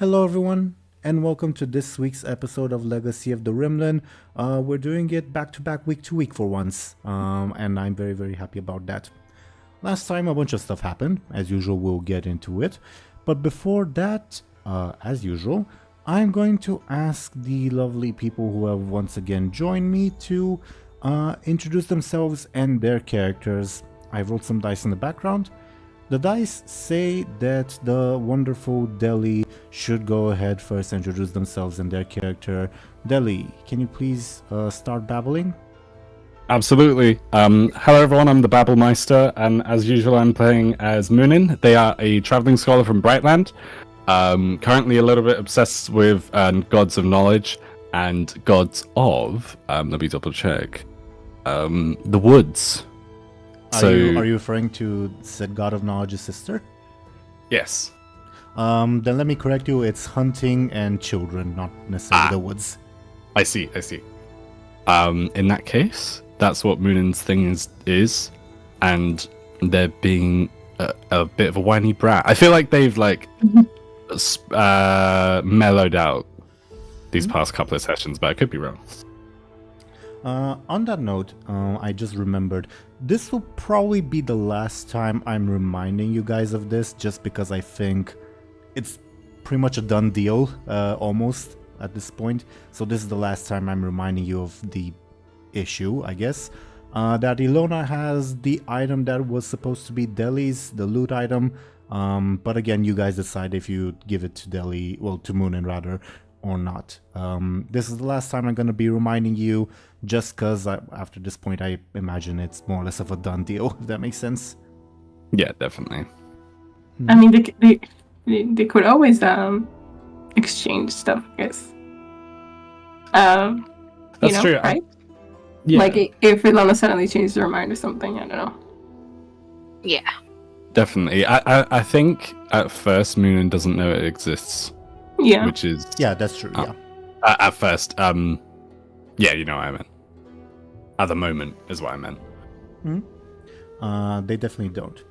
Hello, everyone, and welcome to this week's episode of Legacy of the Rimlen. We're doing it back to back, week to week for once, and I'm very, very happy about that. Last time, a bunch of stuff happened. As usual, we'll get into it. But before that, as usual, I'm going to ask the lovely people who have once again joined me to introduce themselves and their characters. I've rolled some dice in the background. The dice say that the wonderful Dely should go ahead first and introduce themselves and their character. Dely, can you please start babbling? Absolutely. Hello everyone, I'm the Babblemeister, and as usual I'm playing as Muninn. They are a traveling scholar from Brightland. Currently a little bit obsessed with gods of knowledge and gods of, let me double check, the woods. Are you referring to said god of knowledge's sister? Yes. Then let me correct you, it's hunting and children, not necessarily the woods. I see. In that case, that's what Muninn's thing is, and they're being a bit of a whiny brat. I feel like they've mellowed out these past couple of sessions, but I could be wrong. On that note, I just remembered, this will probably be the last time I'm reminding you guys of this, just because I think it's pretty much a done deal, almost, at this point. So this is the last time I'm reminding you of the issue, I guess. That Illona has the item that was supposed to be Dely's, the loot item. But again, you guys decide if you give it to Dely, well, to Muninn rather, or not. This is the last time I'm going to be reminding you, just because after this point I imagine it's more or less of a done deal, if that makes sense. Yeah, definitely. I mean, they could always exchange stuff, I guess. That's true. Right? Yeah. Like if Illona suddenly changes her mind or something, I don't know. Yeah. Definitely. I think at first Muninn doesn't know it exists. Yeah. Which is... Yeah, that's true, yeah. At first, yeah, you know what I meant. At the moment is what I meant. They definitely don't.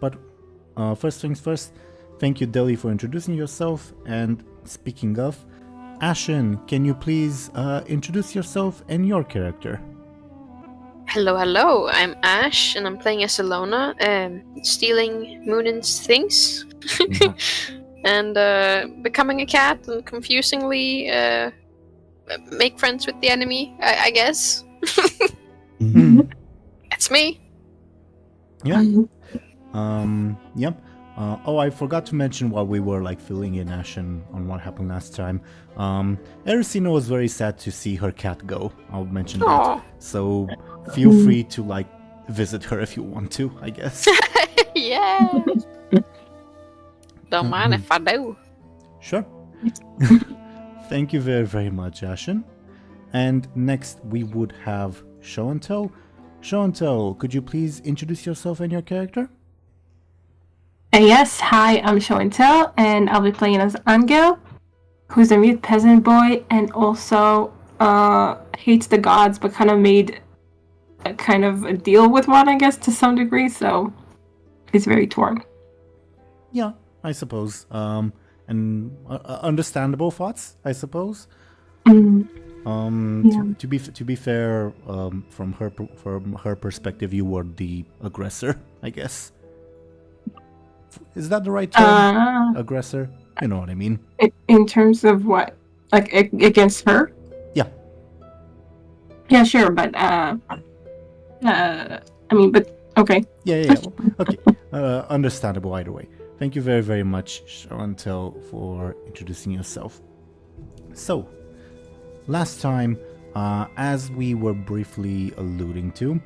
But first things first, thank you, Dely, for introducing yourself. And speaking of, Ashen, can you please introduce yourself and your character? Hello. I'm Ash, and I'm playing as Illona, stealing Muninn's things, and becoming a cat, and confusingly make friends with the enemy. I guess. It's me. Yeah. Yep. Oh, I forgot to mention while we were filling in Ashen on what happened last time. Erisina was very sad to see her cat go. I'll mention that. So feel free to visit her if you want to, I guess. Yeah. Don't mind if I do. Sure. Thank you very, very much, Ashen. And next we would have Show&Tell. Show&Tell, could you please introduce yourself and your character? Yes, hi, I'm Show&Tell, and I'll be playing as Anghel, who's a mute peasant boy, and also hates the gods, but kind of made a kind of a deal with one, I guess, to some degree, so he's very torn. Yeah, I suppose. And understandable thoughts, I suppose. To be fair, from her perspective, you were the aggressor, I guess. Is that the right term? Aggressor? You know what I mean. In terms of what? Like, against her? Yeah. Yeah, sure, but, okay. Yeah. Okay. Understandable either way. Thank you very, very much, Show&Tell, for introducing yourself. So, last time, as we were briefly alluding to,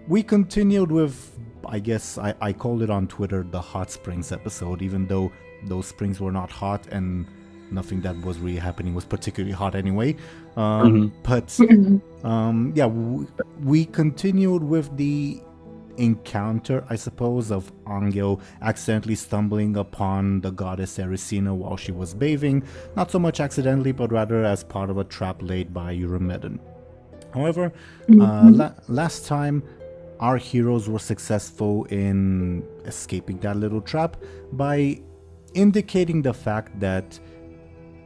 we continued with, I guess I called it on Twitter, the Hot Springs episode, even though those springs were not hot and nothing that was really happening was particularly hot anyway. But, yeah, we continued with the encounter, I suppose, of Anghel accidentally stumbling upon the goddess Erisina while she was bathing, not so much accidentally, but rather as part of a trap laid by Rimlen. However, last time, our heroes were successful in escaping that little trap by indicating the fact that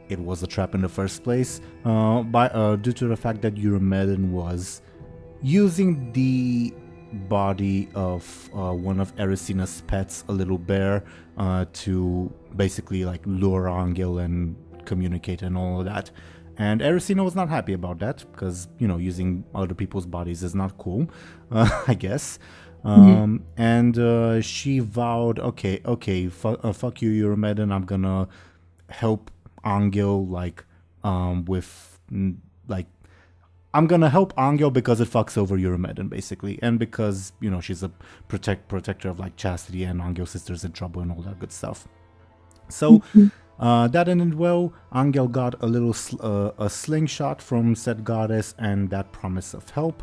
it was a trap in the first place, due to the fact that Eurymedon was using the body of one of Erisina's pets, a little bear, to basically like lure Anghel and communicate and all of that. And Erisina was not happy about that because, using other people's bodies is not cool, I guess. And she vowed, okay, fuck you, Eurymedon. I'm gonna help Anghel, I'm gonna help Anghel because it fucks over Eurymedon, basically, and because she's a protector of like chastity, and Anghel's sister's in trouble and all that good stuff. So that ended well. Anghel got a little a slingshot from said goddess, and that promise of help.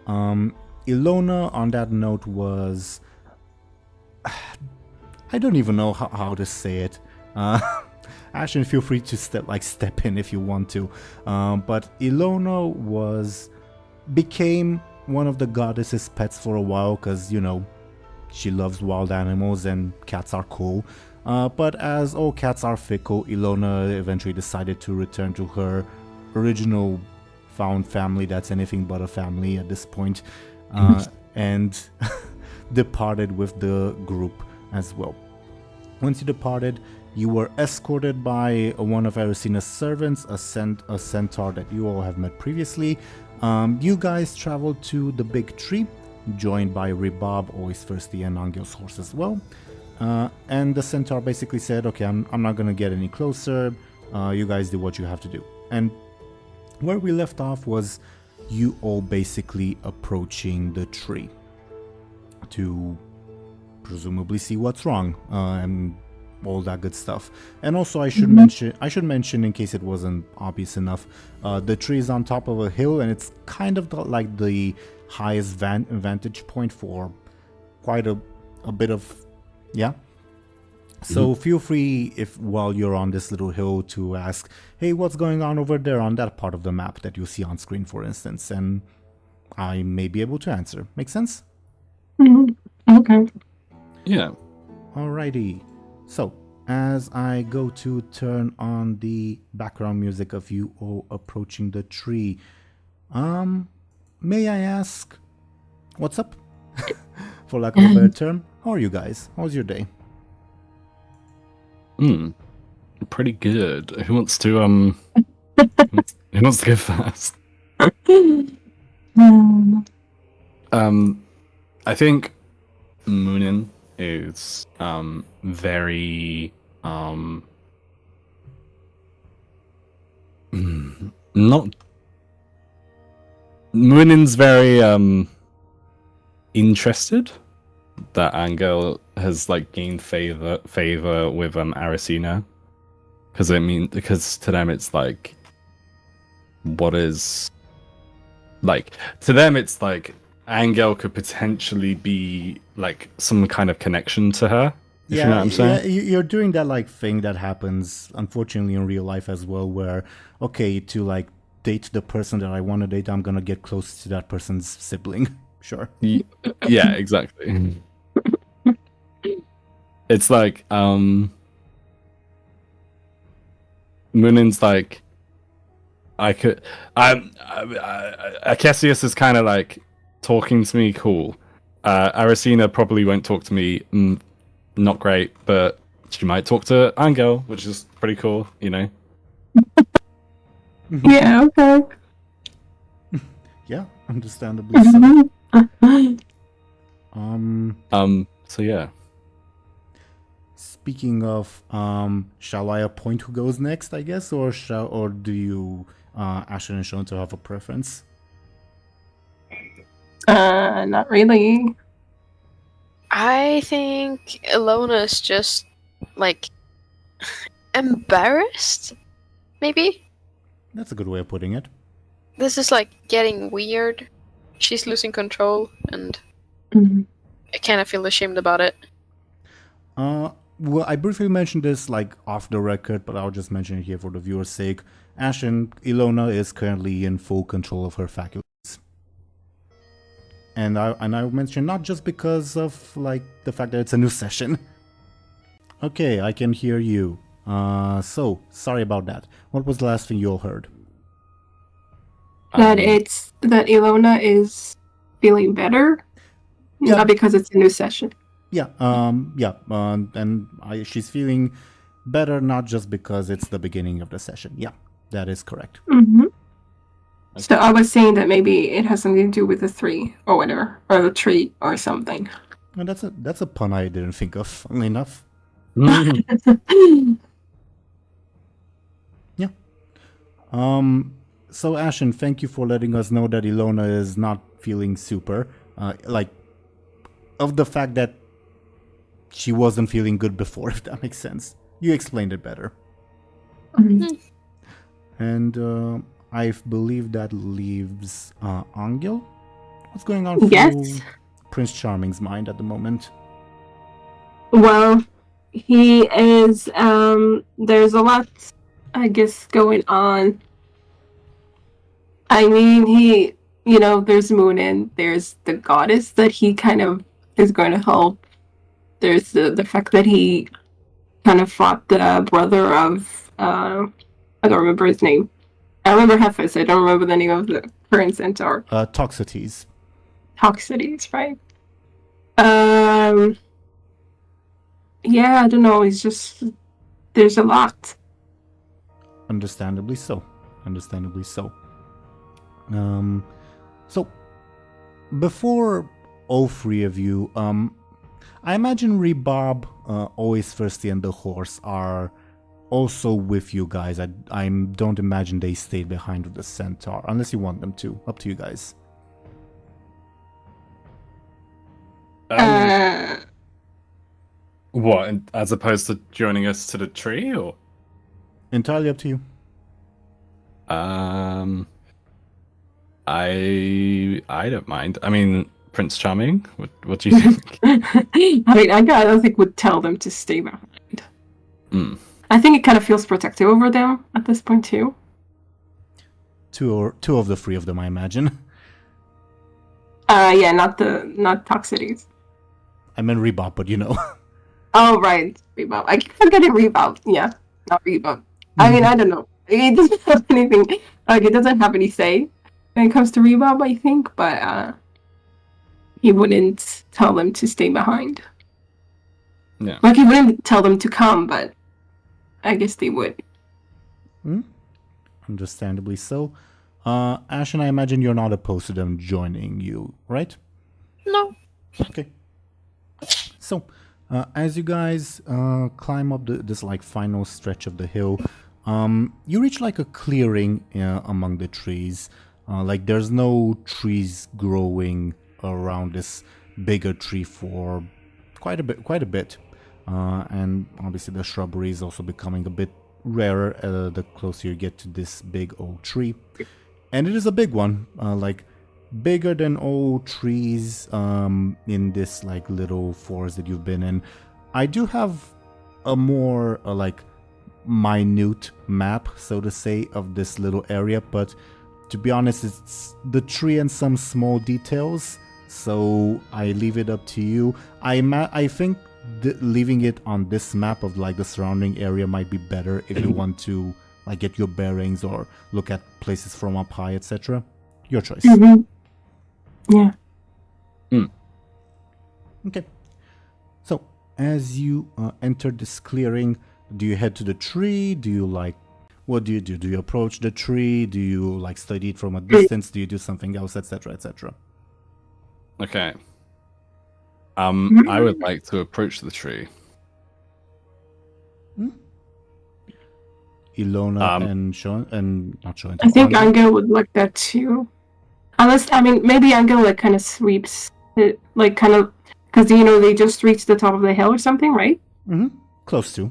Ilona, on that note, was I don't even know how to say it. Ashen, feel free to step in if you want to. But Illona became one of the goddess's pets for a while because, she loves wild animals and cats are cool. But as all cats are fickle, Illona eventually decided to return to her original found family that's anything but a family at this point, and departed with the group as well. Once you departed, you were escorted by one of Erisina's servants, a centaur that you all have met previously. You guys traveled to the big tree, joined by Ribob, always thirsty, and Anghel's horse as well. And the centaur basically said, okay, I'm not going to get any closer. You guys do what you have to do. And where we left off was you all basically approaching the tree to presumably see what's wrong, and all that good stuff. And also I should mention in case it wasn't obvious enough, the tree is on top of a hill, and it's kind of like the highest vantage point for quite a bit of, yeah. So feel free, if while you're on this little hill, to ask, hey, what's going on over there on that part of the map that you see on screen, for instance, and I may be able to answer. Make sense? Okay. Yeah. Alrighty. So, as I go to turn on the background music of you all approaching the tree, may I ask, what's up? For lack of a better term, how are you guys? How's your day? Pretty good. Who wants to who wants to go first? I think Muninn is very not Muninn's very interested that Anghel has gained favor with Erisina, because to them it's what is to them it's Anghel could potentially be some kind of connection to her. If you know what I'm saying? Yeah, you're doing that thing that happens unfortunately in real life as well, where to date the person that I want to date, I'm gonna get close to that person's sibling. Sure. Yeah, exactly. It's Muninn's Akesius is kind of talking to me, cool. Erisina probably won't talk to me, not great, but she might talk to Anghel, which is pretty cool, Yeah, okay. Yeah, understandably so. So yeah. Speaking of, shall I appoint who goes next, I guess, or do you, Ashen and Show&Tell, have a preference? Not really. I think Illona's just embarrassed, maybe? That's a good way of putting it. This is getting weird. She's losing control, and I kind of feel ashamed about it. Well, I briefly mentioned this off the record, but I'll just mention it here for the viewer's sake. Ashen, Illona is currently in full control of her faculties. And I mention not just because of the fact that it's a new session. Okay, I can hear you. So, sorry about that. What was the last thing you all heard? That Illona is feeling better, Yeah. not because it's a new session. Yeah, she's feeling better, not just because it's the beginning of the session. Yeah, that is correct. Mm-hmm. So I was saying that maybe it has something to do with the 3 or whatever, or the tree or something. And that's a pun I didn't think of, funnily enough. Yeah. So Ashen, thank you for letting us know that Illona is not feeling super. Of the fact that she wasn't feeling good before, if that makes sense. You explained it better. Mhm. And I believe that leaves Anghel. What's going on through Yes. Prince Charming's mind at the moment? Well, he is, there's a lot, I guess, going on. I mean, there's Muninn, there's the goddess that he kind of is going to help. There's the fact that he kind of fought the brother of, I don't remember his name. I remember Hephaestus, I don't remember the name of the current centaur. Toxotes. Toxotes, right? Yeah, I don't know, it's just, there's a lot. Understandably so. So, before all 3 of you, I imagine Rebob, Always Thirsty, and the horse are also with you guys. I don't imagine they stayed behind with the centaur, unless you want them to. Up to you guys. What, as opposed to joining us to the tree, or? Entirely up to you. I don't mind. I mean, Prince Charming, what do you think? I mean, I don't think would tell them to stay behind. I think it kind of feels protective over them at this point too. Two of the 3 of them, I imagine. Yeah, not Toxotes. I meant Rebob, but you know. Oh, right. Rebob. I keep forgetting Rebob. Yeah, not Rebob. I mean, I don't know. It doesn't have anything. Like, it doesn't have any say when it comes to Rebob, I think, but he wouldn't tell them to stay behind. Yeah. Like, he wouldn't tell them to come, but I guess they would. Understandably so. Ashen, I imagine you're not opposed to them joining you, right? No. Okay. So, as you guys climb up this like final stretch of the hill, you reach like a clearing among the trees. Like there's no trees growing around this bigger tree for quite a bit. And obviously the shrubbery is also becoming a bit rarer the closer you get to this big old tree. And it is a big one, like bigger than all trees in this like little forest that you've been in. I do have a more like minute map, so to say, of this little area, but to be honest, it's the tree and some small details, so I leave it up to you. I think leaving it on this map of like the surrounding area might be better if you want to like get your bearings or look at places from up high, etc. Your choice. Yeah. Okay. So as you enter this clearing, do you head to the tree? Do you like, what do you do? Do you approach the tree? Do you like study it from a distance? Do you do something else, etc., etc.? Okay. I would like to approach the tree. Illona and Sean and not Sean. I think Anghel would like that too. Unless, I mean, maybe Anghel like kind of sweeps it, like kind of, because they just reached the top of the hill or something, right? Close to.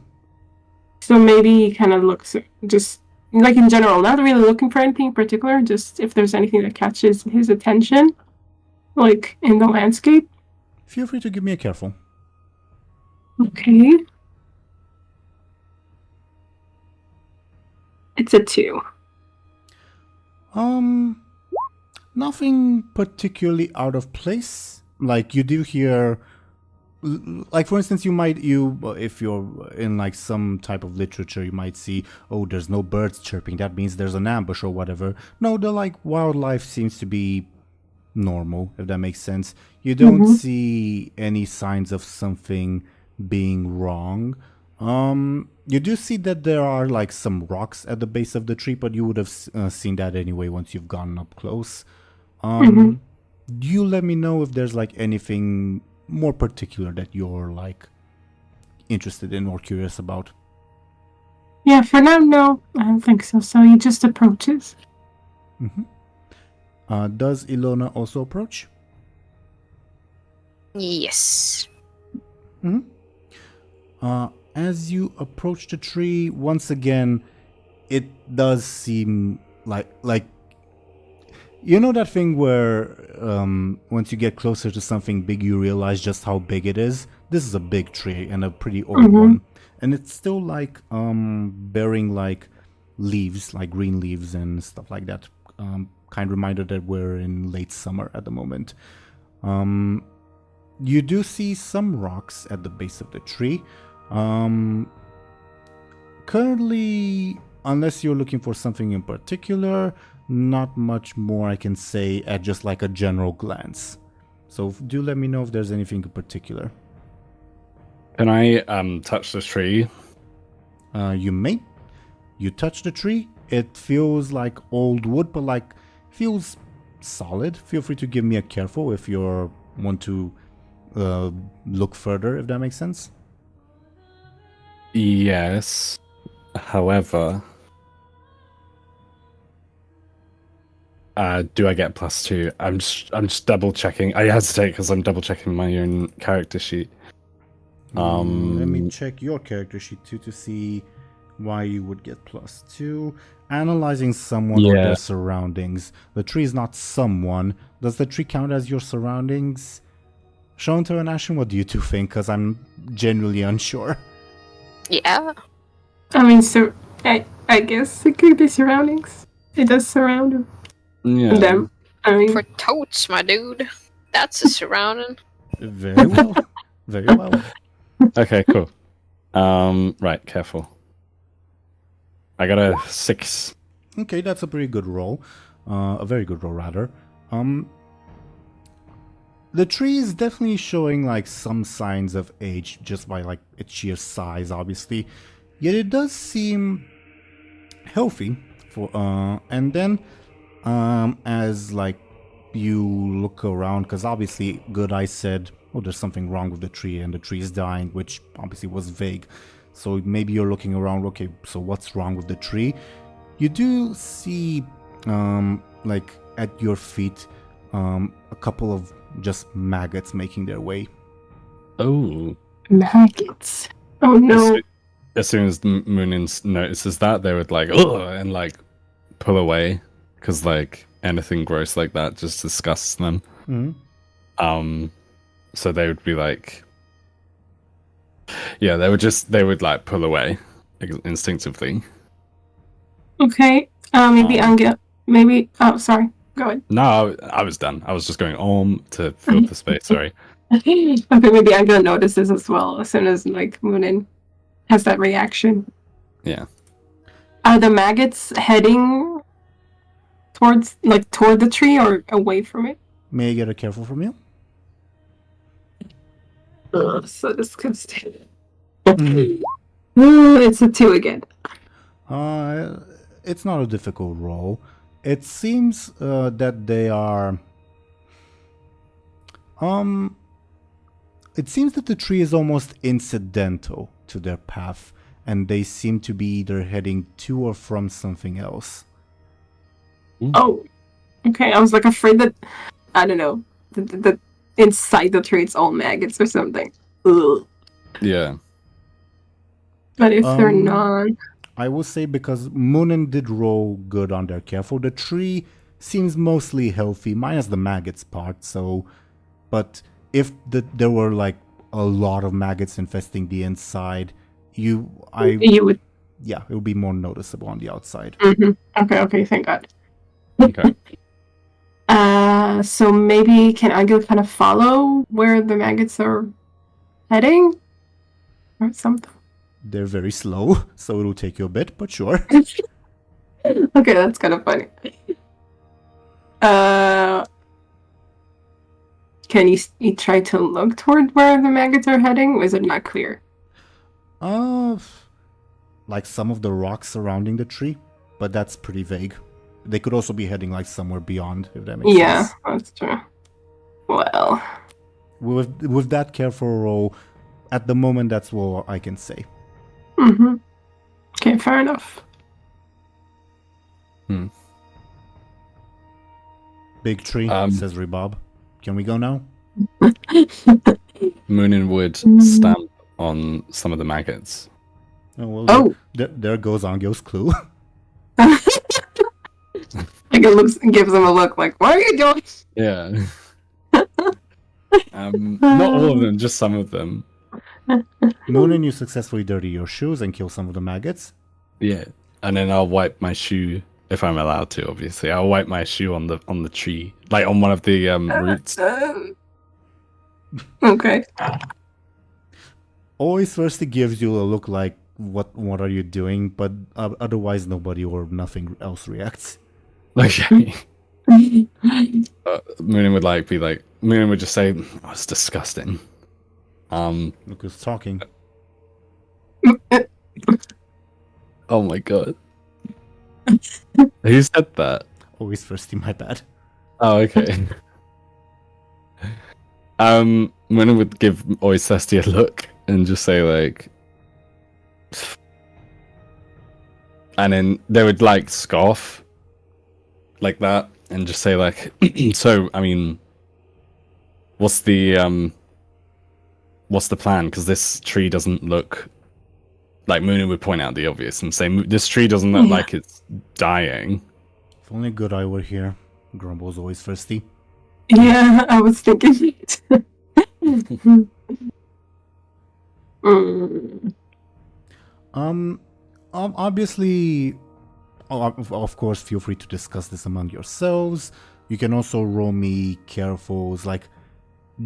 So maybe he kind of looks just like in general, not really looking for anything in particular, just if there's anything that catches his attention, like in the landscape. Feel free to give me a careful. Okay. It's a 2. Nothing particularly out of place. Like you do hear like for instance, if you're in like some type of literature, you might see, oh, there's no birds chirping, that means there's an ambush or whatever. No, the like wildlife seems to be normal, if that makes sense. You don't see any signs of something being wrong. You do see that there are like some rocks at the base of the tree, but you would have seen that anyway once you've gone up close. You let me know if there's like anything more particular that you're like interested in or curious about. Yeah, for now, no, I don't think so. So he just approaches. Does Illona also approach? Yes. As you approach the tree, once again, it does seem like you know that thing where once you get closer to something big, you realize just how big it is. This is a big tree and a pretty old one, and it's still like bearing like leaves, like green leaves and stuff like that. Kind of reminder that we're in late summer at the moment. You do see some rocks at the base of the tree. Currently, unless you're looking for something in particular, not much more I can say at just like a general glance. So do let me know if there's anything in particular. Can I touch this tree? You may. You touch the tree. It feels like old wood, but like feels solid. Feel free to give me a careful if you want to look further, if that makes sense. Yes. However, do I get +2? I'm just double checking. I hesitate because I'm double checking my own character sheet. Let me check your character sheet too to see why you would get +2. Analyzing someone or their surroundings. The tree is not someone. Does the tree count as your surroundings? Show&Tell and Ashen, what do you two think? Because I'm genuinely unsure. Yeah. I mean, so I guess it could be surroundings. It does surround them. I mean, For totes, my dude. That's a surrounding. Very well. Very well. Okay, cool. Right, careful. I got a 6. Okay, that's a pretty good roll. A very good roll, rather. The tree is definitely showing like some signs of age just by like its sheer size, obviously. Yet it does seem healthy. And then as like you look around, because obviously Good Eye said, oh, there's something wrong with the tree and the tree is dying, which obviously was vague. So maybe you're looking around, okay, so what's wrong with the tree? You do see like at your feet a couple of just maggots making their way. Oh. maggots. Oh no. As soon as Muninn notices that, they would like, ugh, and like pull away, because like anything gross like that just disgusts them. Mm-hmm. So they would be like, yeah, they would like pull away instinctively. Okay. Maybe Anghel. Maybe. Oh, sorry. Go ahead. No, I was done. I was just going to fill the space. Sorry. Okay, maybe Anghel notices as well as soon as like Muninn has that reaction. Yeah. Are the maggots heading toward the tree or away from it? May I get a careful from you? So disgusting. It's a 2 again. It's not a difficult roll. It seems that they are... It seems that the tree is almost incidental to their path, and they seem to be either heading to or from something else. Oh, okay. I was like afraid that, I don't know, that inside the tree it's all maggots or something. Ugh. Yeah. But if they're not... I will say, because Muninn did roll good on their careful, the tree seems mostly healthy, minus the maggots part, so... But if there were like a lot of maggots infesting the inside, you would... Yeah, it would be more noticeable on the outside. Mm-hmm. Okay, thank God. Okay. So maybe can Anghel kind of follow where the maggots are heading or something? They're very slow, so it'll take you a bit, but sure. Okay, that's kind of funny. Can you try to look toward where the maggots are heading? Or is it not clear? Like some of the rocks surrounding the tree, but that's pretty vague. They could also be heading like somewhere beyond, if that makes Yeah, sense. that's true. Well, With that careful roll, at the moment, that's what I can say. mm-hmm. Okay, fair enough. Big tree, says Rebob. Can we go now? Muninn would stamp on some of the maggots. Oh, well, Oh! there goes Anghel's clue. Like it looks, gives him a look like, what are you doing? Yeah. Not all of them, just some of them. Muninn, you successfully dirty your shoes and kill some of the maggots. Yeah. And then I'll wipe my shoe if I'm allowed to, obviously. I'll wipe my shoe on the tree. Like on one of the roots. Okay. Always first it gives you a look like, what are you doing? But otherwise nobody or nothing else reacts. Okay. Muninn would be like, Muninn would just say, oh, it's disgusting. Look who's talking. Oh my god. Who said that? Always thirsty, my bad. Oh, okay. Muninn would give Always Thirsty a look and just say like, and then they would like scoff like that and just say like, so I mean, what's the plan? Because this tree doesn't look like, Muninn would point out the obvious and say, this tree doesn't look like it's dying. If only Good Eye were here. Grumbles Always Thirsty. Yeah, I was thinking it. Obviously, of course, feel free to discuss this among yourselves. You can also roll me carefuls, like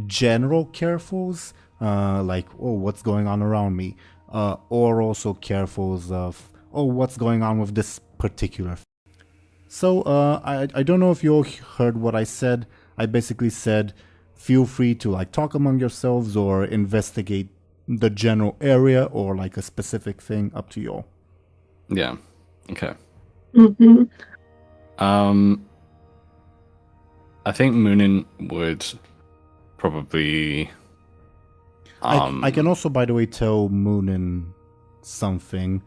general carefuls, like, oh, what's going on around me? Or also carefuls of, oh, what's going on with this particular. So, I don't know if you all heard what I said. I basically said, feel free to like talk among yourselves or investigate the general area or like a specific thing, up to you all. Yeah. Okay. Mm-hmm. I think Muninn would probably. I can also, by the way, tell Muninn something.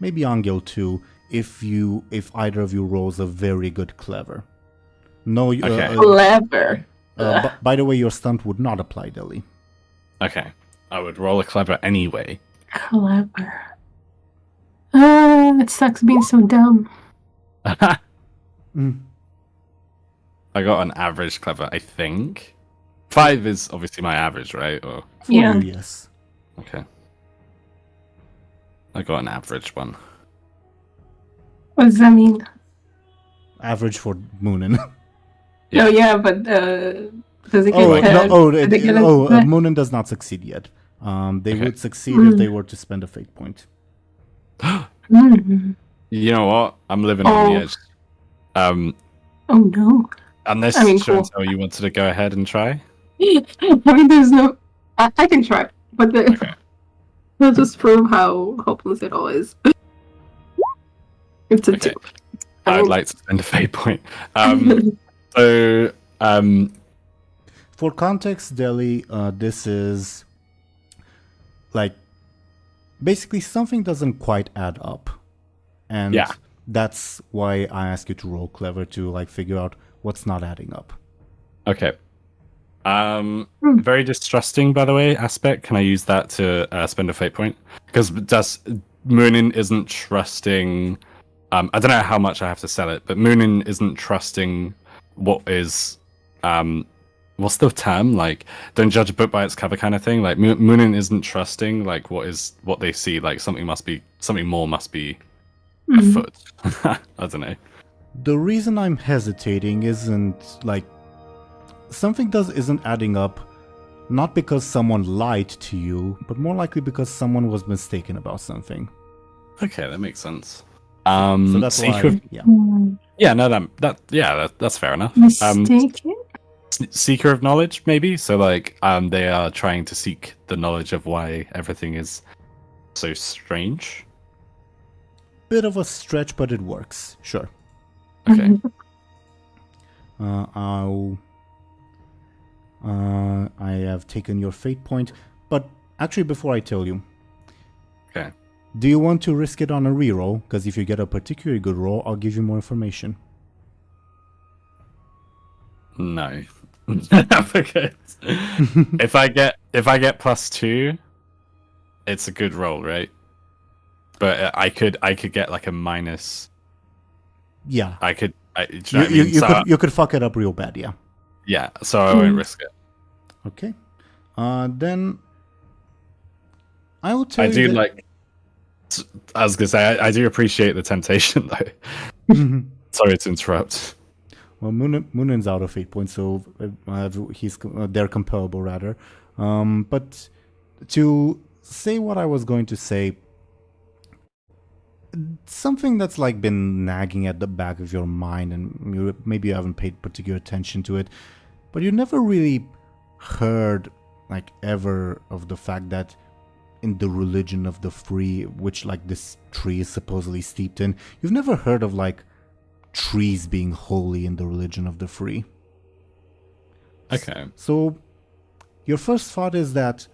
Maybe Anghel too. If either of you rolls a very good clever. No, Okay. Clever. by the way, your stunt would not apply, Deli. Okay. I would roll a clever anyway. Clever. It sucks being so dumb. Mm. I got an average clever, I think. 5 is obviously my average, right? Or For Yeah. you, yes. okay. I got an average one. What does that mean? Average for Muninn. Yeah. Oh yeah, but does it get Muninn does not succeed yet. They would succeed if they were to spend a fate point. Mm. You know what? I'm living on the edge. Oh no. Unless I mean, Show&Tell, you wanted to go ahead and try? I mean, there's no. I can try, but they'll just prove how hopeless it all is. It's a Okay. two. I would like to spend a fate point. So, For context, Deli, this is like basically something doesn't quite add up, and Yeah. that's why I ask you to roll clever to like figure out what's not adding up. okay. Very distrusting, by the way, aspect. Can I use that to spend a fate point? Because Muninn isn't trusting. I don't know how much I have to sell it, but Muninn isn't trusting what is. What's the term? Like, don't judge a book by its cover, kind of thing. Like, Muninn isn't trusting like what they see. Like, something more must be afoot. I don't know. The reason I'm hesitating isn't like something isn't adding up. not because someone lied to you, but more likely because someone was mistaken about something. Okay, that makes sense. So that's Seeker why, of, yeah. yeah, no, that's fair enough. Mistaken? Seeker of knowledge, maybe. So like, they are trying to seek the knowledge of why everything is so strange. Bit of a stretch, but it works. Sure. Okay. I have taken your fate point, but actually, before I tell you, Okay. do you want to risk it on a reroll? Because if you get a particularly good roll, I'll give you more information. No. Because if I get +2, it's a good roll, right? But I could get like a minus. Yeah. Do you know what I mean? You could fuck it up real bad, yeah. Yeah, so I won't risk it. Okay. Then I will tell I you. do I was gonna say I do appreciate the temptation though. Sorry to interrupt. Well, Muninn's out of fate points, so they're comparable rather. But to say what I was going to say, something that's like been nagging at the back of your mind, and maybe you haven't paid particular attention to it, but you never really heard like ever of the fact that in the religion of the free, which like this tree is supposedly steeped in, you've never heard of like trees being holy in the religion of the free. Okay. So your first thought is that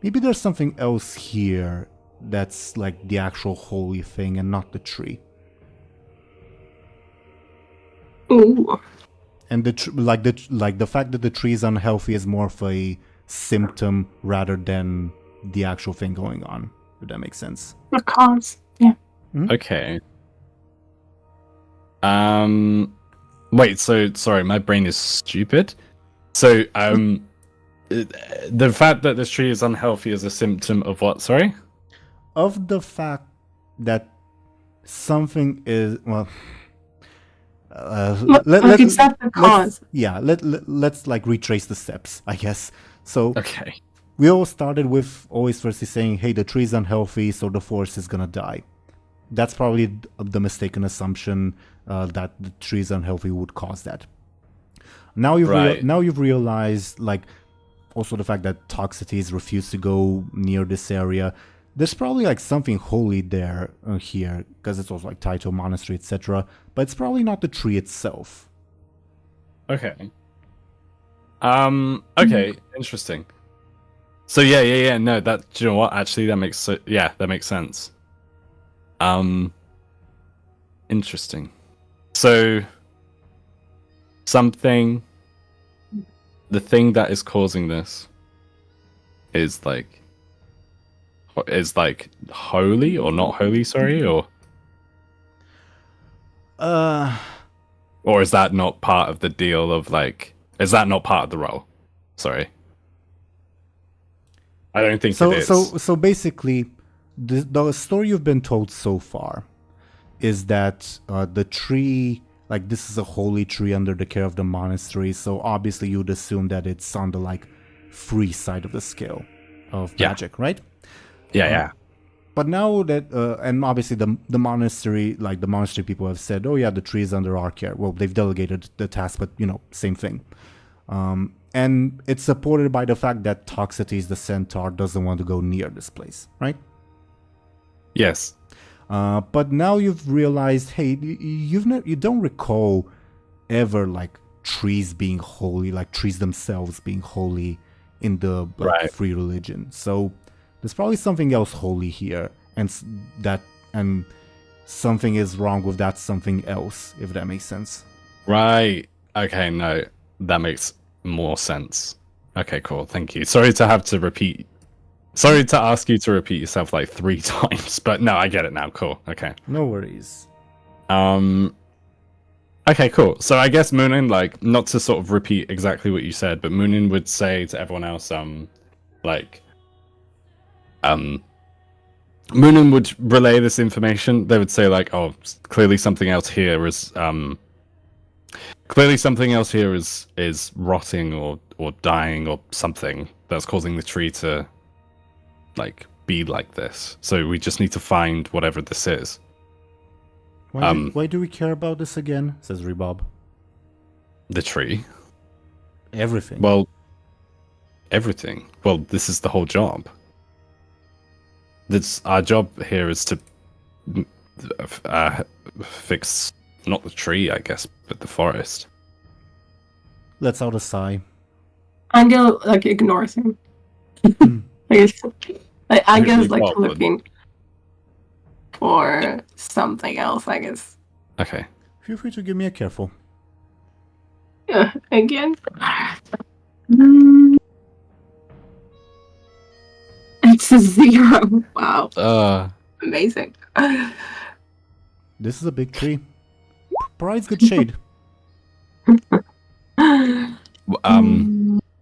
maybe there's something else here that's like the actual holy thing and not the tree. Ooh. And the fact that the tree is unhealthy is more of a symptom rather than the actual thing going on. If that makes sense. The cause. Yeah. Okay. Wait, so sorry, my brain is stupid. So the fact that this tree is unhealthy is a symptom of what, sorry? Of the fact that something is it's not the cause. Let's like retrace the steps, I guess. So Okay. we all started with always firstly saying, hey, the tree's unhealthy, so the forest is gonna die. That's probably the mistaken assumption that the tree's unhealthy would cause that. Now you've realized, like, also the fact that toxicities refuse to go near this area. There's probably like something holy there here, because it's also like tied to a monastery, etc. But it's probably not the tree itself. Okay. Okay, interesting. So yeah. No, do you know what? Actually, that makes sense. Interesting. So the thing that is causing this is like holy or not holy, sorry, or is that not part of the deal of like, is that not part of the role? Sorry. I don't think it is. So basically, the story you've been told so far is that the tree, like this is a holy tree under the care of the monastery, so obviously you'd assume that it's on the like free side of the scale of magic, right? Yeah. But now that, and obviously the monastery, like the monastery people have said, oh yeah, the tree is under our care. Well, they've delegated the task, but same thing. And it's supported by the fact that Toxicities, the centaur, doesn't want to go near this place, right? Yes. But now you've realized, hey, you don't recall ever like trees being holy, like trees themselves being holy in the free religion. So there's probably something else holy here, and something is wrong with that something else, if that makes sense. Right. Okay. No, that makes more sense. Okay. Cool. Thank you. Sorry to ask you to repeat yourself like 3 times, but no, I get it now. Cool. Okay. No worries. Okay, cool. So I guess Muninn, like, not to sort of repeat exactly what you said, but Muninn would say to everyone else, Muninn would relay this information. They would say like, oh, clearly something else here is Clearly, something else here is rotting or dying or something that's causing the tree to like be like this. So we just need to find whatever this is. Why do we care about this again? Says Rebob. The tree. Everything. Well, everything. Well, this is the whole job. Our job here is to fix not the tree, I guess, but the forest. Let's out a sigh. Anghel like ignores him. I guess like Angel's like looking for something else, I guess. Okay. Feel free to give me a careful. Yeah, again. It's a 0. Wow. Amazing. This is a big tree. Provides good shade.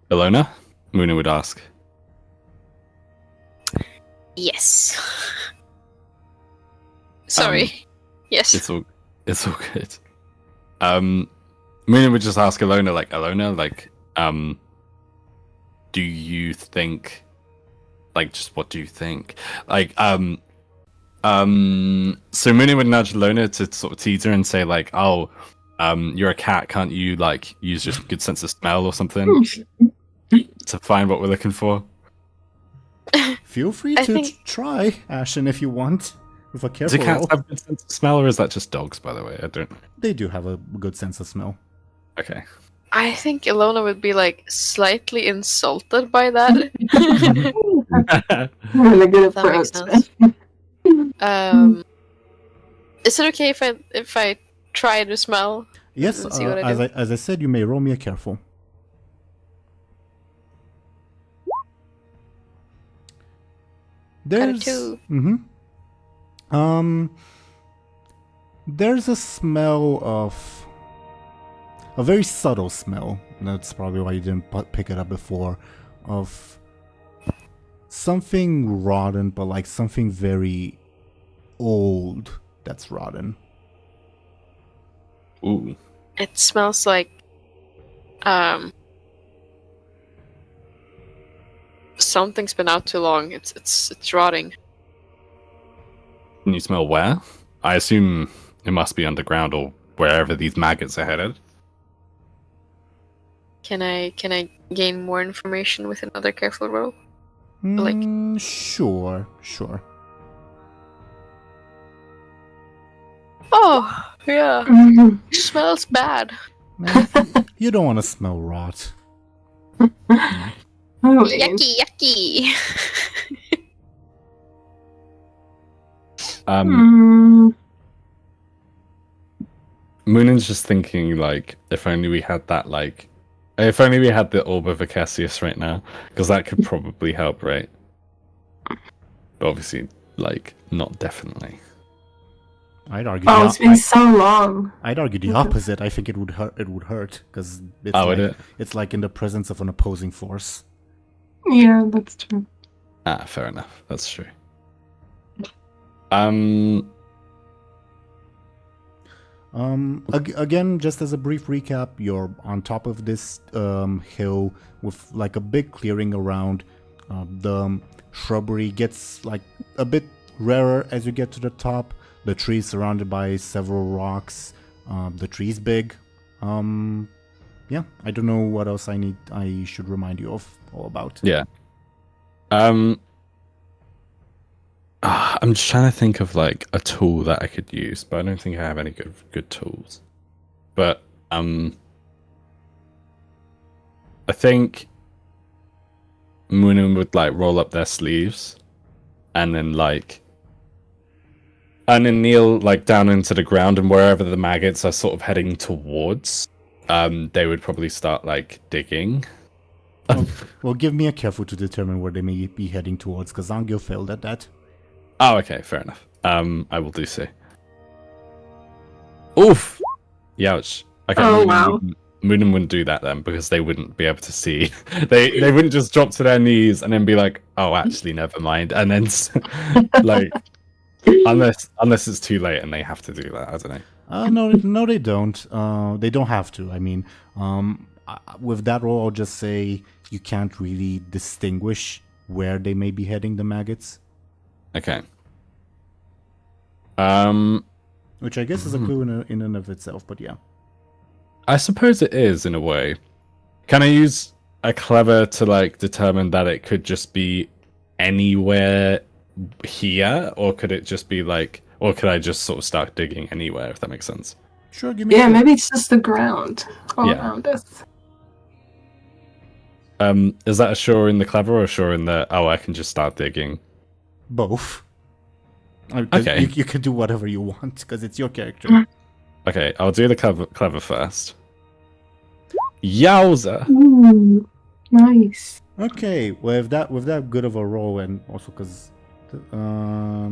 Illona? Muninn would ask. Yes. Sorry. Yes. It's all good. Muninn would just ask Illona, like, do you think, like, just what do you think? Like, so Muninn would nudge Illona to sort of tease her and say, like, oh, you're a cat, can't you, like, use your good sense of smell or something to find what we're looking for? Feel free to try, Ashen, if you want. With a careful Do cats roll. have a good sense of smell, or is that just dogs, by the way? I don't... They do have a good sense of smell. Okay. I think Illona would be like slightly insulted by that. Really good That makes approach. sense. Is it okay if I try to smell? Yes, Let's see what I do. as I said, you may roll me a careful. Got a There's 2. There's a smell of a very subtle smell. That's probably why you didn't pick it up before. Of something rotten, but like something very old that's rotten. Ooh. It smells like something's been out too long. It's rotting. Can you smell where? I assume it must be underground or wherever these maggots are headed. Can I gain more information with another careful roll? Sure. Oh, yeah. It smells bad. You don't want to smell rot. Yucky. Muninn's just thinking, like, if only we had the Orb of Acacius right now, because that could probably help, right? But obviously, like, not definitely. I'd argue. Oh, it's been so long. I'd argue the opposite. I think it would hurt. It would hurt because it's like in the presence of an opposing force. Yeah, that's true. Fair enough. That's true. Again, just as a brief recap, you're on top of this hill with like a big clearing around. The shrubbery gets like a bit rarer as you get to the top. The tree's surrounded by several rocks. The tree's big. Yeah, I don't know what else I should remind you of all about. Yeah. I'm just trying to think of like a tool that I could use, but I don't think I have any good tools. But I think Muninn would like roll up their sleeves and then kneel like down into the ground, and wherever the maggots are sort of heading towards, they would probably start like digging. Well, give me a careful to determine where they may be heading towards, because Anghel failed at that. Oh, okay, fair enough. I will do so. Oof! Youch. Okay, Oh, wow. Muninn wouldn't do that then, because they wouldn't be able to see. They wouldn't just drop to their knees and then be like, oh, actually, never mind. And then, like, Unless it's too late and they have to do that. I don't know. No, they don't. They don't have to. I mean, with that roll, I'll just say you can't really distinguish where they may be heading, the maggots. Okay. Which I guess is a clue in and of itself, but yeah. I suppose it is in a way. Can I use a clever to like determine that it could just be anywhere here, or could it just be like, or could I just sort of start digging anywhere, if that makes sense? Sure, give me. Yeah, maybe it's just the ground all around us. Is that a sure in the clever or a sure in the? Oh, I can just start digging. Both. Okay. You can do whatever you want because it's your character. Okay, I'll do the clever first. Yowza! Ooh, nice. Okay, with that good of a roll, and also because no,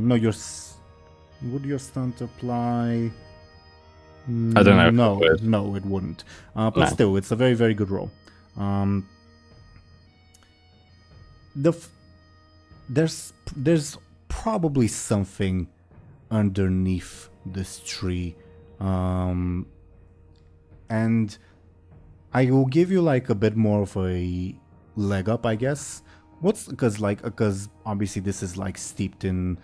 would your stunt apply? I don't know. No, it wouldn't. But still, it's a very, very good roll. There's probably something underneath this tree, and I will give you like a bit more of a leg up, I guess. Because obviously this is like steeped in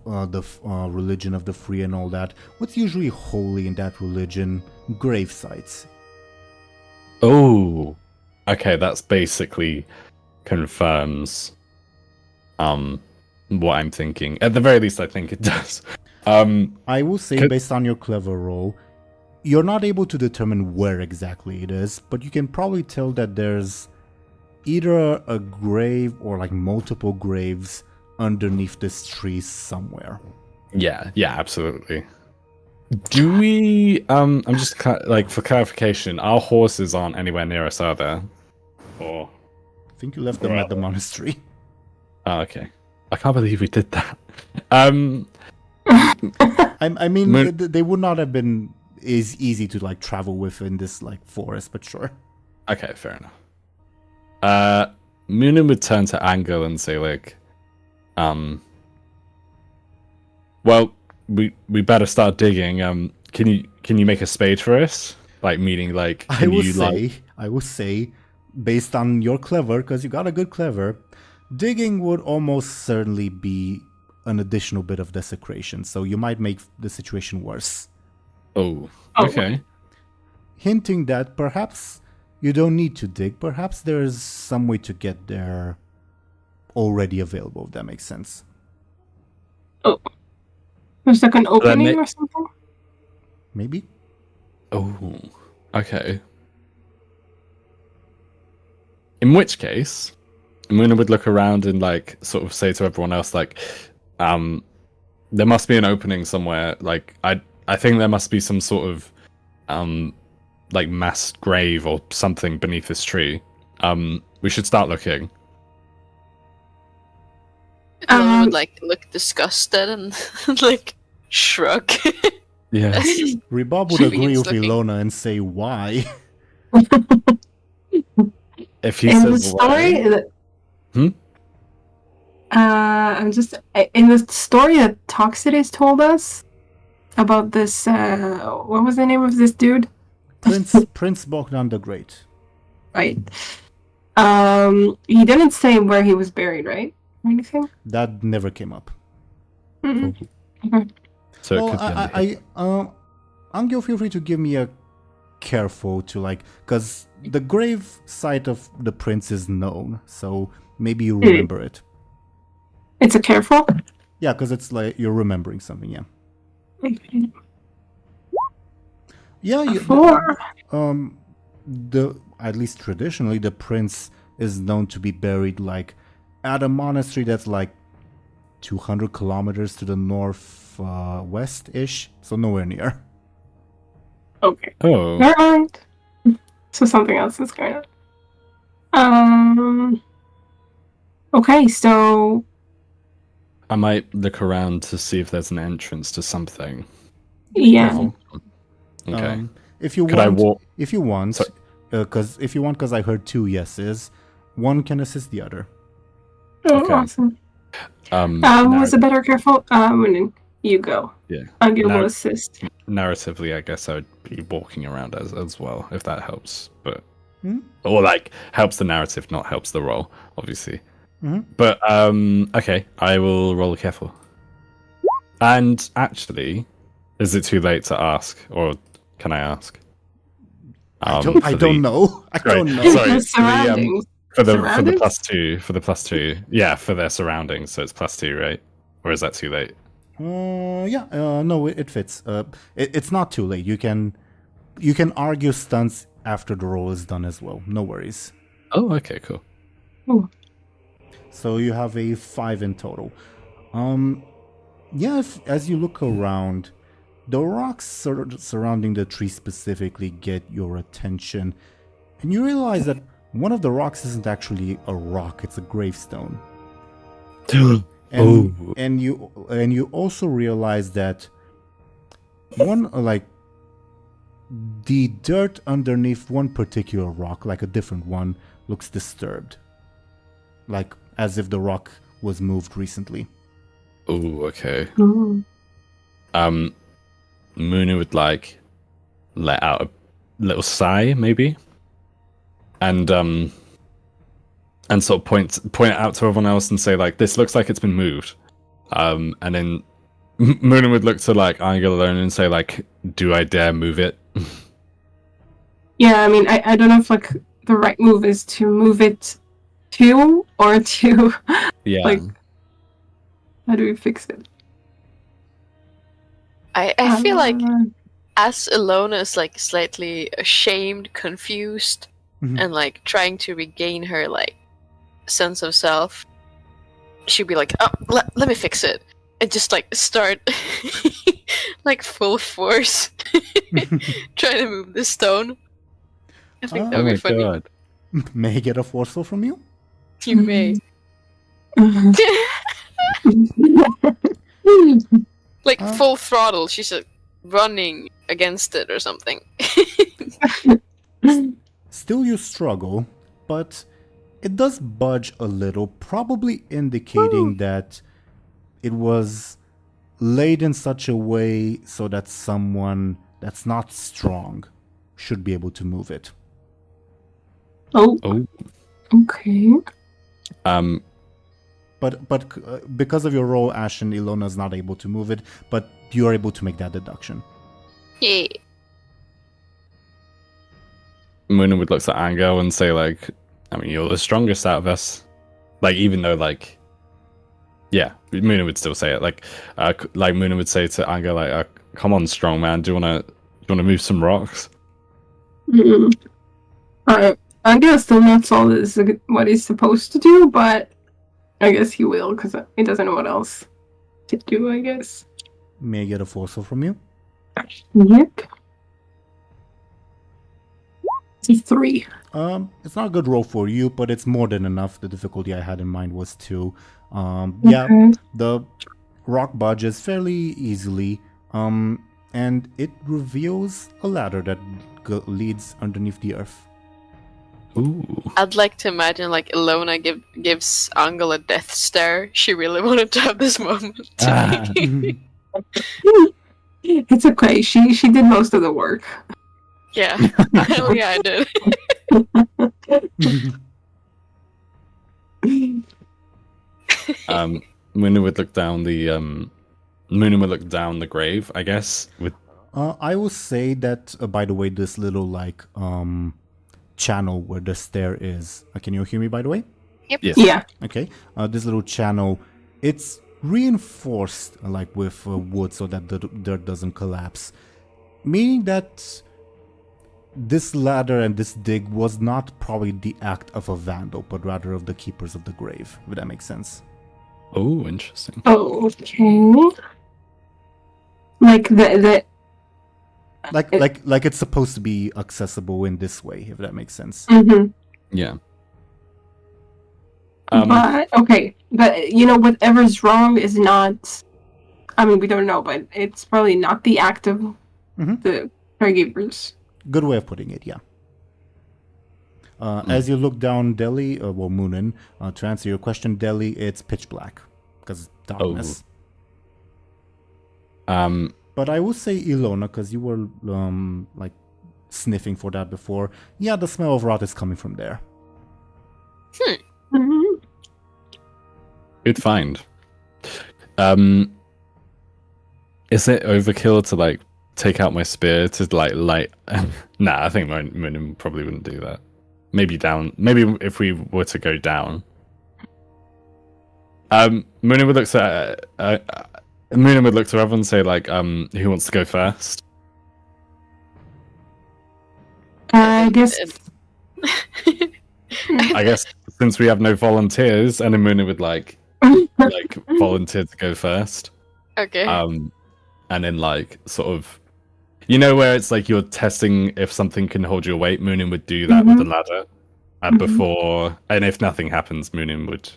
the religion of the free and all that. What's usually holy in that religion? Grave sites. Oh, okay. That's basically confirms what I'm thinking. At the very least, I think it does. I will say, based on your clever roll, you're not able to determine where exactly it is, but you can probably tell that there's either a grave or like multiple graves underneath this tree somewhere. Yeah, absolutely. Do we? I'm just like for clarification. Our horses aren't anywhere near us, are there? Or I think you left them at the monastery. Oh, okay. I can't believe we did that. I mean, they would not have been easy to like travel with in this like forest, but sure. Okay, fair enough. Muninn would turn to Anghel and say, like, well, we better start digging. Can you make a spade for us? Like, meaning, like, I will say, based on your clever, because you got a good clever, digging would almost certainly be an additional bit of desecration, so you might make the situation worse. Oh, okay. Hinting that perhaps you don't need to dig, perhaps there's some way to get there already available, if that makes sense. Oh. There's like an opening or something? Maybe? Oh, okay. In which case, Muninn would look around and like sort of say to everyone else, like, there must be an opening somewhere. Like, I think there must be some sort of like mass grave or something beneath this tree. We should start looking. Illona would like look disgusted and like shrug. Yeah. Rebob would agree with Illona and say why. If he in says the story, why. I'm just in the story that Toxides told us about this. What was the name of this dude? Prince Bogdan the Great. Right. He didn't say where he was buried, right? Or anything? That never came up. Mm-hmm. Okay. So well, it could be Anghel, feel free to give me a careful to like, because the grave site of the prince is known, so maybe you remember it. It's a careful? Yeah, because it's like you're remembering something, yeah. Okay. Yeah, at least traditionally, the prince is known to be buried like at a monastery that's like 200 kilometers to the northwest-ish, so nowhere near. Okay. Oh. Alright. So something else is going on. Okay, so I might look around to see if there's an entrance to something. yeah. Okay. If you Could want, I walk? if you want, because I heard two yeses, one can assist the other. Oh, Okay. awesome. Was it better careful? Muninn, you go. Yeah. Anghel will assist. Narratively, I guess I would be walking around as well, if that helps. But Hmm? or like helps the narrative, not helps the role, obviously. Mhm. But okay, I will roll careful. And actually, is it too late to ask, or can I ask? I don't know. I Right, don't know. sorry. The surroundings. For the Surroundings? for the plus two, yeah, for their surroundings, so it's +2, right? Or is that too late? Yeah. No, it fits. It's not too late. You can argue stunts after the roll is done as well. No worries. Oh, okay, cool. So you have a 5 in total. Yeah. As you look around, the rocks surrounding the tree specifically get your attention, and you realize that one of the rocks isn't actually a rock; it's a gravestone. And you also realize that the dirt underneath one particular rock, like a different one, looks disturbed, like as if the rock was moved recently. Oh, okay. Ooh. Muninn would like let out a little sigh, maybe, and sort of point it out to everyone else and say like, "This looks like it's been moved." And then Muninn would look to like Anghel alone and say like, "Do I dare move it?" Yeah, I mean, I don't know if like the right move is to move it to or to Yeah. like. How do we fix it? I feel like as Illona is like slightly ashamed, confused, Mhm. and like trying to regain her like sense of self, she'd be like, "Oh, let me fix it," and just like start like full force trying to move the stone. I think that Oh would my be funny. god. May I get a forceful from you? You may like full throttle. She's like running against it or something. Still you struggle, but it does budge a little, probably indicating that it was laid in such a way so that someone that's not strong should be able to move it. Oh, Oh. okay. But because of your role, Ashen, Illona is not able to move it, but you are able to make that deduction. Yeah. Muninn would look at Anghel and say like, "I mean, you're the strongest out of us." Like, even though like, yeah, Muninn would still say it. Like Muninn would say to Anghel like, "Come on, strong man, do you wanna move some rocks?" I guess still not solid is what he's supposed to do, but I guess he will because he doesn't know what else to do. I guess. May I get a forceful from you? Yep. It's a 3. It's not a good roll for you, but it's more than enough. The difficulty I had in mind was 2. Yeah, Okay. the rock budges fairly easily, and it reveals a ladder that leads underneath the earth. Ooh. I'd like to imagine like Illona gives Anghel a death stare. She really wanted to have this moment. It's okay. She did most of the work. Yeah. Hell yeah, I did. Muninn would look down the grave, I guess. With I will say that, by the way, this little channel where the stair is. Can you hear me, by the way? Yep. Yes. Yeah. Okay. This little channel, it's reinforced like with wood so that the dirt doesn't collapse, meaning that this ladder and this dig was not probably the act of a vandal, but rather of the keepers of the grave. If that makes sense. Oh, interesting. Oh, okay. Like the Like it's supposed to be accessible in this way, if that makes sense. mhm. Yeah. But okay, but whatever's wrong is not. I mean, we don't know, but it's probably not the act of the caregivers. Good way of putting it, yeah. As you look down Muninn, to answer your question, Dely, it's pitch black. because darkness. Um, But I would say Illona, because you were like sniffing for that before. Yeah, the smell of rot is coming from there. Mhm. good find. Is it overkill to like take out my spear to like light? Nah, I think Muninn probably wouldn't do that. Maybe down. Maybe if we were to go down. Muninn would look to Muninn would look to everyone and say like, who wants to go first? I guess. I guess since we have no volunteers, and Muninn would like volunteer to go first. Okay. And then like sort of, you know, where it's like you're testing if something can hold your weight. Muninn would do that with the ladder, and before, and if nothing happens, Muninn would.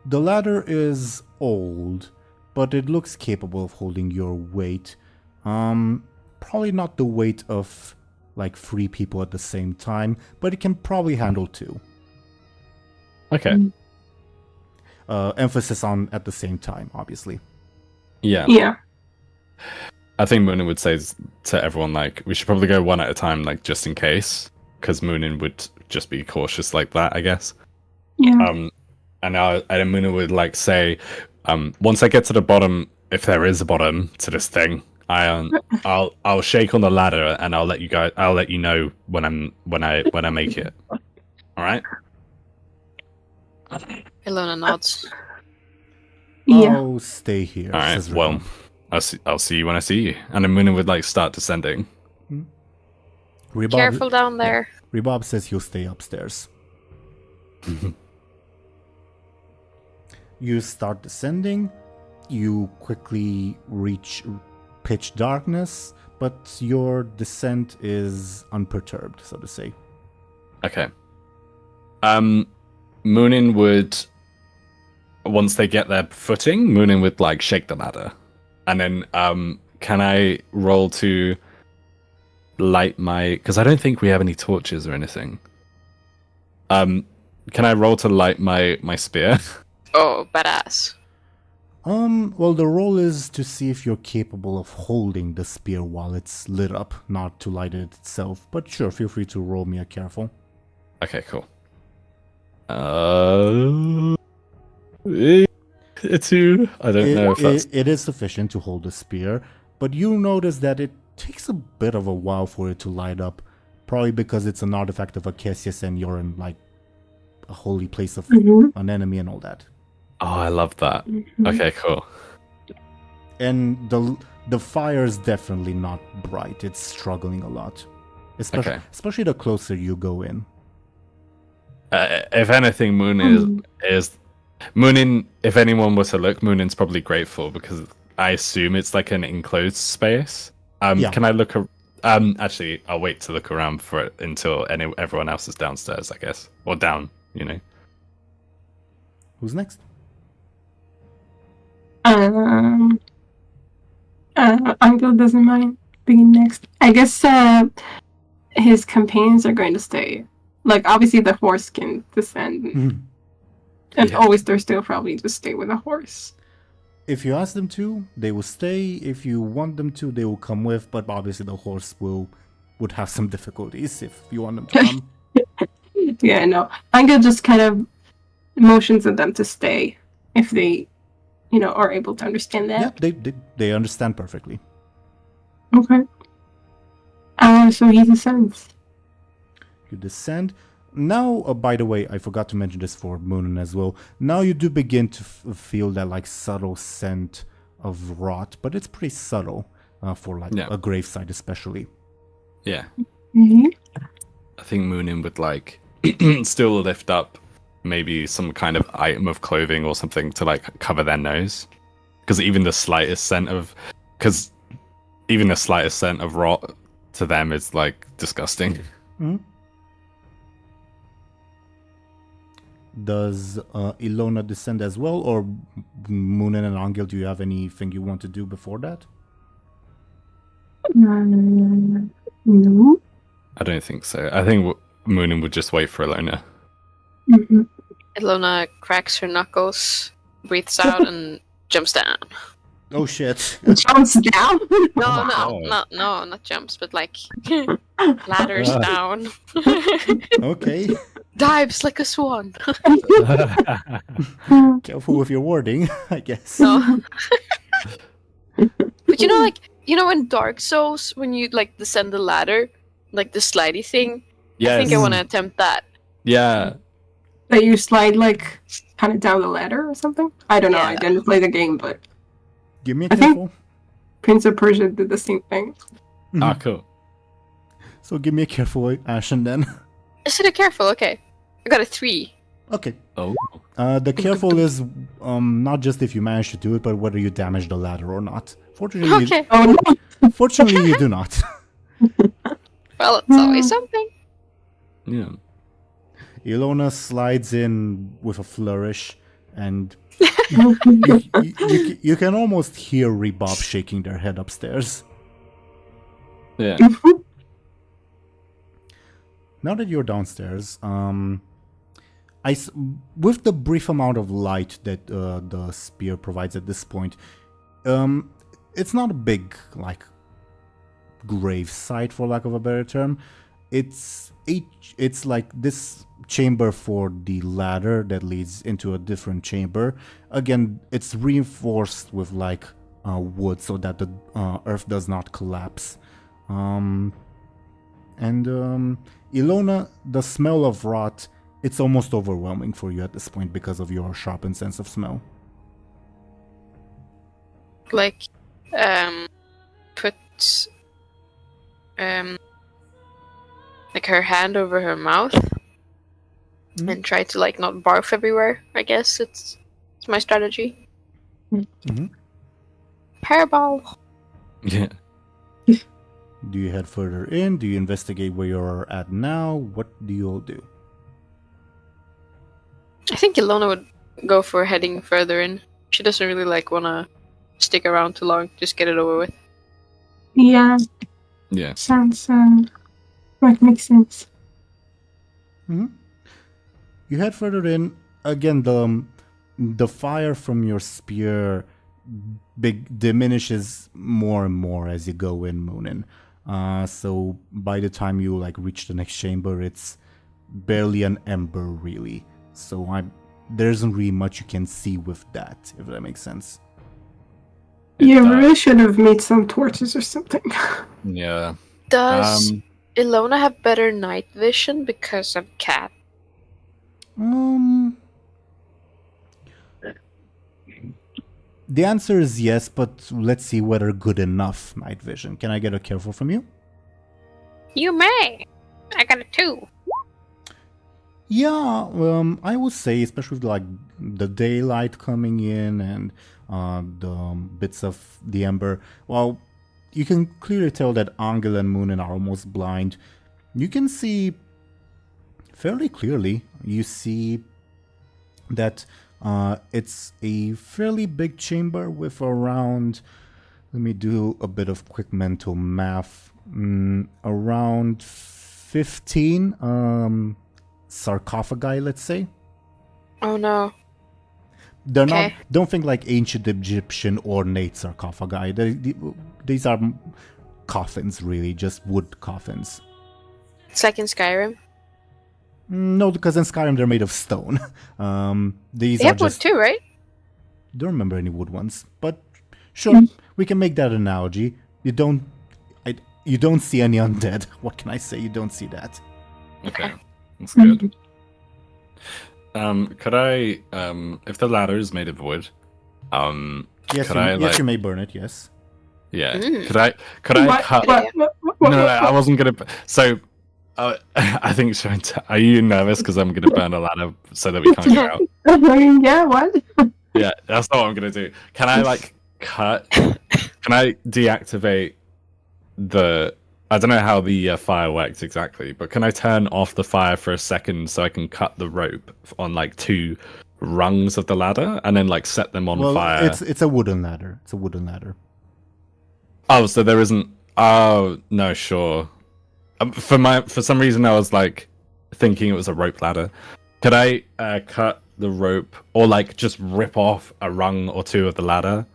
The ladder is old, but it looks capable of holding your weight. Probably not the weight of like 3 people at the same time, but it can probably handle 2. Okay. Emphasis on at the same time, obviously. Yeah. Yeah. I think Muninn would say to everyone like, we should probably go one at a time, like just in case, because Muninn would just be cautious like that, I guess. Yeah. And Muninn would like say, once I get to the bottom, if there is a bottom to this thing, I'll shake on the ladder and I'll let you know when I make it. All right. Illona nods. Yeah. I'll stay here. All right. says Well, Rimlen. I'll see you when I see you. And then Muninn would like start descending. Rebob, Careful down there. Rebob says he'll stay upstairs. You start descending. You quickly reach pitch darkness, but your descent is unperturbed, so to say. Okay. Muninn would, once they get their footing, Muninn would like shake the ladder, and then can I roll to light my? Because I don't think we have any torches or anything. Can I roll to light my spear? Oh, badass. Well, the roll is to see if you're capable of holding the spear while it's lit up, not to light it itself. But sure, feel free to roll me a careful. Okay, cool. It's 2. I don't know if that's. It is sufficient to hold the spear, but you notice that it takes a bit of a while for it to light up, probably because it's an artifact of Acacius and you're in like a holy place of an enemy and all that. Oh, I love that. Okay, cool. And the fire is definitely not bright. It's struggling a lot, especially the closer you go in. If anything, Muninn is Muninn. If anyone were to look, Munin's probably grateful because I assume it's like an enclosed space. Yeah. Can I look? Actually, I'll wait to look around for it until everyone else is downstairs, I guess, or down. You know. Who's next? Anghel doesn't mind being next. I guess his companions are going to stay. Like, obviously the horse can descend. And always thirsty will probably just stay with the horse. If you ask them to, they will stay. If you want them to, they will come with. But obviously the horse would have some difficulties if you want them to come. Yeah, no. Anghel just kind of motions at them to stay if they, are able to understand that. Yeah, they understand perfectly. Okay. So he descends. You descend. Now, by the way, I forgot to mention this for Muninn as well. Now you do begin to feel that like subtle scent of rot, but it's pretty subtle for like a gravesite especially. Yeah. Mm-hmm. I think Muninn would like still lift up maybe some kind of item of clothing or something to like cover their nose, because even the slightest scent of rot to them is like disgusting. Mm-hmm. Does Illona descend as well, or Muninn and Anghel, do you have anything you want to do before that? No. I don't think so. I think Muninn would just wait for Illona. Mm-hmm. Illona cracks her knuckles, breathes out, and jumps down. Oh shit. Jumps down. No, not jumps, but like ladders down. Okay. Dives like a swan. Careful with your wording, I guess. No. But in Dark Souls, when you like descend the ladder, like the slidey thing, Yes. I think I want to attempt that. Yeah. That you slide like kind of down the ladder or something. I don't know. I Yeah. didn't play the game, but Give me a I think- careful. Prince of Persia did the same thing. Ah, cool. So give me a careful, Ashen, then. Is it a careful? Okay. I got a 3. Okay. Oh. The careful is not just if you manage to do it, but whether you damage the ladder or not. Fortunately, Okay. Oh no! fortunately you do not. Well, it's always something. Yeah. Illona slides in with a flourish, and Oh, you can almost hear Rebob shaking their head upstairs. Yeah. Now that you're downstairs, with the brief amount of light that the spear provides at this point, it's not a big grave site, for lack of a better term. It's like this chamber for the ladder that leads into a different chamber. Again, it's reinforced with wood so that the earth does not collapse. Illona, the smell of rot, it's almost overwhelming for you at this point because of your sharpened sense of smell. Like, put like her hand over her mouth and try to not barf everywhere. I guess it's my strategy. Mm-hmm. Hairball. Yeah. Do you head further in? Do you investigate where you're at now? What do you all do? I think Illona would go for heading further in. She doesn't really wanna stick around too long. Just get it over with. yeah, Yeah. sounds makes sense. Mm-hmm. You head further in. Again, the fire from your spear diminishes more and more as you go in, Muninn. So by the time you reach the next chamber, it's barely an ember, really. So there isn't really much you can see with that, if that makes sense. Yeah, we really should have made some torches or something. Yeah. Does Illona have better night vision because of cat? The answer is yes, but let's see whether good enough night vision. Can I get a careful from you? You may. I got a 2. Yeah, I would say, especially with the daylight coming in and the bits of the ember. Well, you can clearly tell that Anghel and Muninn are almost blind. You can see fairly clearly. You see that it's a fairly big chamber with around. Let me do a bit of quick mental math. Around 15 sarcophagi, let's say. Oh no. They're Okay. not. Don't think like ancient Egyptian ornate sarcophagi. These are coffins, really, just wood coffins. It's like in Skyrim. No, because in Skyrim they're made of stone. These They are have wood just. too, right? Don't remember any wood ones, but sure, we can make that analogy. You don't see any undead. What can I say? You don't see that. Okay. That's good. Could I, if the ladder is made of wood, Yes, could you may burn it. Yes. yeah, Mm. could I cut? What? No, I wasn't gonna. So, I think Show&Tell, are you nervous because I'm gonna burn a ladder so that we can't get out? Yeah, what? Yeah, that's not what I'm gonna do. Can I cut? Can I deactivate the? I don't know how the fire works exactly, but can I turn off the fire for a second so I can cut the rope on 2 rungs of the ladder and then set them on fire? It's a wooden ladder. It's a wooden ladder. Oh, so there isn't. Oh no, sure. For some reason I was thinking it was a rope ladder. Could I cut the rope, or like just rip off a rung or two of the ladder,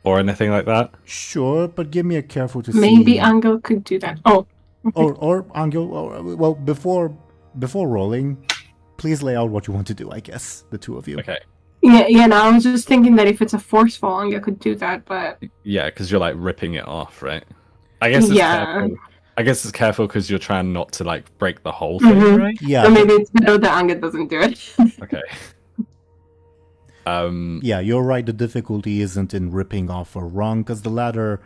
or anything like that? Sure, but give me a careful to Maybe see. Anghel could do that. Oh. Or Anghel, well, before rolling, please lay out what you want to do, I guess, the two of you. Okay. Yeah, no, I was just thinking that if it's a forceful, Anghel could do that, but... Yeah, because you're like ripping it off, right? I guess it's careful. I guess it's careful because you're trying not to like break the whole thing, right? Yeah. So maybe it's better that Anghel doesn't do it. Okay. Yeah, you're right. The difficulty isn't in ripping off a rung, because the ladder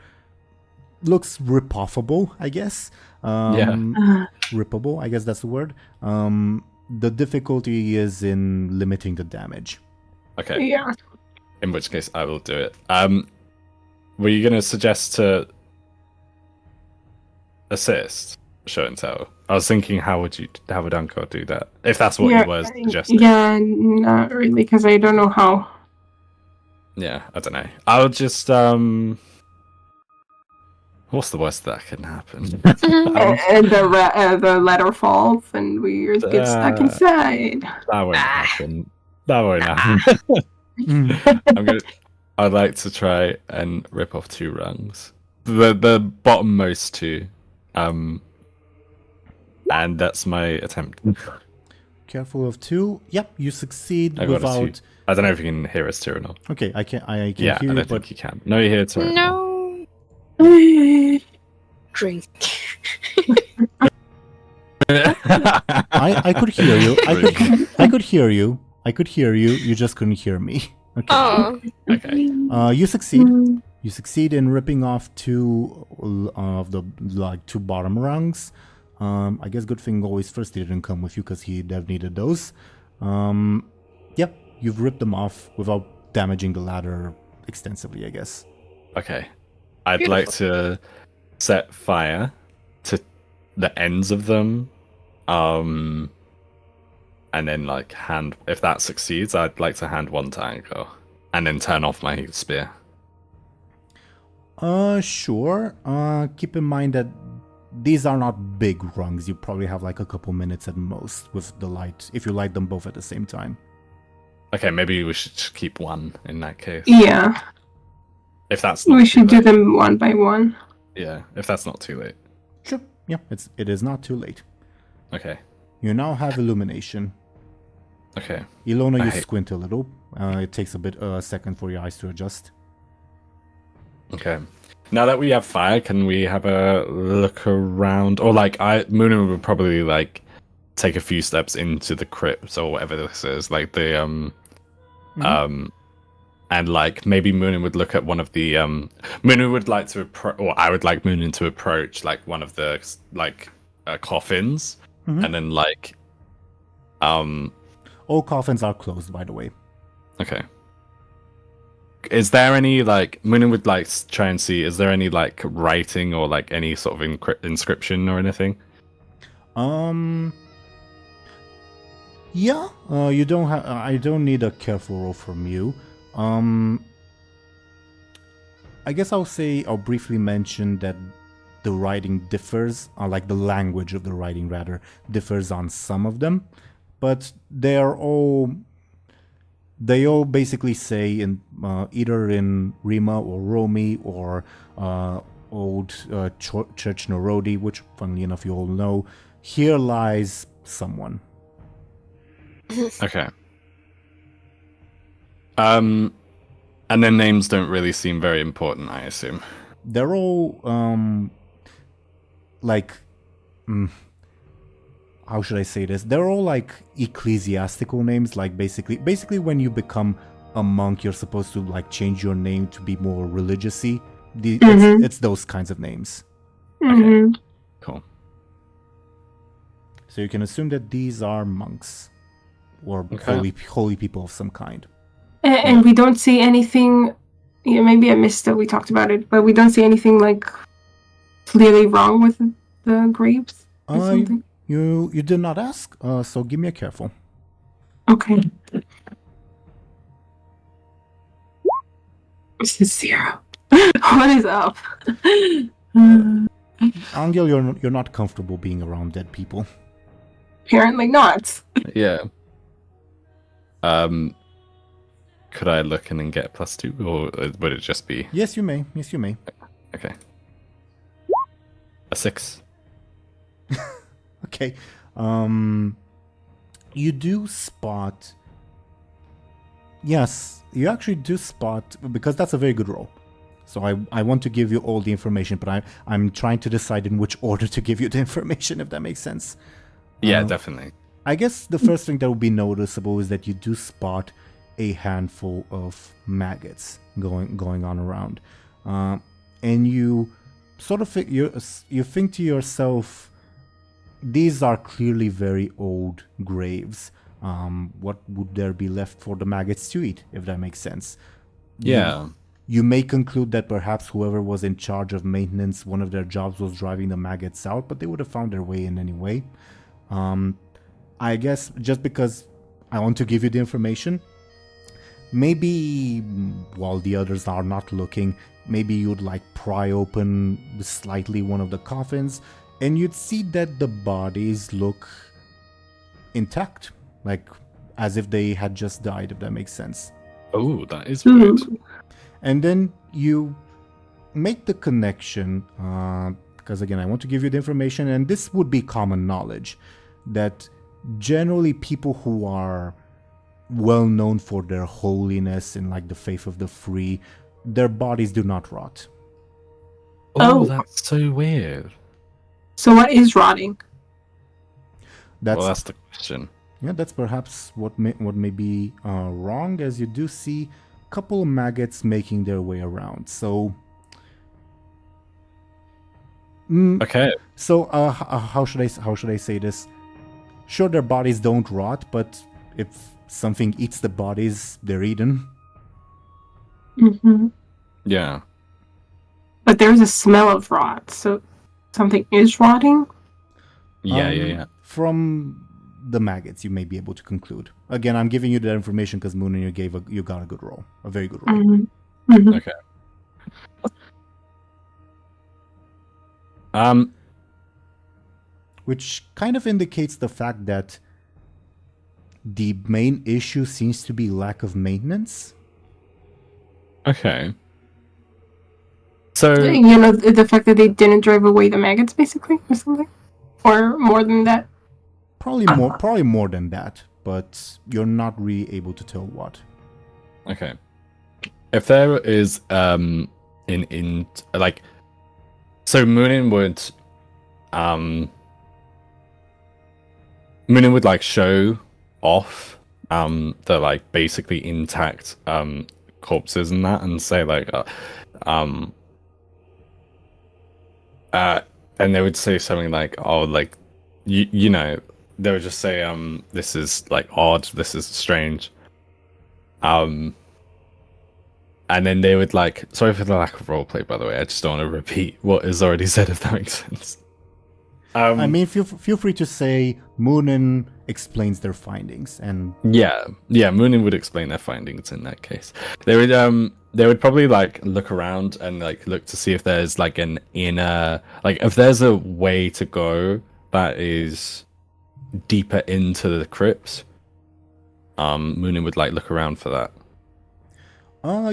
looks rip-offable, I guess. Rippable, I guess that's the word. The difficulty is in limiting the damage. Okay. Yeah. In which case, I will do it. Were you going to suggest to assist Show&Tell? I was thinking, how would Anghel do that? If that's what you were suggesting. Yeah, not really, because I don't know how. Yeah, I don't know. I'll just what's the worst that can happen? And the ladder falls, and we get stuck inside. That won't happen. That won't happen. I'd like to try and rip off 2 rungs. The bottommost 2. And that's my attempt. Careful of 2. Yep, you succeed I got a 2. without... I don't know if you can hear us, Teeironor. Okay, I can Yeah, hear I you, don't but... think you can. No, you hear Teeironor. No. Drink. I could hear you. I could hear you. I could hear you. You just couldn't hear me. Okay. Oh. Okay. You succeed. You succeed in ripping off 2 of the 2 bottom rungs. I guess good thing always first didn't come with you, because he'd have needed those. Yep, you've ripped them off without damaging the ladder extensively, I guess. Okay. I'd like to set fire to the ends of them. And then like if that succeeds, I'd like to hand one to Anghel. And then turn off my spear. Sure. Keep in mind that these are not big rungs. You probably have like a couple minutes at most with the light, if you light them both at the same time. Okay, maybe we should just keep one in that case. Yeah. If that's not We should too do them one by one. Yeah, if that's not too late. Sure. Yeah, it is not too late. Okay. You now have illumination. Okay. Illona, you squint a little. It takes a second for your eyes to adjust. Okay. Now that we have fire, can we have a look around? Or like, Muninn would probably like take a few steps into the crypt or whatever this is, like the and like maybe Muninn would look at one of the Muninn would like to or I would like Muninn to approach like one of the like coffins, and then like all coffins are closed, by the way. Okay. Is there any like Muninn would like try and see? Is there any like writing or like any sort of inscription or anything? Yeah. You don't have. I don't need a careful roll from you. I guess I'll briefly mention that the writing differs, like the language of the writing rather differs on some of them, but they all basically say in either in Rima or Romi or Old Church Norodi, which funnily enough you all know. Here lies someone. Okay. And then names don't really seem very important, I assume. They're all like how should I say this? They're all like ecclesiastical names. Like basically when you become a monk, you're supposed to like change your name to be more religious-y. It's those kinds of names. Okay. Cool. So you can assume that these are monks or holy people of some kind. And we don't see anything. Yeah, maybe I missed that we talked about it, but we don't see anything like clearly wrong with the graves or something. You did not ask, so give me a careful. Okay. This is 0. What is up? Anghel, you're not comfortable being around dead people. Apparently not. Yeah. Could I look in and get a +2, or would it just be Yes, you may. Yes, you may. okay? A 6. Okay. You do spot. Yes, you actually do spot, because that's a very good roll. So I want to give you all the information, but I'm trying to decide in which order to give you the information, if that makes sense. Yeah, definitely. I guess the first thing that would be noticeable is that you do spot a handful of maggots going on around, and you sort of you think to yourself, these are clearly very old graves. What would there be left for the maggots to eat, if that makes sense? Yeah. You may conclude that perhaps whoever was in charge of maintenance, one of their jobs was driving the maggots out, but they would have found their way in anyway. I guess just because I want to give you the information, maybe while the others are not looking, maybe you'd like pry open slightly one of the coffins, and you'd see that the bodies look intact, like as if they had just died, if that makes sense. Oh, that is weird. And then you make the connection, because again, I want to give you the information, and this would be common knowledge, that generally people who are well known for their holiness and like the faith of the free, their bodies do not rot. Oh, that's so weird. So what is rotting? That's the question. Yeah, that's perhaps what may be wrong, as you do see a couple of maggots making their way around. So, Okay. So, how should I say this? Sure, their bodies don't rot, but if something eats the bodies, they're eaten. Mm-hmm. Yeah. But there's a smell of rot, so something is rotting? Yeah. From the maggots, you may be able to conclude. Again, I'm giving you that information because Muninn, you got a good roll, a very good roll. Mm-hmm. Mm-hmm. Okay. Which kind of indicates the fact that the main issue seems to be lack of maintenance. Okay. So You know, the fact that they didn't drive away the maggots, basically, or something? Or more than that? Probably more than that, but you're not really able to tell what. okay. If there is like, so Muninn would like show off the like basically intact corpses and that, and say like and they would say something like, oh, like you know, they would just say this is like odd, this is strange, and then they would like, sorry for the lack of roleplay, by the way, I just don't want to repeat what is already said, if that makes sense. I mean, feel free to say Muninn explains their findings, and yeah, Muninn would explain their findings in that case. They would probably like look around and like look to see if there's like an inner, like if there's a way to go that is deeper into the crypts. Muninn would like look around for that.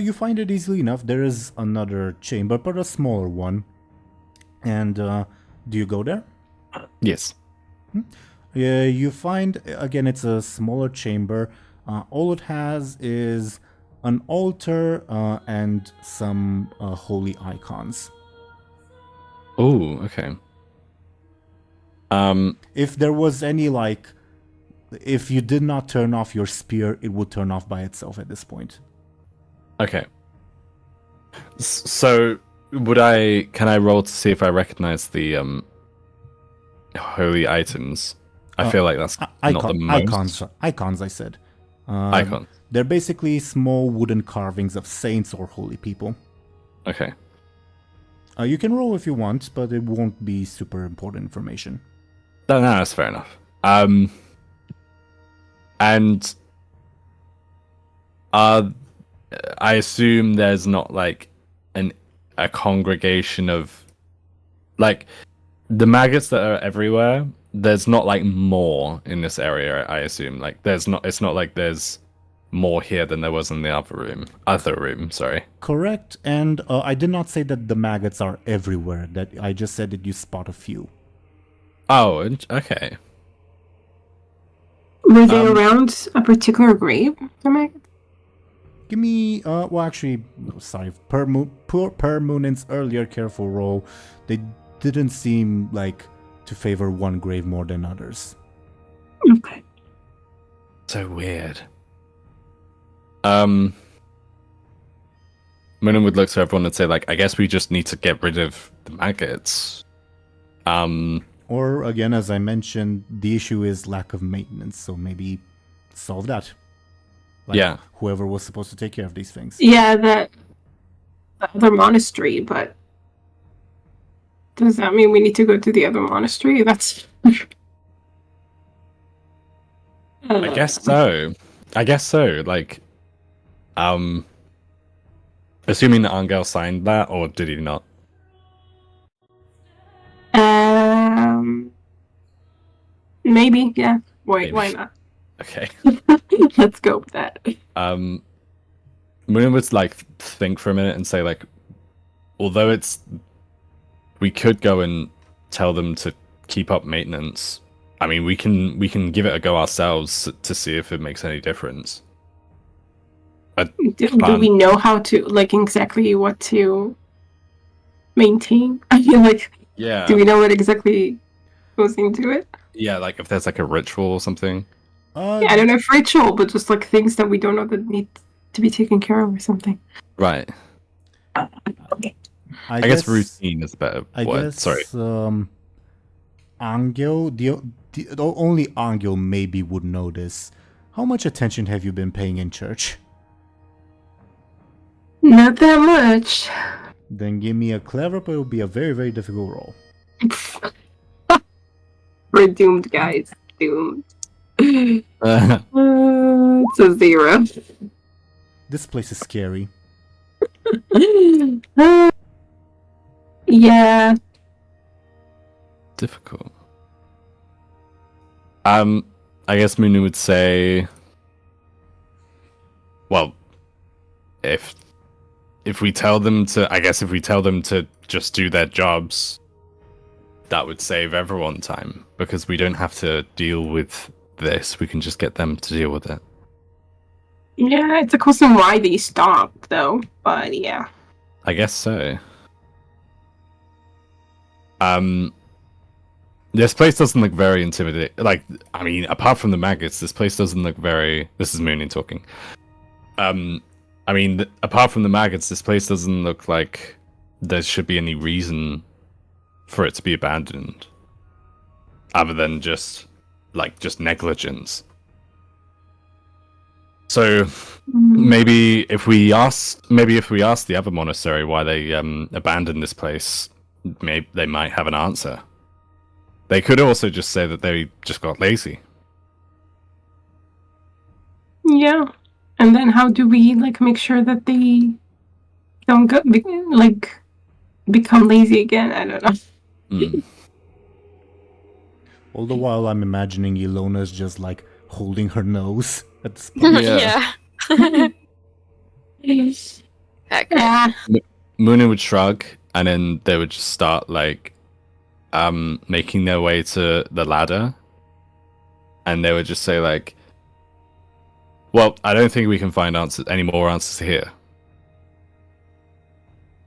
You find it easily enough. There is another chamber, but a smaller one. And do you go there? Yes. Yeah, you find, again, it's a smaller chamber. All it has is an altar and some holy icons. Oh, okay. If there was any, like, if you did not turn off your spear, it would turn off by itself at this point. Okay. So, can I roll to see if I recognize the holy items? I feel like that's not the most. Icons, I said. Icons. They're basically small wooden carvings of saints or holy people. Okay. You can roll if you want, but it won't be super important information. No, that's fair enough. And I assume there's not like a congregation of like the maggots that are everywhere. There's not like more in this area. I assume like it's not like there's more here than there was in the other room. Other room, sorry. Correct, and I did not say that the maggots are everywhere. That I just said that you spot a few. Oh, okay. Were they around a particular grave? Give me, well, actually, no, sorry. Per Munin's earlier careful roll, they didn't seem like to favor one grave more than others. Okay. So weird. Muninn would look to everyone and say, like, I guess we just need to get rid of the maggots. Or, again, as I mentioned, the issue is lack of maintenance, so maybe solve that. Like, yeah. Whoever was supposed to take care of these things. Yeah, the other monastery, but does that mean we need to go to the other monastery? That's... I guess so. Like, assuming that Anghel signed that, or did he not? Maybe, yeah. Why not? Okay. Let's go with that. Muninn would like think for a minute and say, like, although we could go and tell them to keep up maintenance. I mean, we can give it a go ourselves to see if it makes any difference. Do we know how to, like, exactly what to maintain? I mean, like, yeah. Do we know what exactly goes into it? Yeah, like if there's like a ritual or something. Yeah, I don't know if ritual, but just like things that we don't know that need to be taken care of or something. Right. Okay. I guess routine is a better word. I guess, sorry. Anghel, the only Anghel maybe would know this. How much attention have you been paying in church? Not that much. Then give me a clever, but it will be a very, very difficult roll. We're doomed, guys. Doomed. It's a 0. This place is scary. Yeah. Difficult. I guess Muninn would say, well, if we tell them to just do their jobs, that would save everyone time, because we don't have to deal with this. We can just get them to deal with it. Yeah, it's a question why they stopped, though. But yeah. I guess so. This place doesn't look very intimidating. Like, I mean, apart from the maggots, this place doesn't look very... This is Muninn talking. I mean, apart from the maggots, this place doesn't look like there should be any reason for it to be abandoned, other than just negligence. So maybe if we ask the other monastery why they abandoned this place, maybe they might have an answer. They could also just say that they just got lazy. Yeah. And then how do we, like, make sure that they don't become lazy again? I don't know. All the while, I'm imagining Illona's just, like, holding her nose at this point. Yeah. Yeah. Muninn would shrug, and then they would just start, like, making their way to the ladder. And they would just say, like, well, I don't think we can find any more answers here.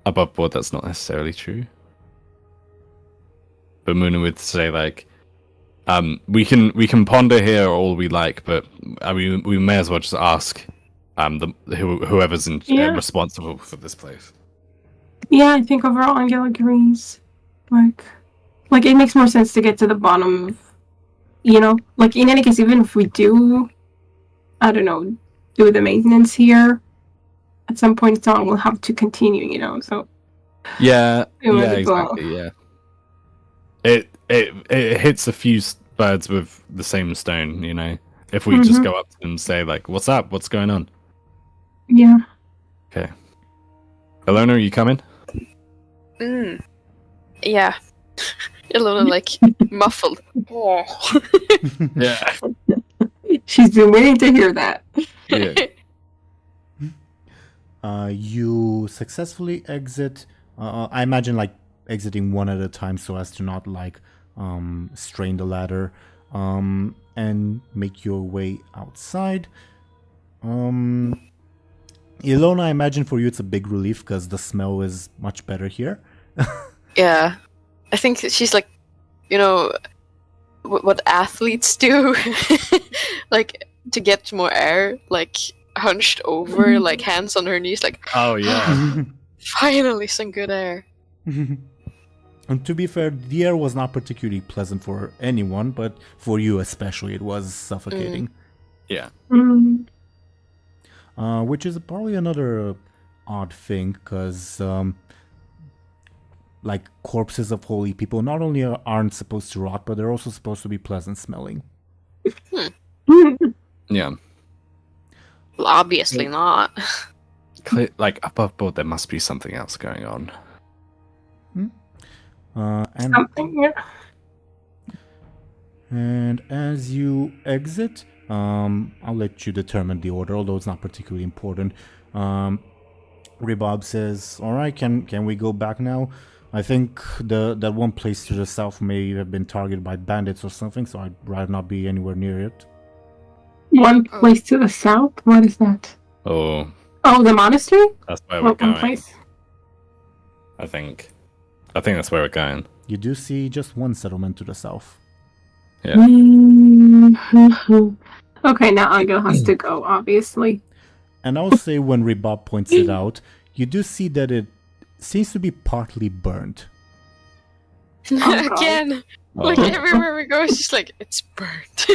Above board, that's not necessarily true. But Muninn would say, like, we can ponder here all we like, but we may as well just ask whoever's responsible for this place. Yeah, I think overall Anghel agrees. Like it makes more sense to get to the bottom of, like, in any case, even if we do, I don't know, do the maintenance here, at some point on we'll have to continue, so. Yeah, exactly, yeah. It hits a few birds with the same stone, if we just go up to them and say, like, what's up? What's going on? Yeah. Okay. Illona, are you coming? Yeah. Illona, like, muffled. Oh. Yeah. She's been waiting to hear that. Yeah. You successfully exit. I imagine like exiting one at a time so as to not like strain the ladder, and make your way outside. Illona, I imagine for you it's a big relief because the smell is much better here. Yeah. I think she's like, you know, what athletes do, like to get more air, like hunched over, like hands on her knees, like, Oh yeah. finally some good air. And to be fair, the air was not particularly pleasant for anyone, but for you especially, it was suffocating. Yeah. Which is probably another odd thing, because like corpses of holy people not only aren't supposed to rot, but they're also supposed to be pleasant smelling. Yeah. Well, obviously not. Like above board, there must be something else going on. And Something, yeah. And as you exit, I'll let you determine the order, although it's not particularly important. Ribob says, "All right, can we go back now? I think that one place to the south may have been targeted by bandits or something, so I'd rather not be anywhere near it." One place to the south? What is that? Oh, Oh, the monastery? that's where we're What going. one place? I think that's where we're going. You do see just one settlement to the south. Yeah. Okay, now Anghel has to go, obviously. And I'll say when Ribob points it out, you do see that it seems to be partly burnt. Again, like Oh. everywhere we go, it's just like, it's burnt.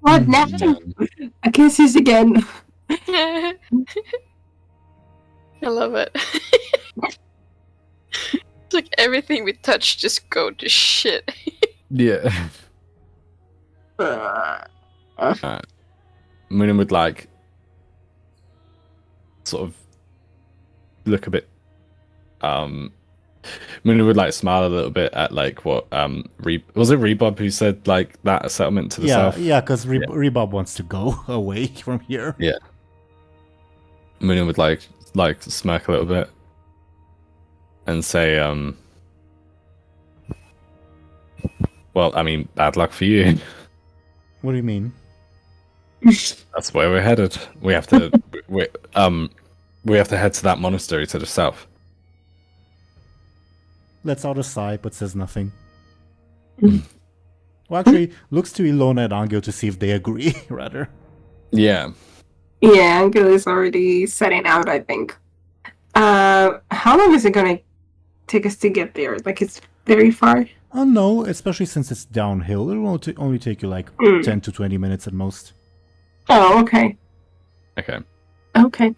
What now? I can't see this again. I love it. It's like everything we touch just go to shit. Yeah. Muninn would like sort of look a bit. Muninn would like smile a little bit at like what was it Rebob who said like that a settlement to the south? Yeah, because Ribob wants to go away from here. Yeah. Muninn would like smirk a little bit and say, well, I mean, bad luck for you. What do you mean? That's where we're headed. We have to we have to head to that monastery to the south. Lets out a sigh, but says nothing. Well, actually, looks to Illona and Anghel to see if they agree, rather. Yeah. Yeah, Anghel is already setting out, I think. How long is it gonna take us to get there? Like, it's very far? Oh, no, especially since it's downhill. It will only take you like 10 to 20 minutes at most. Oh, okay. Okay. Okay.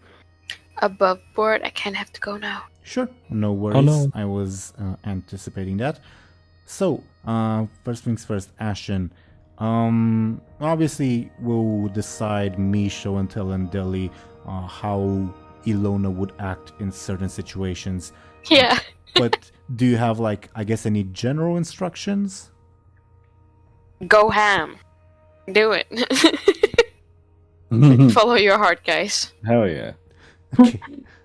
Above board, I kind of have to go now. Sure, no worries. Oh, no. I was anticipating that. So, first things first, Ashen. Obviously, we'll decide me, Show&Tell, and Deli how Illona would act in certain situations. Yeah. But do you have, like, I guess, any general instructions? Go ham. Do it. Follow your heart, guys. Hell yeah. Okay.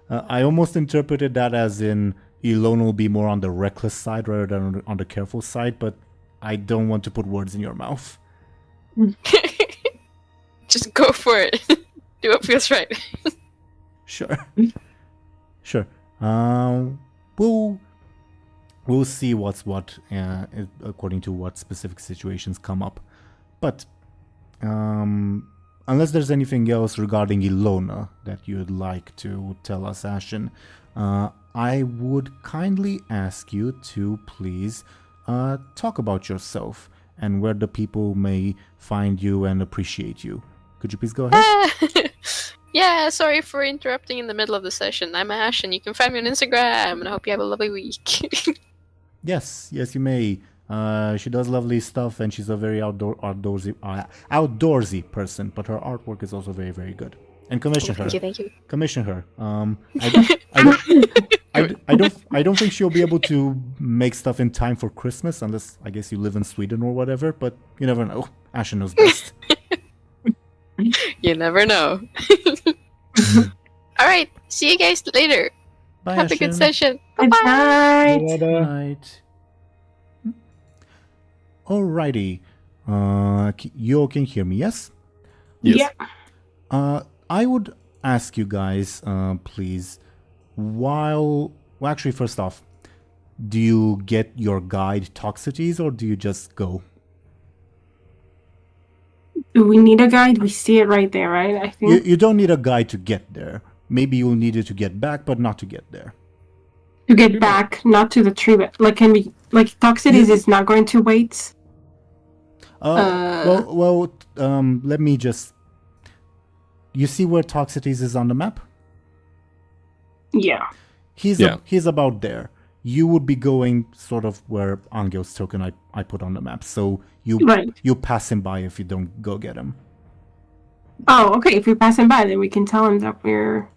I almost interpreted that as in Illona will be more on the reckless side rather than on the careful side, but I don't want to put words in your mouth. Just go for it. Do what feels right. Sure. Sure. We'll see what's what according to what specific situations come up. But unless there's anything else regarding Illona that you'd like to tell us, Ashen, I would kindly ask you to please talk about yourself and where the people may find you and appreciate you. Could you please go ahead? Yeah, sorry for interrupting in the middle of the session. I'm Ash, and you can find me on Instagram, and I hope you have a lovely week. Yes, you may. She does lovely stuff, and she's a very outdoorsy person. But her artwork is also very, very good. And commission her. Thank you. Commission her. I don't think she'll be able to make stuff in time for Christmas, unless I guess you live in Sweden or whatever. But you never know. Ashen knows best. You never know. Alright, see you guys later. Bye, Have a good Ashen. session. Good Bye-bye. night. Night. Alrighty. You all can hear me, yes? Yes. Yeah. I would ask you guys, please, well, actually, first off, do you get your guide Toxicities or do you just go? Do we need a guide? We see it right there, right? I think. You don't need a guide to get there. Maybe you'll need it to get back, but not to get there. To get back, not to the tree, but like, can we, like, Toxicities is not going to wait? Let me just... You see where Toxicities is on the map? Yeah. He's about there. You would be going sort of where Anghel's token I put on the map. So you pass him by if you don't go get him. Oh, okay. If we pass him by, then we can tell him that we're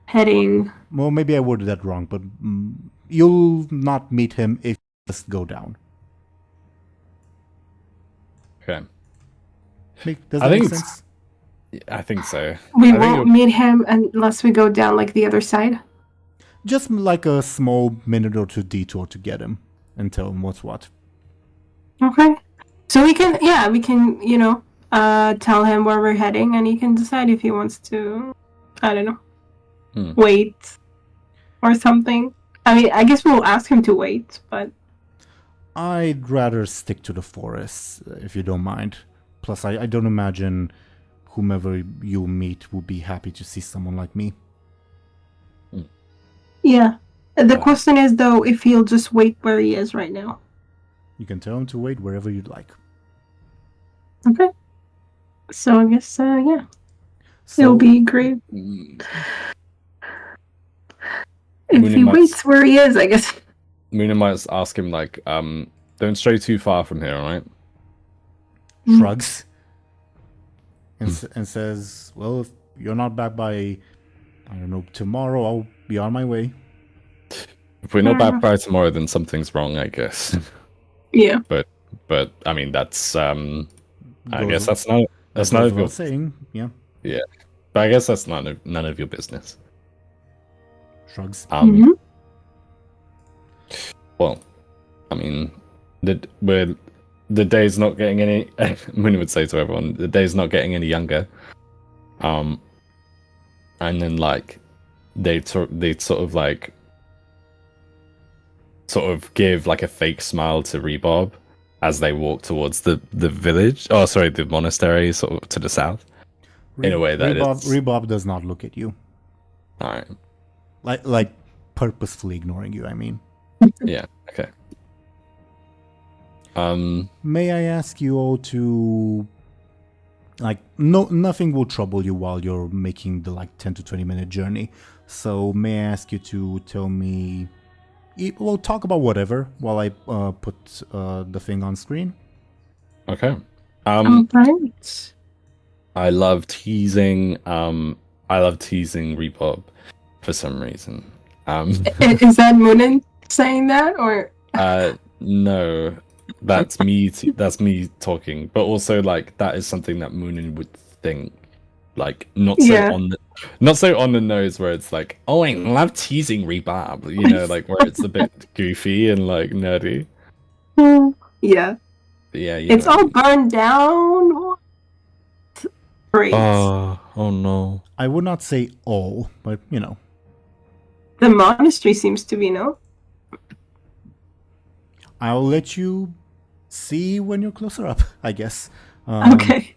heading... Well, maybe I worded that wrong, but you'll not meet him if you just go down. Okay. Does that make sense? I think so. We won't meet him unless we go down, like, the other side? Just like a small minute or two detour to get him and tell him what's what. Okay. So we can, tell him where we're heading, and he can decide if he wants to, I don't know, wait or something. I mean, I guess we'll ask him to wait, but... I'd rather stick to the forest, if you don't mind. Plus, I don't imagine whomever you meet would be happy to see someone like me. Yeah. The question is, though, if he'll just wait where he is right now. You can tell him to wait wherever you'd like. Okay. So I guess, So, it'll be great. If he waits where he is, I guess. Muninn might ask him, like, don't stray too far from here, alright? Shrugs. And says, well, if you're not back by, I don't know, tomorrow, I'll be on my way. If we're not back by tomorrow, then something's wrong, I guess. Yeah. But I mean, that's I guess that's none of your saying. Yeah. Yeah, but I guess that's none of your business. Shrugs. Well, I mean, the day's not getting any. Muninn would say to everyone, the day's not getting any younger. And then like they'd sort of give like a fake smile to Rebob as they walk towards the village. Oh, sorry, the monastery, sort of to the south. In a way that Rebob does not look at you. All right. Like purposefully ignoring you, I mean. Yeah. Okay. May I ask you all to, like, nothing will trouble you while you're making the, like, 10 to 20 minute journey. So may I ask you to tell me, we'll talk about whatever while I put the thing on screen. Okay. Right. I love teasing Repop for some reason. Is that Muninn saying that, or? No, that's me. That's me talking. But also, like, that is something that Muninn would think. Like, not so on the nose, where it's like, oh, I love teasing Repop. You know, like where it's a bit goofy and like nerdy. Yeah. Yeah. It's all burned down. Great. Oh no. I would not say all, but you know. The monastery seems to be, no? I'll let you see when you're closer up, I guess. Okay.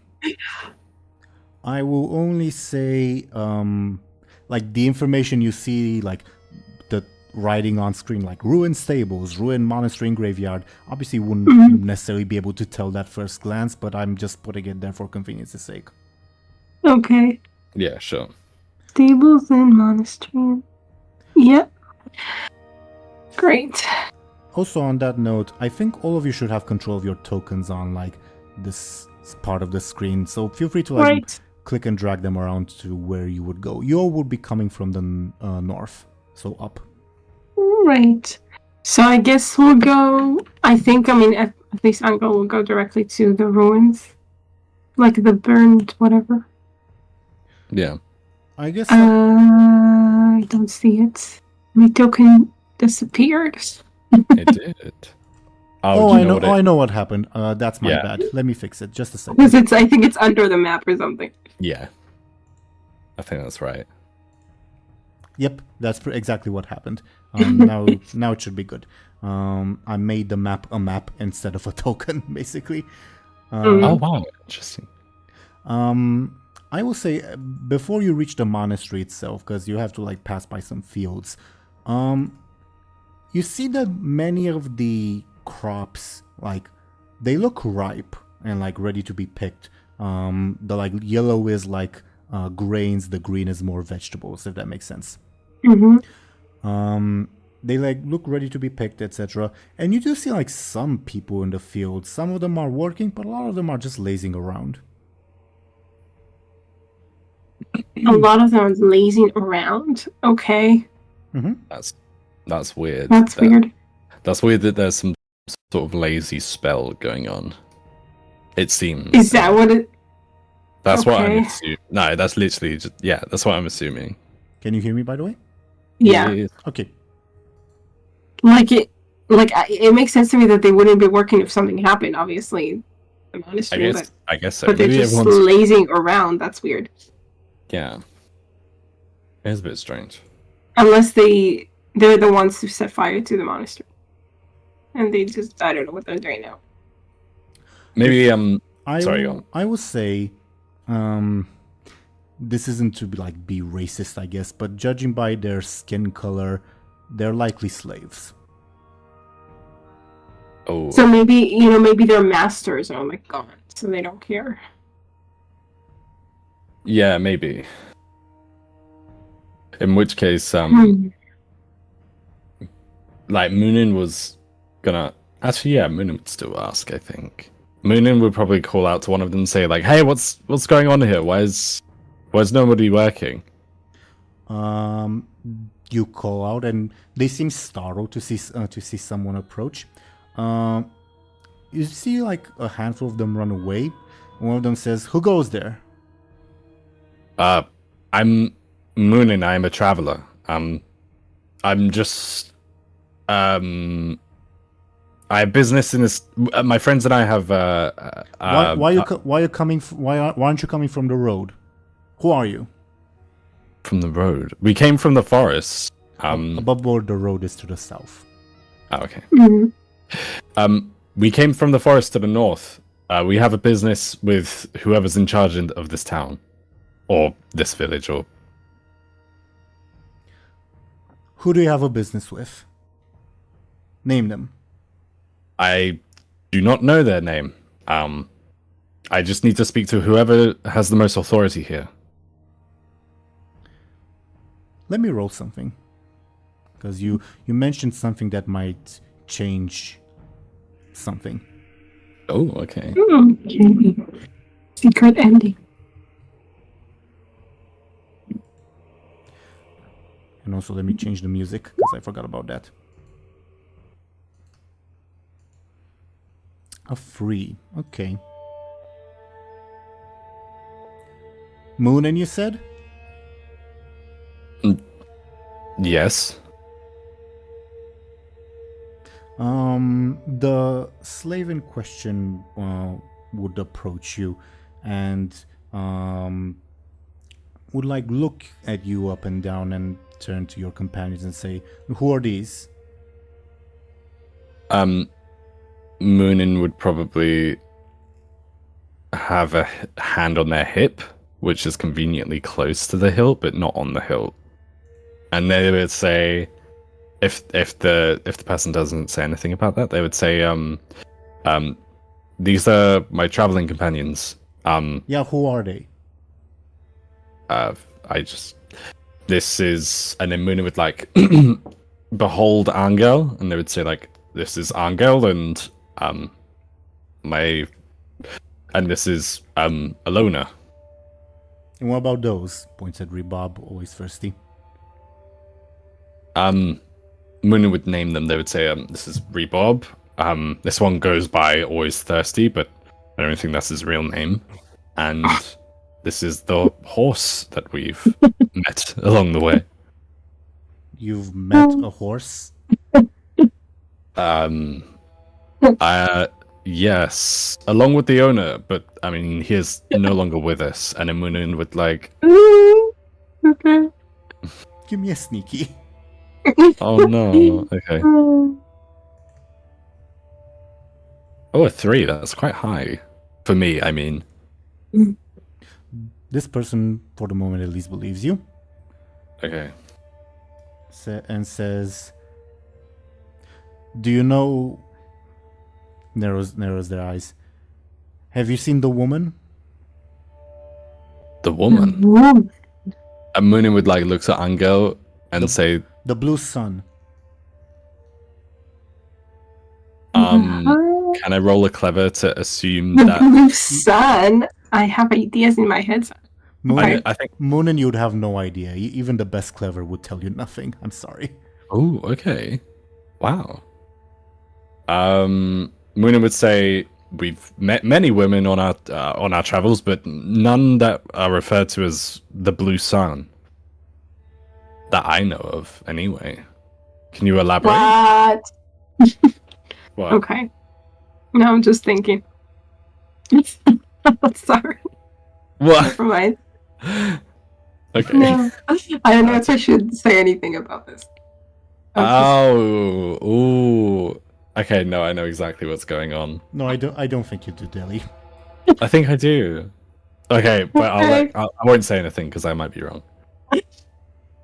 I will only say, like, the information you see, like, the writing on screen, like, ruined stables, ruined monastery and graveyard. Obviously, you wouldn't necessarily be able to tell that first glance, but I'm just putting it there for convenience's sake. Okay. Yeah, sure. Stables and monastery. Yep. Great. Also, on that note, I think all of you should have control of your tokens on, like, this part of the screen. So feel free to, like, click and drag them around to where you would go. You all would be coming from the north, so up. Right. So I guess we'll go... at least Anghel will go directly to the ruins. Like the burned whatever. Yeah. I guess. I don't see it. My token disappeared. It did. Oh, do you I know. what Oh, I know what happened. That's my Yeah. bad. Let me fix it. Just a second. Because I think it's under the map or something. Yeah. I think that's right. Yep, that's exactly what happened. Now it should be good. I made the map a map instead of a token, basically. Oh, wow. Interesting. I will say before you reach the monastery itself, because you have to like pass by some fields, you see that many of the crops, like, they look ripe and like ready to be picked. The like yellow is like grains, the green is more vegetables, if that makes sense. Mm-hmm. They like look ready to be picked, etc. And you do see like some people in the field. Some of them are working, but a lot of them are just lazing around. A lot of them are lazing around. Okay. That's weird. That's weird. That's weird that there's some sort of lazy spell going on. It seems. Is that what it... That's what I'm Okay. assuming. No, that's literally just... Yeah, that's what I'm assuming. Can you hear me, by the way? Yeah. Okay. It makes sense to me that they wouldn't be working if something happened, obviously. The monastery, I guess so. but they're Maybe just everyone's... lazing around. That's weird. Yeah. It's a bit strange. Unless they're the ones who set fire to the monastery. And they just, I don't know what they're doing now. Maybe, I go on. I will say, this isn't to be racist, I guess, but judging by their skin color, they're likely slaves. Oh, So maybe their masters are like gone, so they don't care. yeah, maybe. In which case, Hmm. like, Muninn was gonna... Actually, yeah, Muninn would still ask, I think. Muninn would probably call out to one of them and say, like, hey, what's going on here? Why is nobody working? You call out, and they seem startled to see someone approach. You see like a handful of them run away. One of them says, "Who goes there?" I'm Muninn. I'm a traveler. I'm just... I have business in this... my friends and I have... Why aren't you coming from the road? Who are you? From the road. We came from the forest. Above board, the road is to the south. Oh, okay. Mhm. We came from the forest to the north. We have a business with whoever's in charge of this town. Or this village, or... Who do you have a business with? Name them. I do not know their name. I just need to speak to whoever has the most authority here. Let me roll something. Because you mentioned something that might change something. Oh, okay. Okay. Secret ending. And also let me change the music, because I forgot about that. A 3. Okay. Muninn, you said? Yes. The slave in question would approach you and would look at you up and down and turn to your companions and say, "Who are these?" Muninn would probably have a hand on their hip, which is conveniently close to the hilt, but not on the hilt. And they would say, if the person doesn't say anything about that, they would say, these are my traveling companions. Yeah, who are they? This is, and then Muninn would behold Anghel, and they would say this is Anghel, and this is Illona. And what about those? Points at Rebob, always thirsty. Muninn would name them. They would say, this is Rebob. This one goes by always thirsty, but I don't think that's his real name. And this is the horse that we've met along the way. You've met a horse? Yes, along with the owner, but I mean, he is no longer with us. And Muninn would like, Okay. Give me a sneaky. oh no, okay. Oh, a 3, that's quite high. For me, I mean. This person, for the moment at least, believes you. Okay. And says, do you know... Narrows their eyes. Have you seen the woman? The woman? And Muninn would like looks at Anghel and say, The blue sun. can I roll a clever to assume The that... blue sun. I have ideas in my head. Muninn, I think... Muninn, you'd have no idea. Even the best clever would tell you nothing. I'm sorry. Oh, okay. Wow. Muninn would say, we've met many women on our travels, but none that are referred to as the blue sun. That I know of, anyway. Can you elaborate? What? What? Okay. No, I'm just thinking. Sorry. What? Never mind. Okay. No. I don't know if I should say anything about this. Oh, ooh. Okay, no, I know exactly what's going on. No, I don't think you do, Deli. I think I do. Okay, but Okay. I won't say anything because I might be wrong.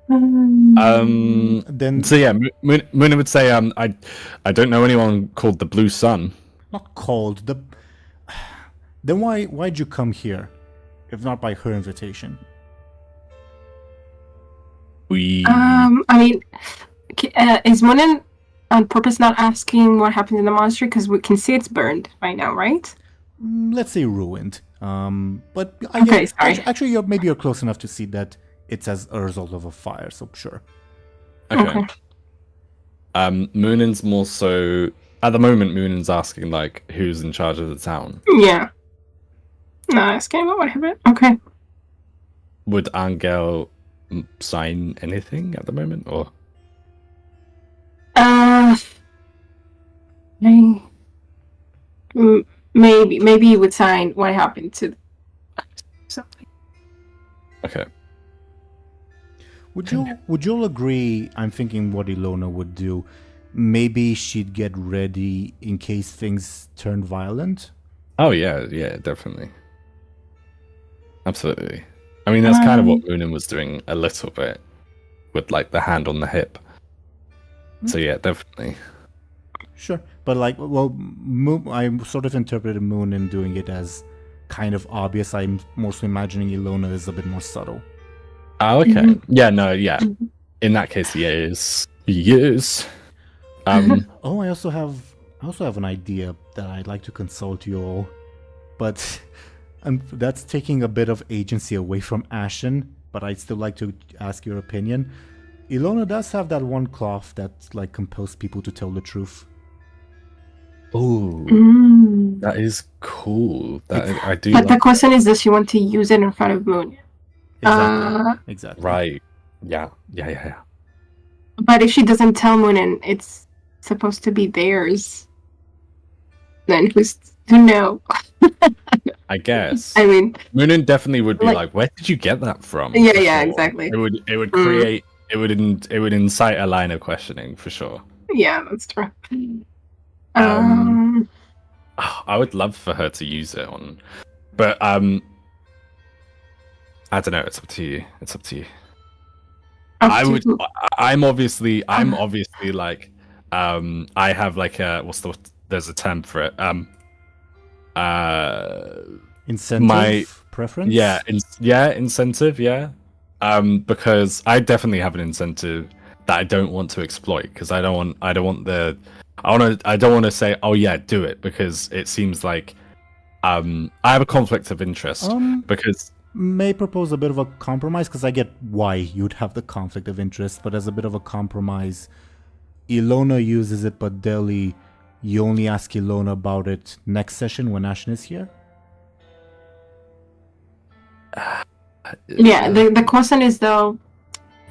Then So yeah, Muninn would say, I don't know anyone called the Blue Sun. not called the. Then why'd you come here, if not by her invitation? I mean, is Muninn on purpose not asking what happened in the monastery? Because we can see it's burned right now, right? Let's say ruined. But Okay, sorry. Actually, maybe you're close enough to see that it's as a result of a fire. So sure. Okay. Muninn's more so at the moment. Muninn's asking like who's in charge of the town. Yeah. Not asking about what happened. Okay. Would Anghel sign anything at the moment, or? Maybe you would sign what happened to something. Okay. Would you all agree? I'm thinking what Illona would do. Maybe she'd get ready in case things turn violent. Oh yeah, definitely. Absolutely. I mean, that's kind of what Muninn was doing a little bit with like the hand on the hip. So yeah, definitely. Sure, but like, well, I sort of interpreted Muninn doing it as kind of obvious. I'm mostly imagining Illona is a bit more subtle. Oh, okay. Yeah, no, yeah. In that case, he is. He is. Oh, I also have an idea that I'd like to consult you all, but that's taking a bit of agency away from Ashen. But I'd still like to ask your opinion. Illona does have that one cloth that like compels people to tell the truth. Oh, that is cool. I do. But the question is, does she want to use it in front of Moon? Exactly. Right. Yeah. But if she doesn't tell Muninn, it's supposed to be theirs. Then who's to know? I guess. I mean, Muninn definitely would be like, "Where did you get that from?" Yeah, exactly. It would create. It would incite a line of questioning for sure. Yeah, that's true. I would love for her to use it on, but I don't know. It's up to you. I'm obviously like, I have like a there's a term for it. Incentive preference. Yeah, incentive. Yeah, because I definitely have an incentive that I don't want to exploit because I don't want to say, oh yeah, do it, because it seems like I have a conflict of interest because. May propose a bit of a compromise, because I get why you'd have the conflict of interest, but as a bit of a compromise, Illona uses it, but Deli, you only ask Illona about it next session when Ashen is here? Yeah, the question is though,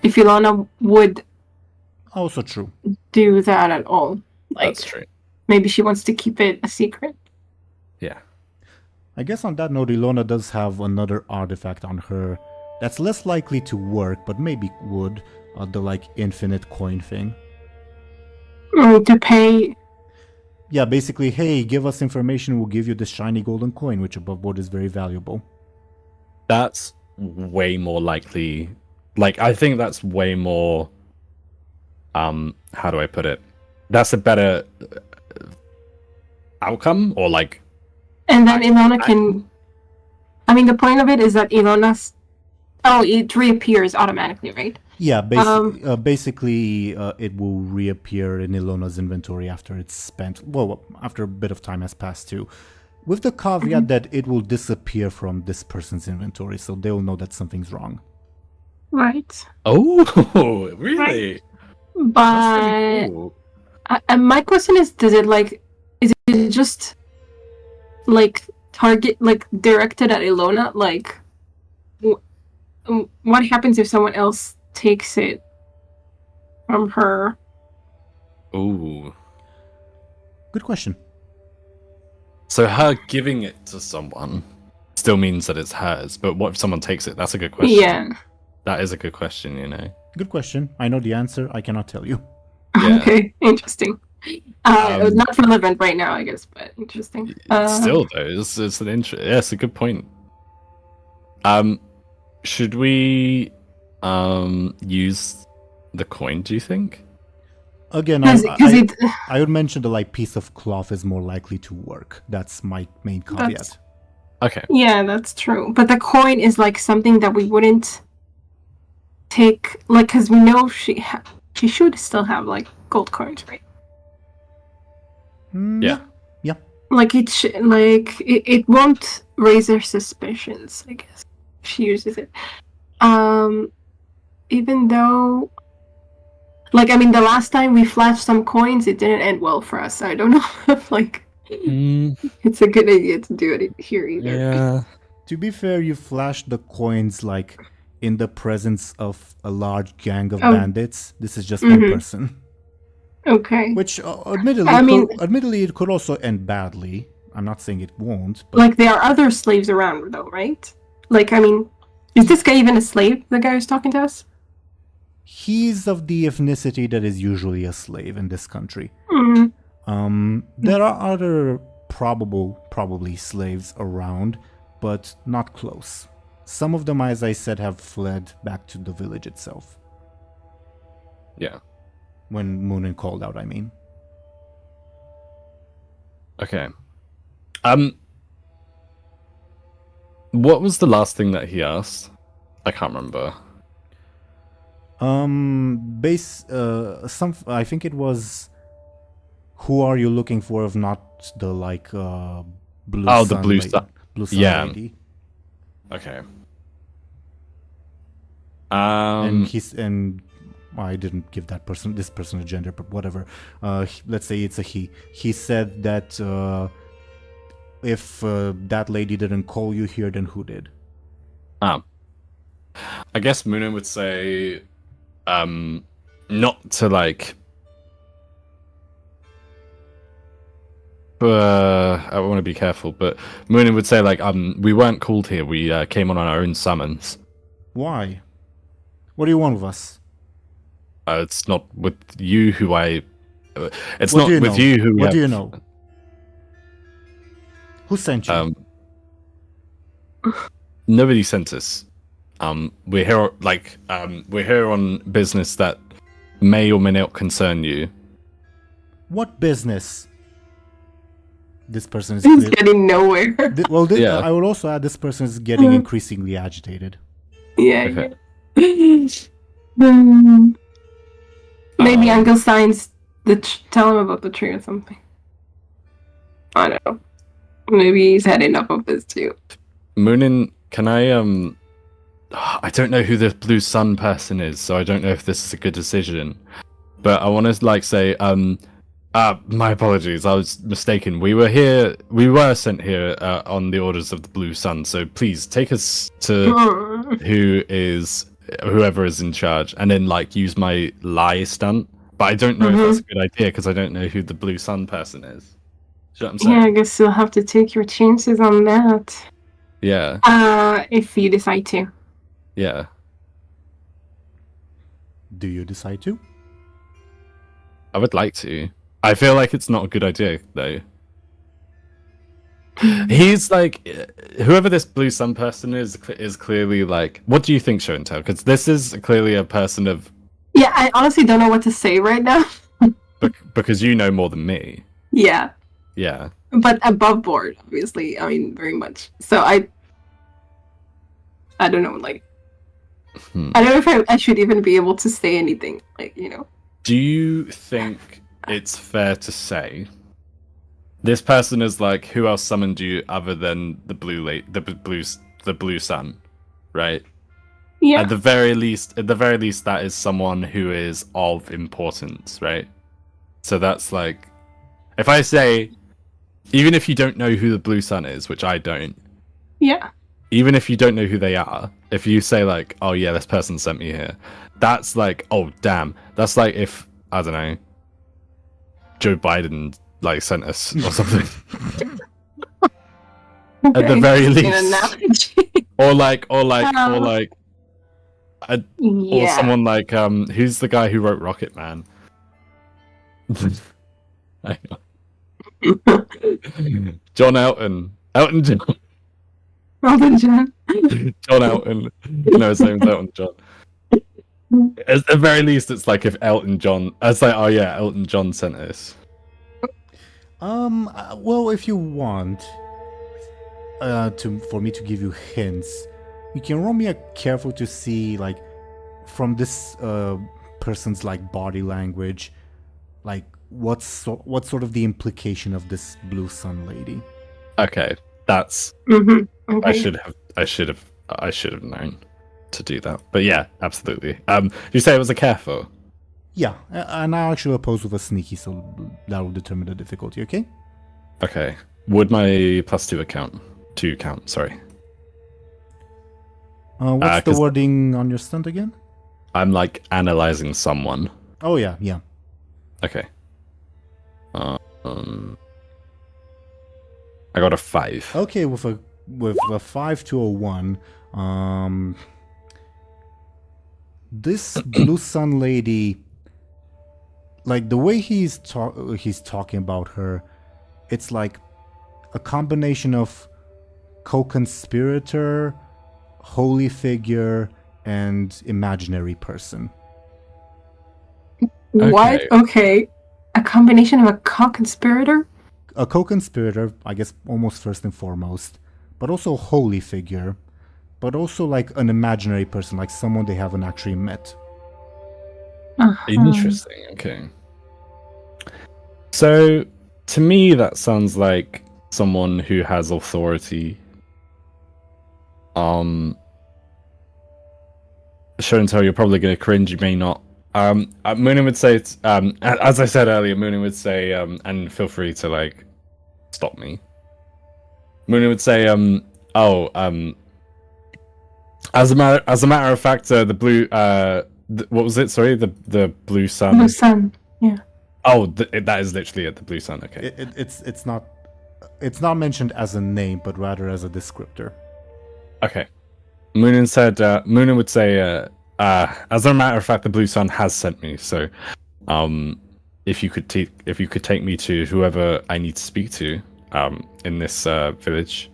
if Illona would Also true. do that at all. Like, That's true. maybe she wants to keep it a secret. Yeah. I guess on that note, Illona does have another artifact on her that's less likely to work, but maybe would. The like infinite coin thing. To pay. Yeah, basically, hey, give us information, we'll give you this shiny golden coin, which above board is very valuable. That's way more likely. Like, I think that's way more. How do I put it? That's a better outcome, or like. And then Illona can. I mean, the point of it is that Ilona's. Oh, it reappears automatically, right? Yeah, basically, it will reappear in Ilona's inventory after it's spent. Well, after a bit of time has passed too. With the caveat that it will disappear from this person's inventory, so they'll know that something's wrong. Right. Oh, really? Right. But That's really cool. My question is, is it just like target, like directed at Illona? Like, what happens if someone else takes it from her? Ooh. Good question. So her giving it to someone still means that it's hers, but what if someone takes it? That's a good question. Yeah. That is a good question, you know. Good question. I know the answer. I cannot tell you. Yeah. Okay, interesting. Not relevant right now, I guess, but interesting. Still, though, it's an yeah, it's a good point. Should we use the coin? Do you think? Again, Because I would mention the like piece of cloth is more likely to work. That's my main caveat. Okay. yeah, that's true. But the coin is like something that we wouldn't take, like, because we know she should still have like gold coins, right? Yeah. Yeah. Like it won't raise her suspicions, I guess. She uses it. Even though, like, I mean, the last time we flashed some coins, it didn't end well for us. So I don't know if like it's a good idea to do it here either. Yeah. To be fair, you flashed the coins like in the presence of a large gang of bandits. This is just one person. Okay. Which, admittedly, I mean- admittedly, it could also end badly. I'm not saying it won't, but Like, there are other slaves around, though, right? Like, I mean, is this guy even a slave, the guy who's talking to us? he's of the ethnicity that is usually a slave in this country. Mm. There are other probably slaves around, but not close. Some of them, as I said, have fled back to the village itself. Yeah. When Muninn called out, I mean. Okay. What was the last thing that he asked? I can't remember. I think it was, who are you looking for if not the like blue Oh, sun the blue lady- sun. blue sun Yeah. lady. Okay. And I didn't give this person a gender, but whatever. Let's say it's a he. He said that if that lady didn't call you here, then who did? I guess Muninn would say, not to like. I want to be careful, but Muninn would say like, we weren't called here. We came on our own summons. Why? What do you want with us? It's not with you who I. It's What not do you with know? you who. What do you know? Who sent you? Nobody sent us. We're here we're here on business that may or may not concern you. What business? This person is He's clear- getting nowhere. Yeah. I will also add this person is getting increasingly agitated. Yeah. Okay. Maybe Anghel signs tell him about the tree or something. I don't know. Maybe he's had enough of this too. Muninn, can I don't know who the blue sun person is, so I don't know if this is a good decision. But I want to like say, my apologies, I was mistaken. We were sent here on the orders of the blue sun, so please take us to whoever is in charge, and then like use my lie stunt. But I don't know if that's a good idea because I don't know who the blue sun person is. You know what I'm saying? Yeah, I guess you'll have to take your chances on that. Yeah. If you decide to. Yeah. Do you decide to? I would like to. I feel like it's not a good idea though. He's like, whoever this blue sun person is clearly like. What do you think, Show&Tell? Because this is clearly a person of. Yeah, I honestly don't know what to say right now. Because you know more than me. Yeah. Yeah. But above board, obviously. I mean, very much. So I don't know, like. I don't know if I should even be able to say anything, like, you know. Do you think it's fair to say this person is like, who else summoned you other than the blue sun, right? Yeah. At the very least, that is someone who is of importance, right? So that's like, if I say, even if you don't know who the blue sun is, which I don't. Yeah. Even if you don't know who they are, if you say like, oh yeah, this person sent me here, that's like, oh damn, that's like if, I don't know, Joe Biden like sent us or something. Okay. At the very least. An analogy. or Yeah. someone like, who's the guy who wrote Rocket Man? John Elton John. Elton John. John Elton. No, his name's Elton John. At the very least, it's like if Elton John. It's like, oh yeah, Elton John sent us. Well, if you want, for me to give you hints, you can roll me a careful to see, like, from this person's like body language, like what's sort of the implication of this blue sun lady. Okay, that's. Mm-hmm. Okay. I should have known to do that. But yeah, absolutely. You say it was a careful? Yeah, and I'll actually oppose with a sneaky, so that will determine the difficulty. Okay. Okay. Would my +2 count? Sorry. What's the wording on your stunt again? I'm like analyzing someone. Oh yeah. Okay. I got a 5. Okay, with a 5 to a 1, this blue sun lady, like the way he's talking about her, it's like a combination of co-conspirator, holy figure, and imaginary person. What? Okay. A combination of a co-conspirator? A co-conspirator, I guess, almost first and foremost, but also a holy figure, but also like an imaginary person, like someone they haven't actually met. Interesting. Okay. So, to me, that sounds like someone who has authority. Show&Tell, you're probably going to cringe. You may not. Muninn would say, as I said earlier, Muninn would say, and feel free to like stop me. Muninn would say, as a matter of fact, the blue, what was it? Sorry, the blue sun. Blue sun. Yeah. Oh, that is literally it. The blue sun. Okay. It's not mentioned as a name, but rather as a descriptor. Okay. Muninn would say, as a matter of fact, the blue sun has sent me. So, if you could take me to whoever I need to speak to, in this village,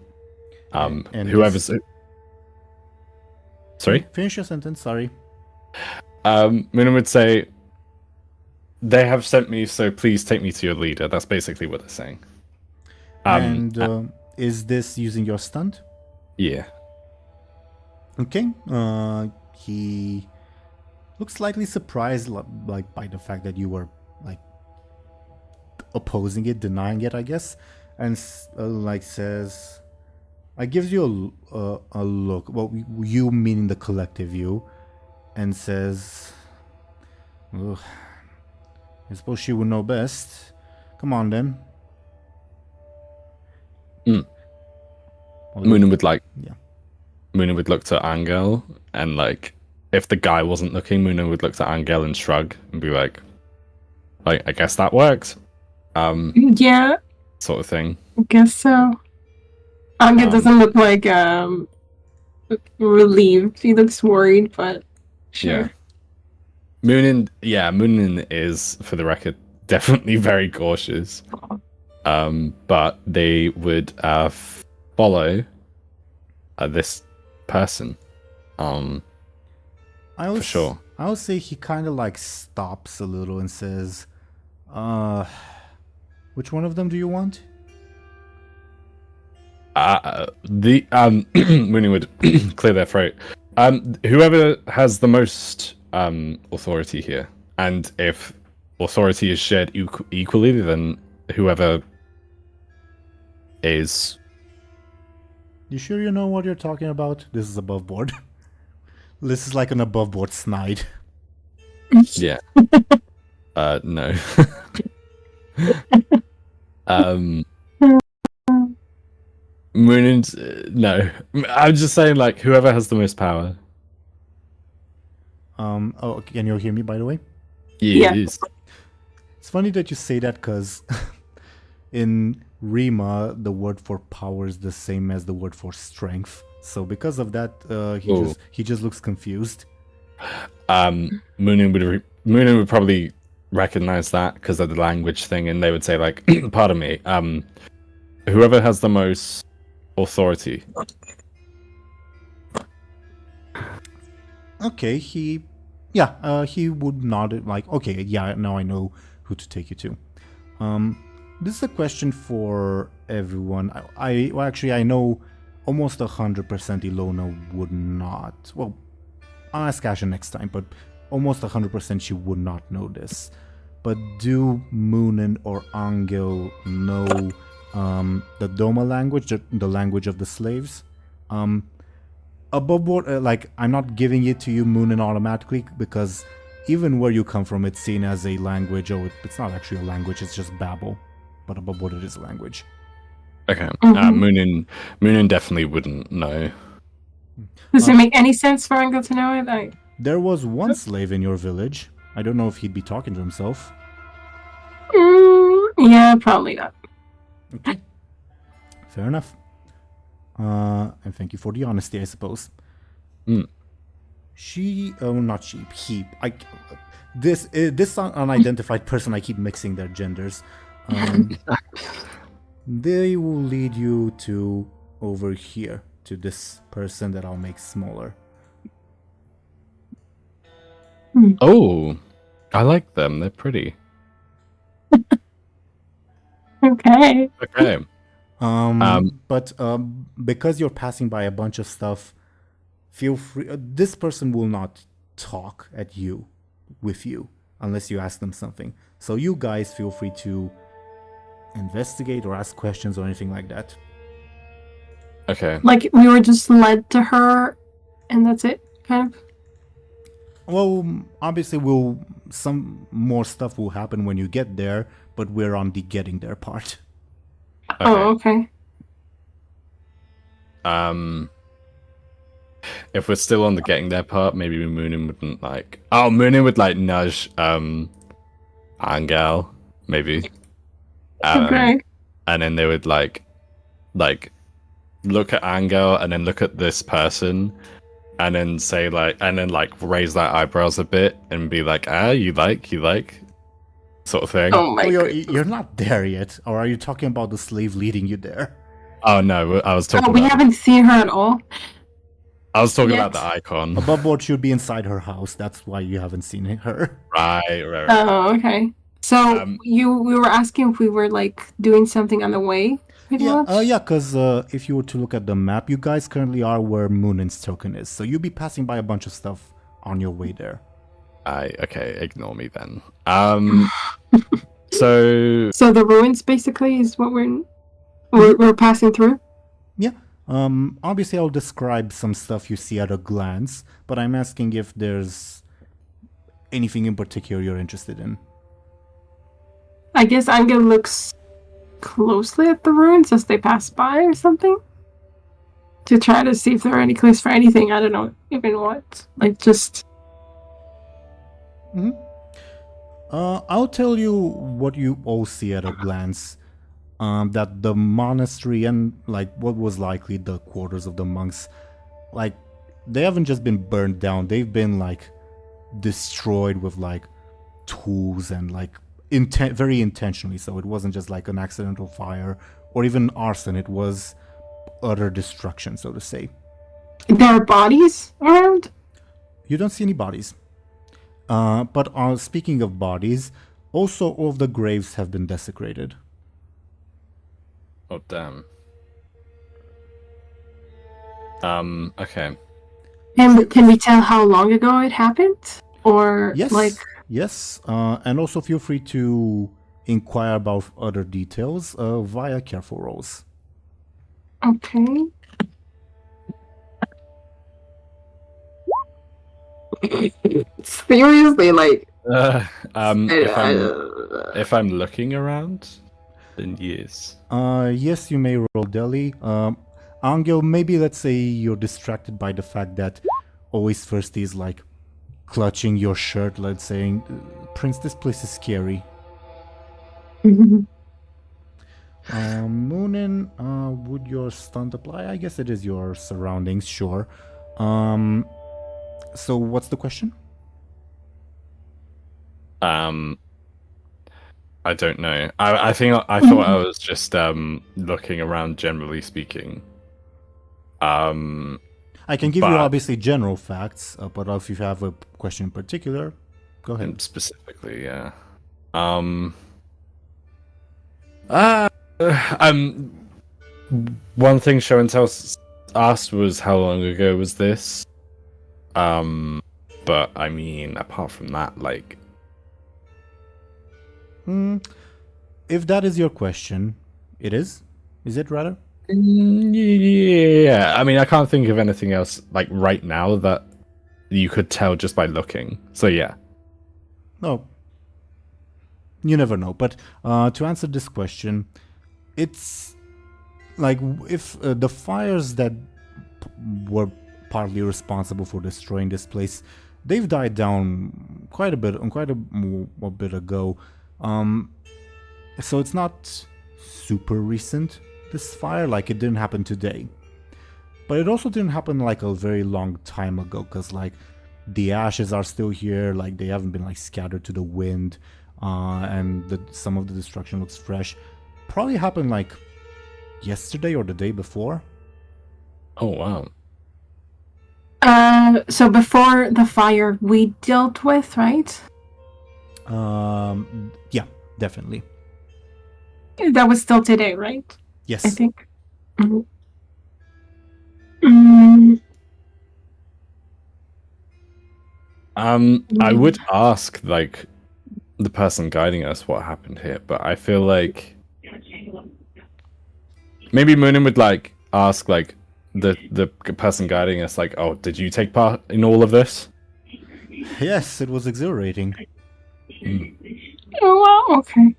and whoever's. Sorry. Finish your sentence. Sorry. Muninn would say, they have sent me, so please take me to your leader. That's basically what they're saying. Is this using your stunt? Yeah. Okay. He looks slightly surprised, like by the fact that you were like opposing it, denying it, I guess, and like says, "I gives you a look." Well, you meaning the collective you, and says, "Ugh, I suppose she would know best. Come on, then." Muninn would like. Yeah. Muninn would look to Anghel, and like if the guy wasn't looking, Muninn would look to Anghel and shrug and be like, I guess that works. Yeah, Sort of thing. I guess so. Anghel doesn't look like relieved. He looks worried, but sure. Yeah. Muninn is, for the record, definitely very cautious. But they would follow this person. For sure. I would say he kind of like stops a little and says, which one of them do you want? Muninn would clear their throat. Whoever has the most authority here, and if authority is shared equally, then whoever is. You sure you know what you're talking about? This is above board. This is like an above board snide. Yeah. No. Muninn's no. I'm just saying, like, whoever has the most power. Oh, can you hear me, by the way? Yeah. Yes. It's funny that you say that because in Rima, the word for power is the same as the word for strength. So because of that, he just looks confused. Muninn would probably recognize that because of the language thing, and they would say, like, pardon me, whoever has the most authority. Okay, he would nod like, okay, yeah, now I know who to take you to. This is a question for everyone. I know almost 100% Illona would not. Well, I'll ask Ashen next time, but almost 100% she would not know this. But do Muninn or Anghel know the Doma language, the language of the slaves? Above board, like, I'm not giving it to you, Muninn, automatically, because even where you come from, it's seen as a language. Oh, it's not actually a language, it's just babble. But above board, it is a language. Okay. Muninn definitely wouldn't know. Does it make any sense for Anghel to know it? There was one slave in your village. I don't know if he'd be talking to himself. Yeah, probably not. Okay. Fair enough. And thank you for the honesty, I suppose. He. This unidentified person, I keep mixing their genders. They will lead you to over here, to this person that I'll make smaller. Oh, I like them. They're pretty. Okay. Okay. But because you're passing by a bunch of stuff, feel free. This person will not talk at you, with you, unless you ask them something. So you guys feel free to investigate or ask questions or anything like that. Okay. Like, we were just led to her, and that's it, kind of? Well, obviously, some more stuff will happen when you get there, but we're on the getting there part. Okay. Oh, okay. If we're still on the getting there part, maybe Muninn wouldn't like. Oh, Muninn would like nudge Anghel, maybe. Okay. And then they would like look at Anghel and then look at this person, and then say raise their eyebrows a bit and be like, you like, sort of thing. Oh my god. You're not there yet, or are you talking about the slave leading you there? Oh no, I was talking. We haven't seen her at all. I was talking yet. about the icon. Above board should be inside her house. That's why you haven't seen her. Right. Oh, okay. So we were asking if we were like doing something on the way. Yeah, because if you were to look at the map, you guys currently are where Muninn's token is. So you'll be passing by a bunch of stuff on your way there. Okay, ignore me then. So the ruins basically is what we're passing through. Yeah. Obviously, I'll describe some stuff you see at a glance, but I'm asking if there's anything in particular you're interested in. I guess Anghel looks closely at the ruins as they pass by or something. to try to see if there are any clues for anything. I don't know even what. Like, just... I'll tell you what you all see at a glance. That the monastery and like what was likely the quarters of the monks, like they haven't just been burned down, they've been like destroyed with like tools and like very intentionally. So it wasn't just like an accidental fire or even arson, it was utter destruction, so to say. There are bodies around? You don't see any bodies. But speaking of bodies, also all of the graves have been desecrated. Oh, damn. Okay. And can we tell how long ago it happened? Or, Yes. like... Yes. And also feel free to inquire about other details via careful rolls. Okay. Seriously, like... If I'm looking around, then yes. Yes, you may roll Deli. Anghel, maybe let's say you're distracted by the fact that always first is like clutching your shirt, let's saying, Prince, this place is scary. Muninn, would your stunt apply? I guess it is your surroundings, sure. So what's the question? I don't know. I think I thought I was just looking around, generally speaking. I can give you obviously general facts, but if you have a question in particular, go ahead. Specifically, yeah. One thing Show&Tell asked was how long ago was this? But I mean, apart from that, like... If that is your question, it is? Is it rather? Yeah, I mean, I can't think of anything else, like, right now that you could tell just by looking. So, yeah. No. You never know. But to answer this question, it's like if the fires that were partly responsible for destroying this place, they've died down quite a bit ago. So it's not super recent, this fire, like it didn't happen today. But it also didn't happen like a very long time ago, because like the ashes are still here, like they haven't been like scattered to the wind, and some of the destruction looks fresh. Probably happened like yesterday or the day before. Oh, wow. So before the fire we dealt with, right? Yeah, definitely. That was still today, right? Yes. I think. I would ask, like, the person guiding us what happened here, but I feel like maybe Muninn would, like, ask, like, the person guiding us, like, oh, did you take part in all of this? Yes, it was exhilarating. Oh, well, okay.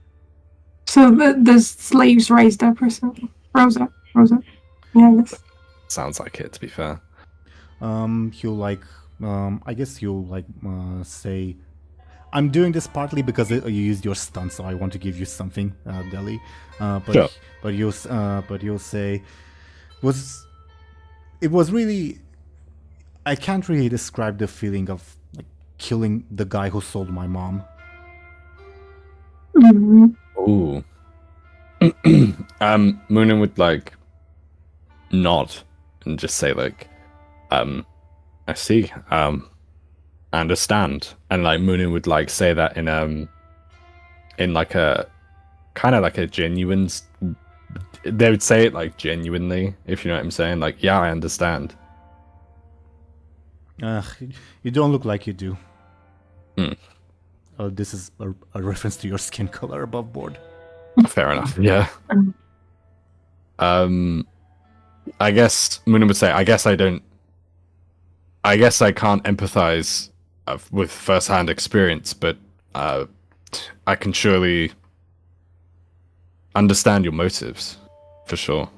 So the slaves raised up or something? Rose up. Yeah, this. Sounds like it, to be fair. He'll like, I guess he'll like say, I'm doing this partly because you used your stunt, so I want to give you something, Deli. Sure. But you'll say, it was really, I can't really describe the feeling of like killing the guy who sold my mom. Ooh. Muninn would like nod and just say like, I see. I understand. And like Muninn would like say that in like a kind of like a genuine. They would say it like genuinely, if you know what I'm saying. Like, yeah, I understand. You don't look like you do. This is a reference to your skin color above board. Fair enough. Yeah. I guess Muninn would say, I guess I can't empathize with first-hand experience, but I can surely understand your motives, for sure.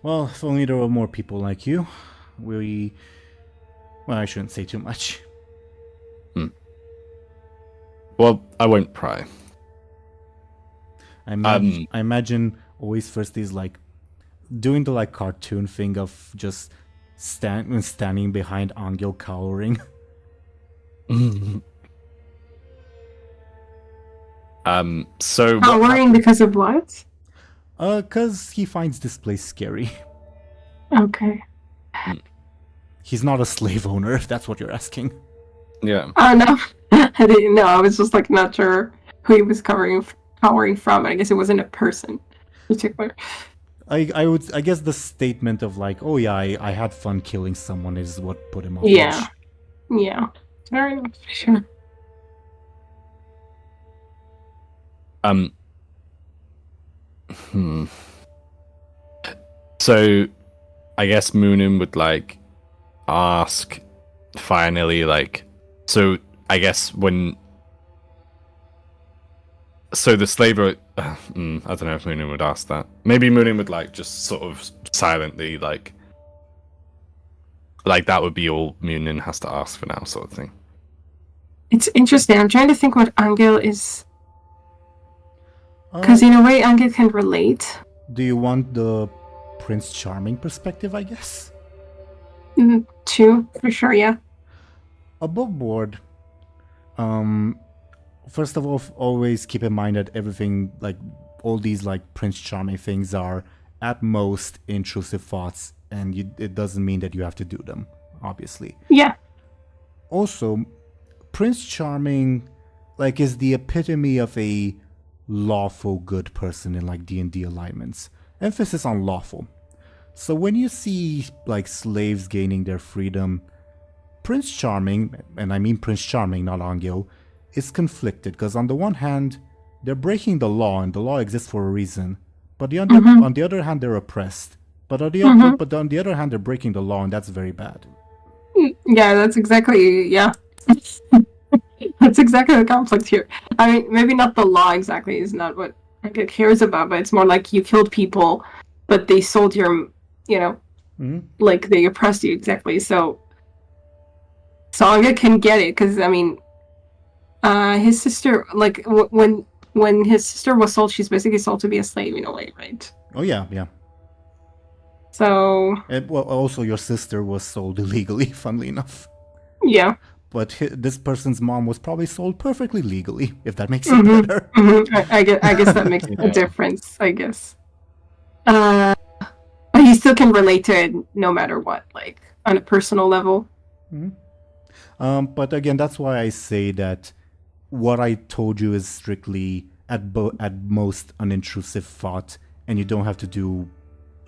Well, if only there were more people like you. Well, I shouldn't say too much. Well, I won't pry. I imagine always first is like doing the like cartoon thing of just standing behind Anghel cowering. So Worrying because of what? 'Cause he finds this place scary. Okay. He's not a slave owner, if that's what you're asking. Yeah. Oh no, I didn't know. I was just like not sure who he was cowering from. I guess it wasn't a person in particular. I guess the statement of like, oh yeah, I had fun killing someone is what put him off. Yeah. Yeah. Fair enough. Sure. So, I guess Muninn would like ask finally, like, so I guess when. So the slaver. I don't know if Muninn would ask that. Maybe Muninn would like just sort of silently like that would be all Muninn has to ask for now, sort of thing. It's interesting. I'm trying to think what Anghel is. Because in a way, Anghel can relate. Do you want the Prince Charming perspective, I guess? Too, for sure, yeah. Above board, first of all, always keep in mind that everything, like all these like Prince Charming things are at most intrusive thoughts, and it doesn't mean that you have to do them, obviously. Yeah. Also, Prince Charming, like, is the epitome of a lawful good person in like D&D alignments. Emphasis on lawful. So when you see like slaves gaining their freedom, Prince Charming, and I mean Prince Charming, not Anghel, is conflicted because on the one hand, they're breaking the law and the law exists for a reason. But on the other hand, they're oppressed. But on the other hand, they're breaking the law, and that's very bad. Yeah, that's exactly, yeah. That's exactly the conflict here. I mean, maybe not the law exactly is not what Anghel cares about, but it's more like you killed people, but they sold your, like they oppressed you, exactly. So Anghel can get it, because, I mean, his sister, like, when his sister was sold, she's basically sold to be a slave in a way, right? Oh, yeah, yeah. So... well, also, your sister was sold illegally, funnily enough. Yeah. But this person's mom was probably sold perfectly legally, if that makes it better. I guess that makes a difference, I guess. But he still can relate to it no matter what, like, on a personal level. But again, that's why I say that what I told you is strictly, at most, an intrusive thought, and you don't have to do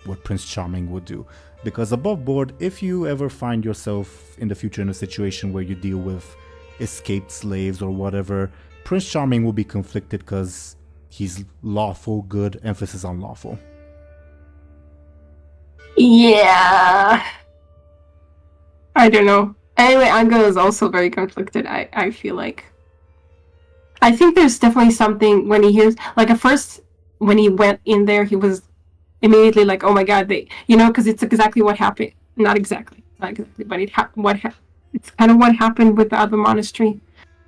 what Prince Charming would do. Because above board, if you ever find yourself in the future in a situation where you deal with escaped slaves or whatever, Prince Charming will be conflicted because he's lawful, good, emphasis on lawful. Yeah. I don't know. Anyway, Anghel is also very conflicted, I feel like. I think there's definitely something when he hears, like at first, when he went in there, he was immediately like, oh my god, because it's exactly what happened. Not exactly, but it's kind of what happened with the other monastery.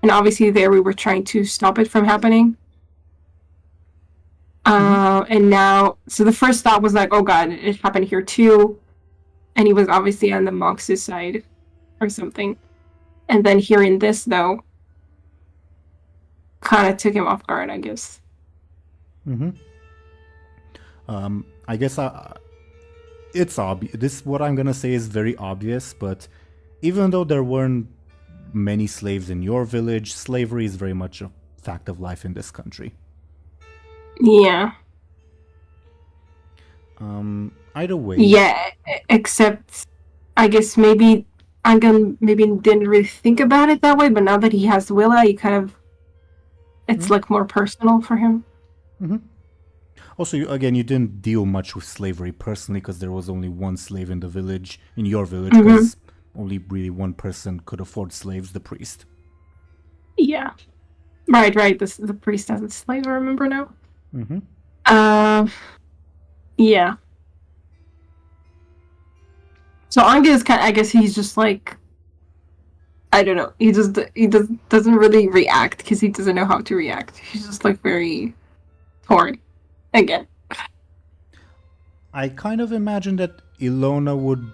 And obviously there we were trying to stop it from happening. And now, so the first thought was like, oh god, it happened here too. And he was obviously on the monks' side or something. And then hearing this, though, kind of took him off guard, I guess. I guess it's obvious. What I'm gonna say is very obvious, but even though there weren't many slaves in your village, slavery is very much a fact of life in this country. Yeah. Either way. Yeah, except I guess maybe Anghel didn't really think about it that way, but now that he has Willa, he kind of it's like more personal for him. Also, you didn't deal much with slavery personally because there was only one slave in your village, because only really one person could afford slaves, the priest. Yeah. Right. The priest has a slave, I remember now. Yeah. So Anghel is kind of, I guess he's just like, I don't know. He doesn't really react because he doesn't know how to react. He's just like very torn again. I kind of imagine that Illona would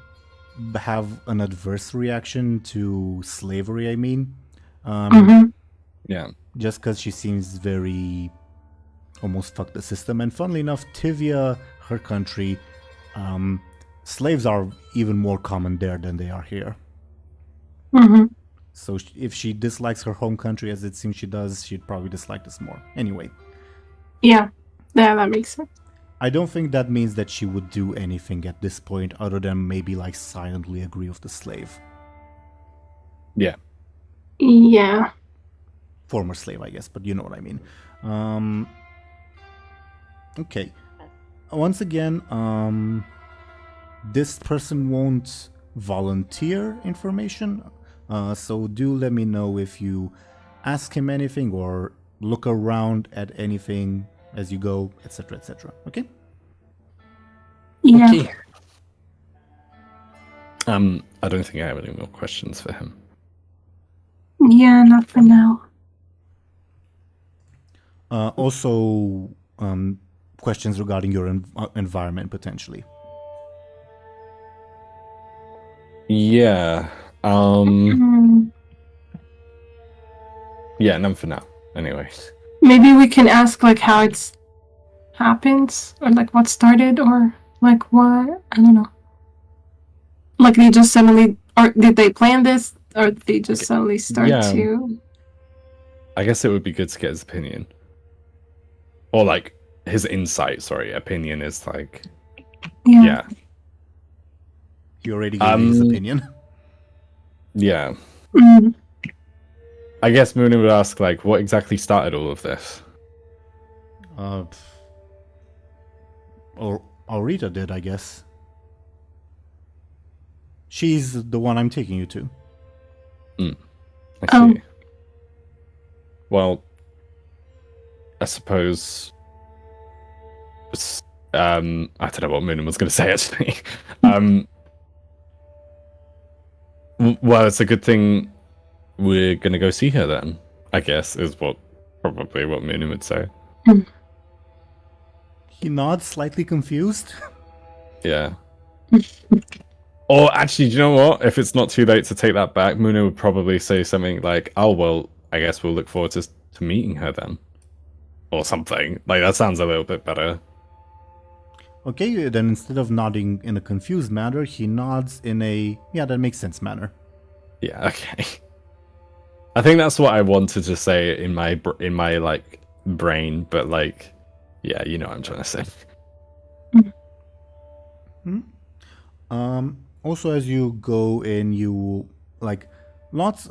have an adverse reaction to slavery, I mean. Yeah. Just because she seems very almost fuck the system. And funnily enough, Tivia, her country, slaves are even more common there than they are here. So if she dislikes her home country, as it seems she does, she'd probably dislike this more. Anyway. Yeah, that makes sense. I don't think that means that she would do anything at this point other than maybe like silently agree with the slave. Yeah. Yeah. Former slave, I guess, but you know what I mean. Okay. Once again, this person won't volunteer information, so do let me know if you ask him anything or look around at anything as you go, etc., etc. Okay? Yeah. Okay. I don't think I have any more questions for him. Yeah, not for now. Also, questions regarding your environment potentially. Yeah. Mm. Yeah, none for now. Anyway. Maybe we can ask like how it's happens or like what started or like what, I don't know. Like they just suddenly, or did they plan this or did they just suddenly start to? I guess it would be good to get his opinion. Or like his insight, sorry. Opinion is like yeah. He already gave his opinion. Yeah. Mm. I guess Muninn would ask like what exactly started all of this? Or Rita did, I guess. She's the one I'm taking you to. I see. Well, I suppose I don't know what Muninn was going to say actually. Well, it's a good thing we're going to go see her then, I guess, is probably what Muninn would say. He nods, slightly confused. Yeah. Or actually, do you know what? If it's not too late to take that back, Muninn would probably say something like, "Oh well, I guess we'll look forward to meeting her then," or something. Like that sounds a little bit better. Okay, then instead of nodding in a confused manner, he nods in a that makes sense manner. Yeah. Okay. I think that's what I wanted to say in my like brain, but like, yeah, you know what I'm trying to say. Also, as you go in, you like lots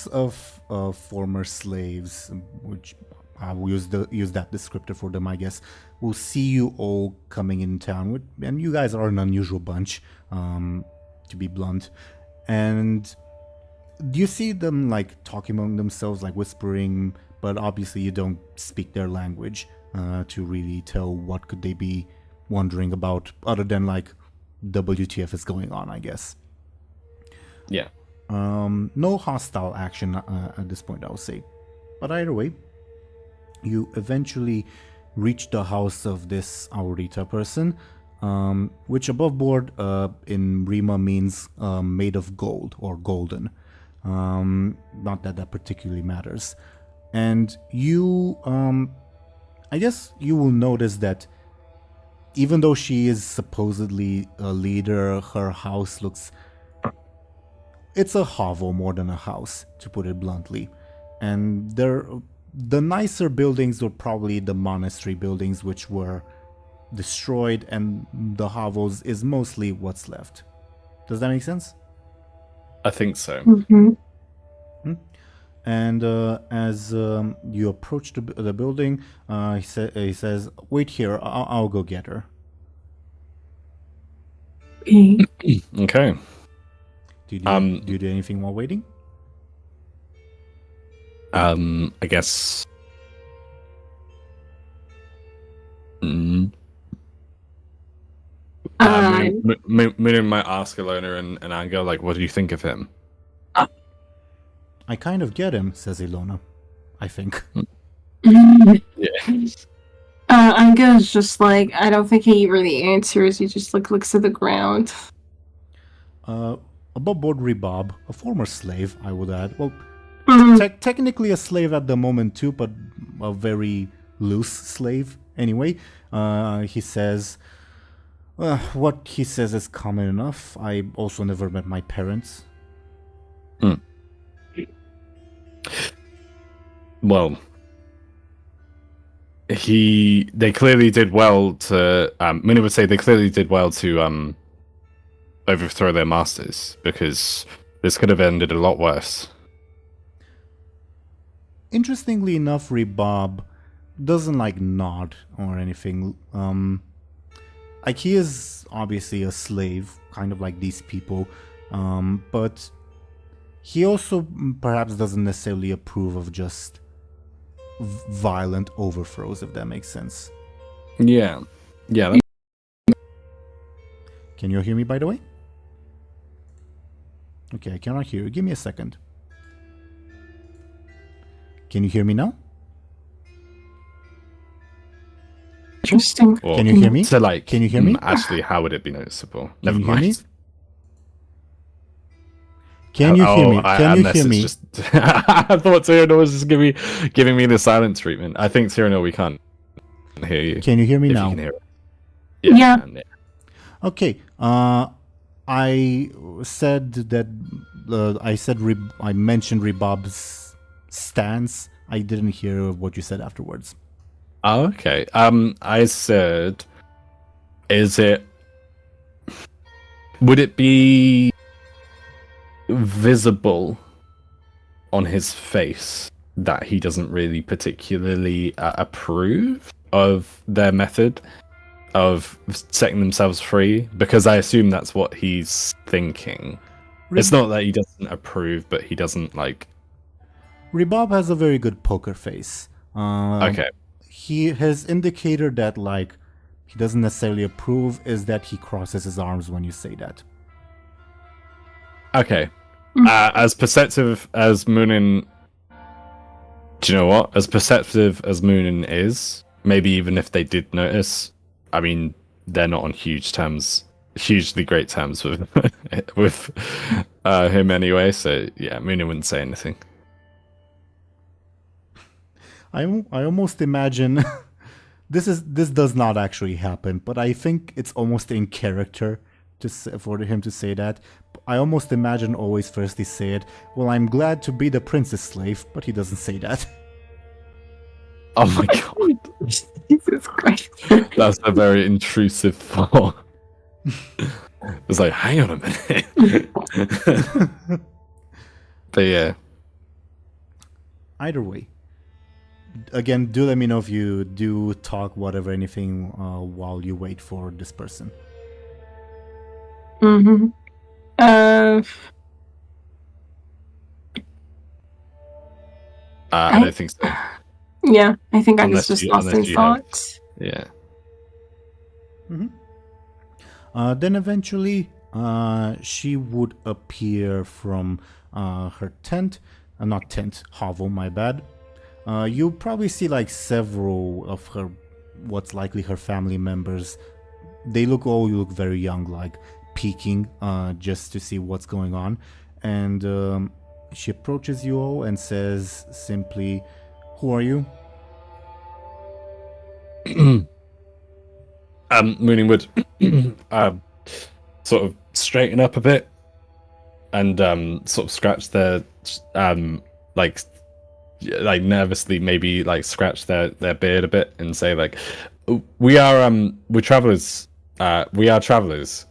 of former slaves, which I will use that descriptor for them, I guess, will see you all coming in town, and you guys are an unusual bunch, to be blunt. And do you see them like talking among themselves, like whispering? But obviously, you don't speak their language to really tell what could they be wondering about, other than like WTF is going on, I guess. Yeah. No hostile action at this point, I would say. But either way, you eventually reach the house of this Aurita person, which above board in Rima means made of gold or golden. Not that particularly matters. And you, I guess you will notice that even though she is supposedly a leader, her house looks... It's a hovel more than a house, to put it bluntly. And the nicer buildings were probably the monastery buildings, which were destroyed, and the hovels is mostly what's left. Does that make sense? I think so. Mm-hmm. And as you approach the building, he says, "Wait here, I'll go get her." Okay. Do you do anything while waiting? I guess. Muninn Muninn might ask Illona and Anghel, like, what do you think of him? I kind of get him, says Illona. I think. Yeah. Angel's just like, I don't think he really answers. He just looks at the ground. Above board Rebob, a former slave, I would add. Well, Mhm. technically a slave at the moment too, but a very loose slave anyway. He says, what he says is common enough. I also never met my parents. Well, they clearly did well to. Muninn would say they clearly did well to overthrow their masters, because this could have ended a lot worse. Interestingly enough, Rebob doesn't like nod or anything. Like he is obviously a slave, kind of like these people, but he also perhaps doesn't necessarily approve of just violent overthrows, if that makes sense. Yeah. Can you hear me, by the way? Okay, I cannot hear you. Give me a second. Can you hear me now? Interesting. Well, Can you hear me? So, like, Can you hear me? Actually, how would it be noticeable? Can Never you hear mind. me? Can you hear me? Can you unless hear it's me? Just... I thought Teeironor was just giving me the silence treatment. I think, Teeironor, we can't hear you. Can you hear me if now? You can hear it. Yeah. I can, yeah. Okay. I said that I mentioned Rebob's stance. I didn't hear what you said afterwards. Oh, okay. I said, would it be visible on his face that he doesn't really particularly approve of their method of setting themselves free? Because I assume that's what he's thinking. It's not that he doesn't approve, but he doesn't like... Rebob has a very good poker face. Okay. His indicator that like he doesn't necessarily approve is that he crosses his arms when you say that. Okay. As perceptive as Muninn... Do you know what? As perceptive as Muninn is, maybe even if they did notice, I mean, they're not on hugely great terms with with him anyway, so yeah, Muninn wouldn't say anything. I almost imagine this does not actually happen, but I think it's almost in character for him to say that. I almost imagine always firstly say it, well, I'm glad to be the prince's slave, but he doesn't say that. Oh my god. Jesus Christ. That's a very intrusive thought. It's like, hang on a minute. But yeah. Either way. Again, do let me know if you do talk whatever, anything, while you wait for this person. Mm-hmm. I don't think so. Yeah, I think I was Unless just you- lost in unless you have- thought. Yeah. Then eventually, she would appear from her tent. Not tent, hovel, my bad. You probably see like several of her, what's likely her family members. They look very young, like peeking just to see what's going on. And she approaches you all and says simply, "Who are you?" Muninn would sort of straighten up a bit and sort of scratch their like nervously, maybe like scratch their beard a bit and say like, we're travelers. We are travelers.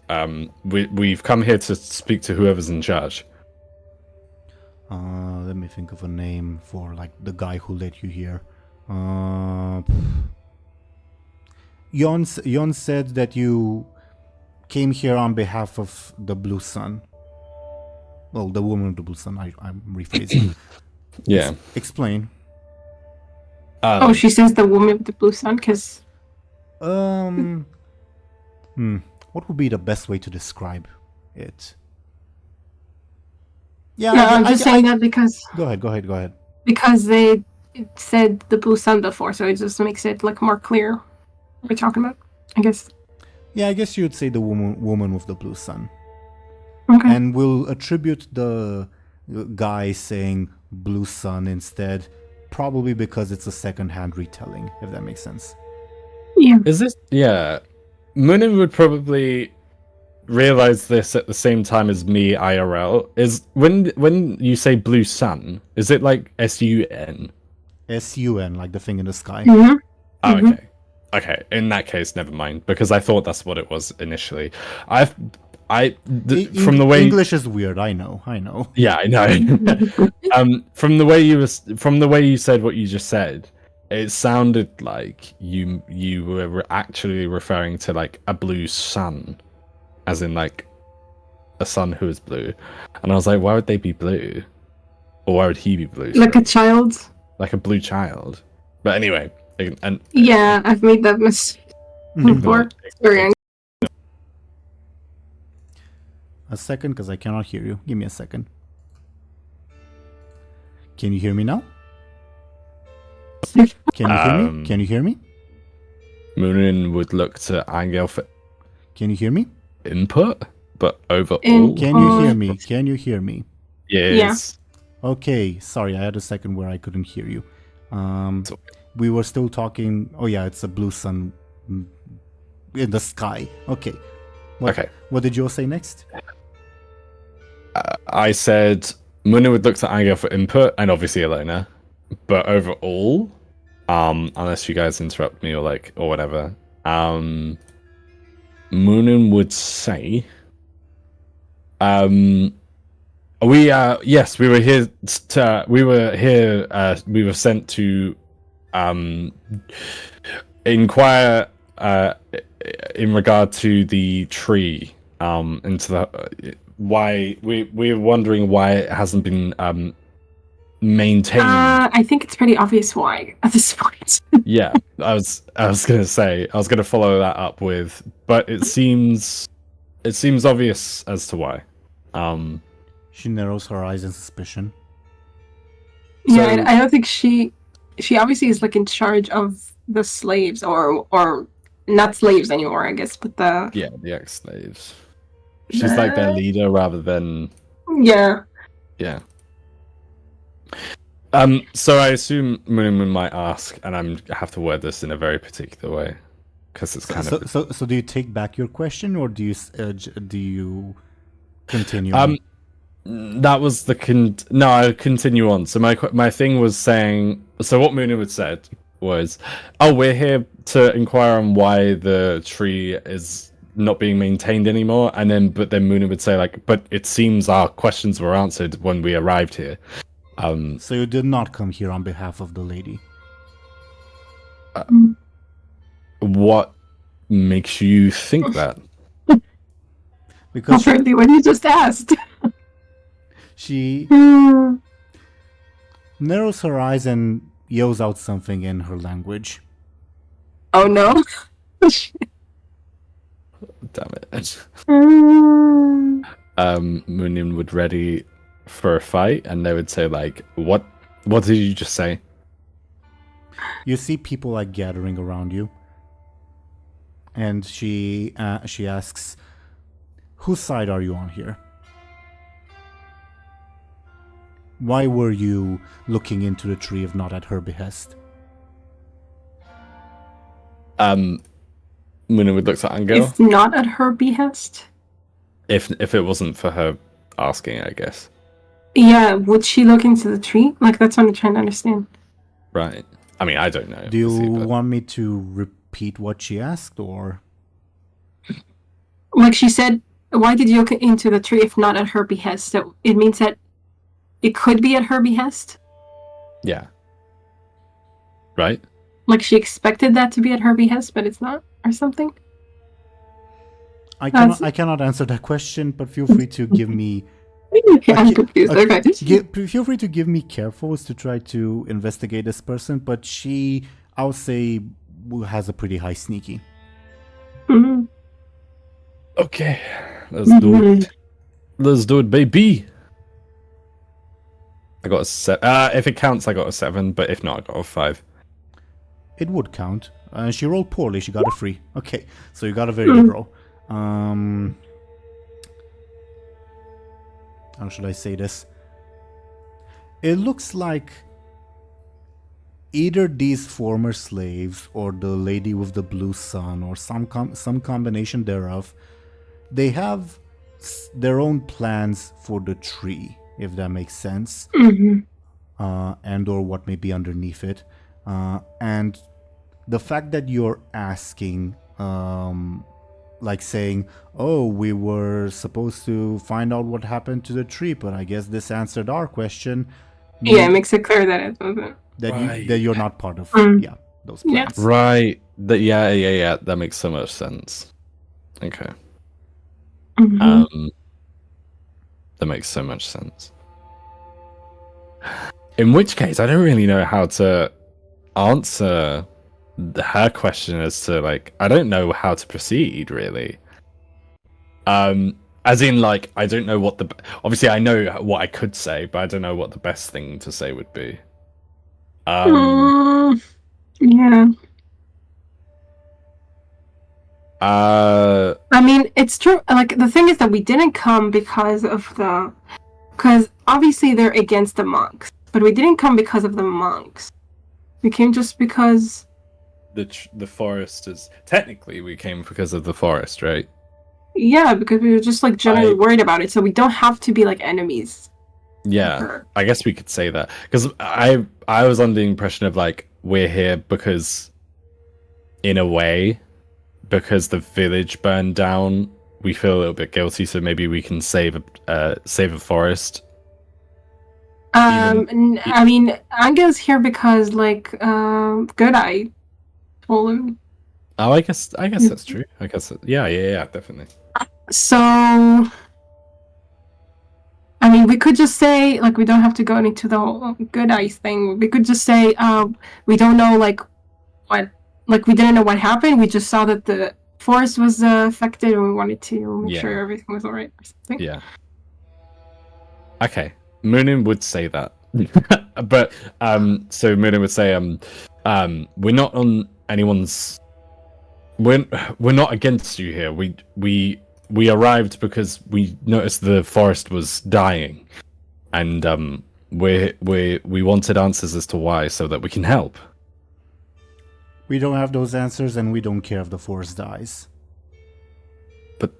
We've come here to speak to whoever's in charge. Let me think of a name for like the guy who led you here. Yon said that you came here on behalf of the Blue Sun. Well, the woman of the Blue Sun. I'm rephrasing. Yeah. Explain. She says the woman with the blue sun, because... I What would be the best way to describe it? Yeah, No, I'm just saying that because Go ahead. because they said the blue sun before, so it just makes it like more clear what we're talking about, I guess. Yeah, I guess you would say the woman with the blue sun. Okay. And we'll attribute the guy saying blue sun instead, probably because it's a second-hand retelling, if that makes sense. Yeah. Is this? Yeah. Muninn would probably realize this at the same time as me IRL. Is when you say blue sun, is it like SUN? SUN, like the thing in the sky. Mm-hmm. Oh, Mhm. okay. Okay, in that case, never mind, because I thought that's what it was initially. From the way English is weird. I know. Yeah, I know. From the way you said what you just said, it sounded like you were actually referring to like a blue sun, as in like a sun who is blue, and I was like, why would they be blue, or why would he be blue? Like sorry? a child. Like a blue child. But anyway, and Yeah, I've made that mistake before. Sorry. A second, because I cannot hear you. Give me a second. Can you hear me now? Can you hear me? Can you hear me? Muninn would look to Anghel for Can you hear me? input, but overall, Can you hear me? Can you hear me? yes. Okay, sorry, I had a second where I couldn't hear you. So- We were still talking. Oh yeah, it's a blue sun in the sky. Okay. Okay. What did you all say next? I said Muninn would look to Anghel for input, and obviously Illona. But overall, unless you guys interrupt me or whatever, Muninn would say, we were here. We were sent to inquire in regard to the tree. Into the why we were wondering why it hasn't been maintained. I think it's pretty obvious why at this point. Yeah, I was gonna say, I was gonna follow that up with, but it seems obvious as to why. She narrows her eyes in suspicion. Yeah, So- I don't think she obviously is like in charge of the slaves or not slaves anymore, I guess, but the The ex-slaves. She's like their leader rather than yeah. yeah. So I assume Muninn might ask, and I have to word this in a very particular way because it's kind of So do you take back your question, or do you continue? That was the no. I continue on. So my thing was saying. So what Muninn had said was, "Oh, we're here to inquire on why the tree is not being maintained anymore." And then, but then Muninn would say like, "But it seems our questions were answered when we arrived here." So you did not come here on behalf of the lady. What makes you think that? Because Apparently, what you just asked. she Oh narrows her eyes and yells out something in her language. no. Damn it. Mm. Muninn would ready for a fight, and they would say like, "What did you just say?" You see people like gathering around you, and she asks, "Whose side are you on here? Why were you looking into the tree if not at her behest?" Muninn would look to Anghel. If not at her behest. If it wasn't for her asking, I guess. Yeah, would she look into the tree? Like, that's what I'm trying to understand. Right. I mean, I don't know. Do you obviously, but- want me to repeat what she asked, or? Like she said, why did you look into the tree if not at her behest? So it means that it could be at her behest? Yeah. Right? Like she expected that to be at her behest, but it's not? Or something? I That's- cannot answer that question, but feel free to give me. I'm confused. Okay. Feel free to give me careful to try to investigate this person, but she, I would say, has a pretty high sneaky. Mhm. Okay, let's do it. Let's do it, baby. I got a 7. If it counts, I got a 7, but if not, I got a 5. It would count. She rolled poorly. She got a 3. Okay, so you got a very good roll. How should I say this? It looks like either these former slaves or the lady with the blue sun or some combination thereof, they have their own plans for the tree, if that makes sense, and or what may be underneath it. And the fact that you're asking, like saying, oh, we were supposed to find out what happened to the tree, but I guess this answered our question. Yeah, it makes it clear that it doesn't. That you're not part of those plans. Yeah. Right. Yeah. That makes so much sense. Okay. That makes so much sense. In which case, I don't really know how to answer her question as to, like, I don't know how to proceed, really. As in, like, I don't know what obviously I know what I could say, but I don't know what the best thing to say would be. Yeah. I mean, it's true. Like, the thing is that we didn't come because obviously they're against the monks, but we didn't come because of the monks. We came just because the forest is technically we came because of the forest, right? Yeah, because we were just like generally worried about it, so we don't have to be like enemies. Yeah, I guess we could say that, because I was under the impression of, like, we're here because, in a way, because the village burned down, we feel a little bit guilty, so maybe we can save a forest. I mean, Anghel's here because, like, Good Eye told him. Oh, I guess that's true. I guess yeah, definitely. So, I mean, we could just say, like, we don't have to go into the whole Good Eyes thing. We could just say, we don't know, like, what, like, we didn't know what happened. We just saw that the forest was affected, and we wanted to make sure everything was alright or something. Yeah. Okay, Muninn would say that, but so Muninn would say, we're not on anyone's. We're not against you here. We arrived because we noticed the forest was dying, and we wanted answers as to why, so that we can help. We don't have those answers, and we don't care if the forest dies. But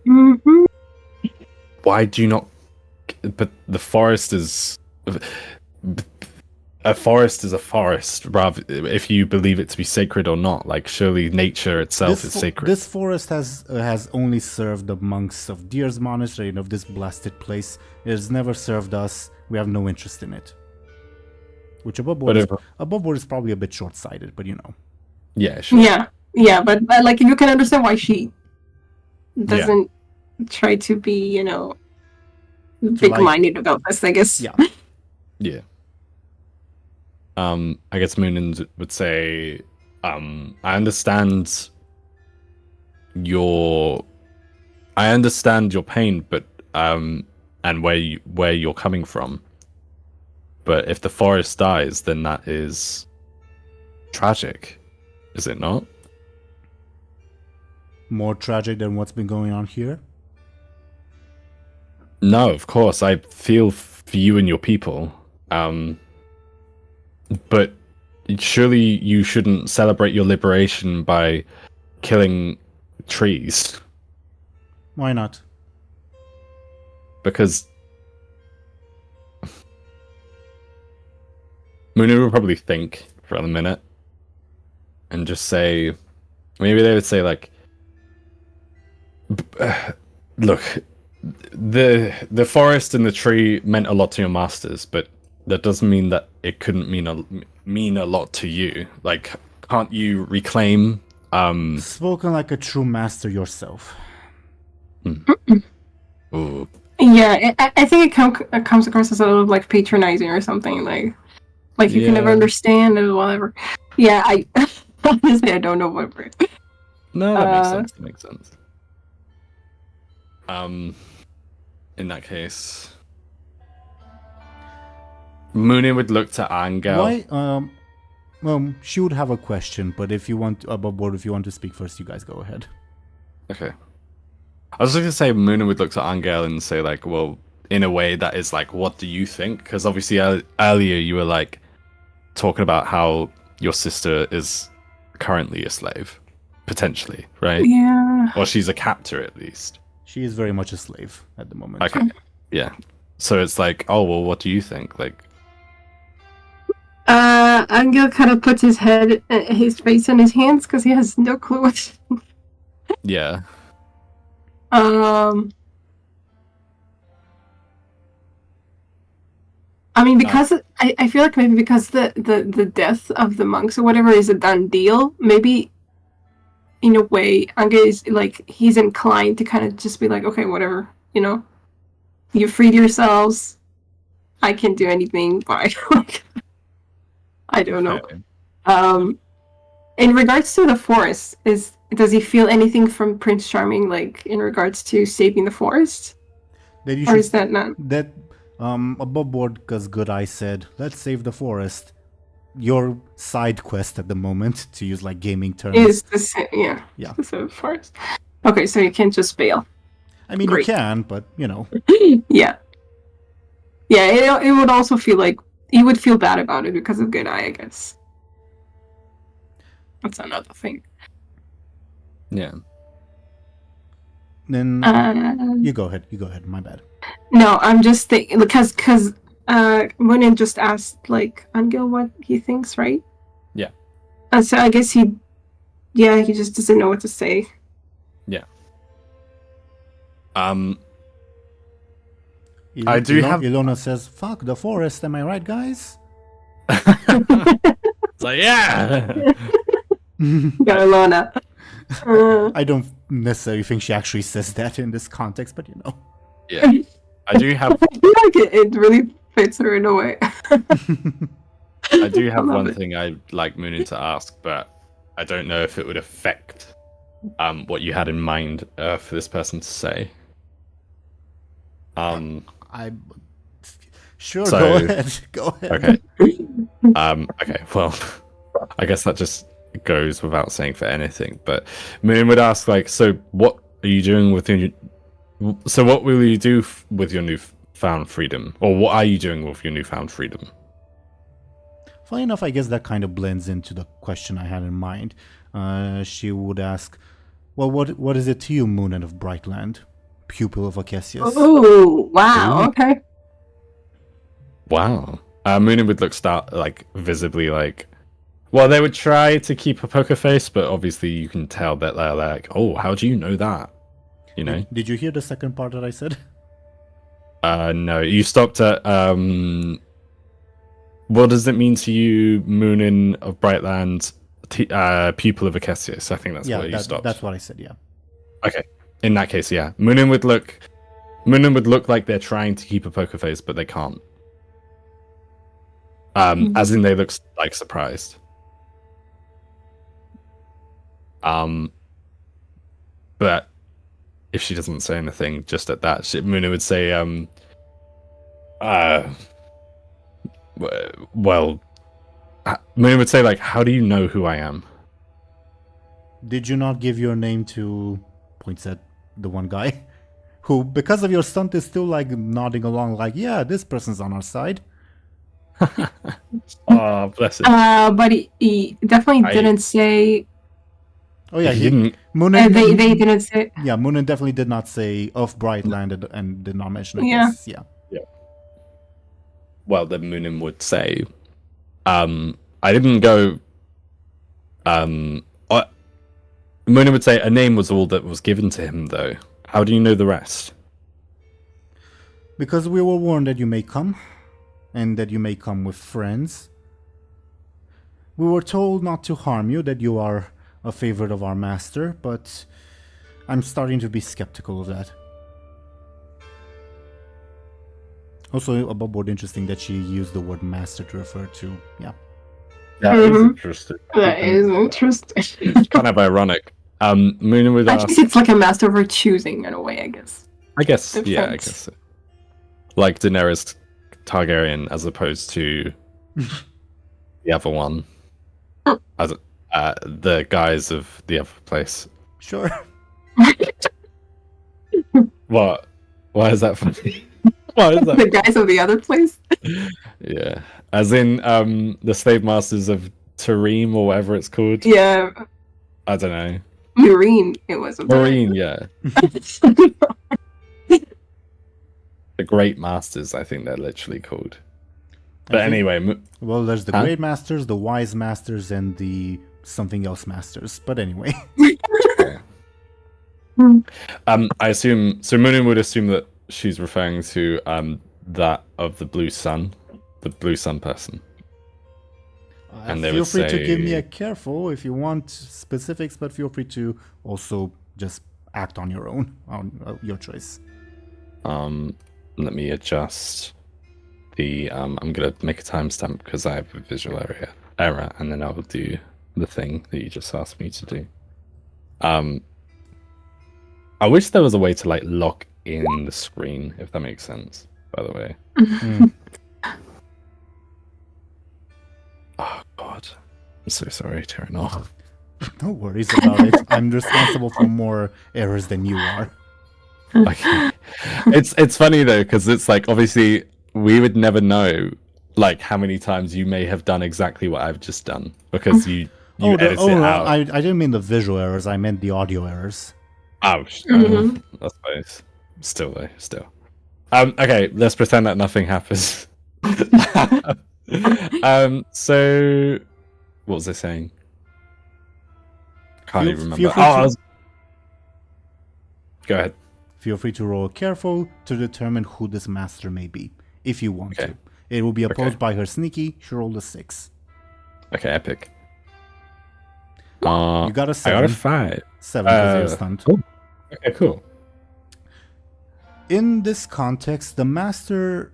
why do you not? But the forest is. A forest is a forest, rather, if you believe it to be sacred or not. Like, surely nature itself is sacred. This forest has only served the monks of Deer's Monastery and of this blasted place. It has never served us. We have no interest in it. Which above board is probably a bit short-sighted, but you know. Yeah, sure. Yeah, but like, you can understand why she doesn't try to be, you know, big-minded about this, I guess. Yeah. Yeah. I guess Muninn would say, I understand your pain, but and where you're coming from. But if the forest dies, then that is tragic, is it not? More tragic than what's been going on here? No, of course. I feel for you and your people. But surely you shouldn't celebrate your liberation by killing trees. Why not? Because Muninn will probably think for a minute and just say, maybe they would say, like, look, the forest and the tree meant a lot to your masters, but that doesn't mean that it couldn't mean a lot to you. Like, can't you reclaim? Spoken like a true master yourself. Ooh. Yeah, I think it comes across as a little, like, patronizing or something. Like you can never understand or whatever. Yeah, I honestly I don't know what. No, that makes sense. That makes sense. In that case, Muninn would look to Anghel. Why? She would have a question, but if you want above board, if you want to speak first, you guys go ahead. Okay. I was going to say Muninn would look to Anghel and say, like, well, in a way that is like, what do you think? Because obviously earlier you were like talking about how your sister is currently a slave, potentially, right? Yeah. Or she's a captor at least. She is very much a slave at the moment. Okay. Yeah. So it's like, oh well, what do you think? Like, Anghel kind of puts his face in his hands because he has no clue what. yeah. I mean, because I feel like maybe because the death of the monks or whatever is a done deal, maybe in a way Anghel is like he's inclined to kind of just be like, okay, whatever, you know, you freed yourselves, I can't do anything, but I don't know. Okay. In regards to the forest, does he feel anything from Prince Charming, like in regards to saving the forest, or is that not? That above board, because Good Eye said, "Let's save the forest." Your side quest at the moment, to use like gaming terms, Is the same, yeah. To save the forest. Okay, so you can't just bail. I mean, Great. you can, but you know. Yeah. It would also feel like he would feel bad about it because of Good Eye, I guess. That's another thing. Yeah. Then you go ahead. My bad. No, I'm just thinking because Muninn just asked like Anghel what he thinks, right? Yeah. And so I guess he just doesn't know what to say. Yeah. I do have. Illona says, "Fuck the forest." Am I right, guys? It's like, yeah. Got Illona. I don't necessarily think she actually says that in this context, but you know. Yeah. I do have. I feel like it really fits her in a way. I do have one thing I'd like Muninn to ask, but I don't know if it would affect what you had in mind for this person to say. Sure, So- go ahead. Go ahead. Okay. Okay. Well, I guess that just goes without saying for anything. But Muninn would ask, like, so what are you doing with your? So what will you do with your newfound freedom, or what are you doing with your newfound freedom? Funny enough, I guess that kind of blends into the question I had in mind. She would ask, "Well, what is it to you, Muninn of Brightland, pupil of Acesius?" Oh, wow. Ooh. Okay. Wow. Muninn would look visibly like. Well, they would try to keep a poker face, but obviously you can tell that they're like, "Oh, how do you know that?" You know. Did you hear the second part that I said? No, you stopped at. What does it mean to you, Muninn of Brightland, pupil of Acesius? I think that's where you stopped. That's what I said. Yeah. Okay. In that case, yeah, Muninn would look like they're trying to keep a poker face, but they can't. As in, they look like surprised. But if she doesn't say anything, just at that, Muninn would say, well, Muninn would say, like, how do you know who I am? Did you not give your name to, points at the one guy, who, because of your stunt, is still like nodding along, like, yeah, this person's on our side. Oh, bless him. But he definitely didn't say. Oh yeah, he didn't. Muninn, they didn't say. Yeah, Muninn definitely did not say of Brightland and did not mention it. Yeah. Yeah. Well, then Muninn would say, I didn't go. Muninn would say a name was all that was given to him, though. How do you know the rest? Because we were warned that you may come, and that you may come with friends. We were told not to harm you, that you are a favorite of our master, but I'm starting to be skeptical of that. Also, above board, interesting that she used the word master to refer to, yeah. That is interesting. That is interesting. It's kind of ironic. Muninn would I ask. guess it's like a master of choosing in a way, I guess. I guess, Makes yeah, I sense. guess so. Like Daenerys Targaryen as opposed to the other one. As the guys of the other place. Sure. What? Why is that funny? Why is that The guys of the other place. Yeah. As in the slave masters of Tareem or whatever it's called. Yeah, I don't know. Marine. It was. Marine, yeah. The Great Masters, I think they're literally called. But anyway, Well, there's the Great Masters, the Wise Masters, and the something else Masters. But anyway. I assume so. Muninn would assume that she's referring to that of the Blue Sun person. And they feel would free to give me say- a careful if you want specifics, but feel free to also just act on your own, on your choice. Let me adjust the. I'm gonna make a timestamp because I have a visual error, and then I will do the thing that you just asked me to do. I wish there was a way to like lock in the screen, if that makes sense. By the way. Oh God, I'm so sorry, Teeironor. No worries about it. I'm responsible for more errors than you are. Okay. It's funny though, because it's like obviously we would never know like how many times you may have done exactly what I've just done because you edit it out. I didn't mean the visual errors. I meant the audio errors. Ouch. I suppose. Still though, still. Okay, let's pretend that nothing happens. So what was I saying? Can't even remember. Go ahead. Feel free to roll careful to determine who this master may be, if you want Okay. to. It will be opposed by her sneaky. She rolled a 6. Okay, epic. You got a 7. I got a 5. 7 because you're stunned. Cool. Okay, cool. In this context, the master,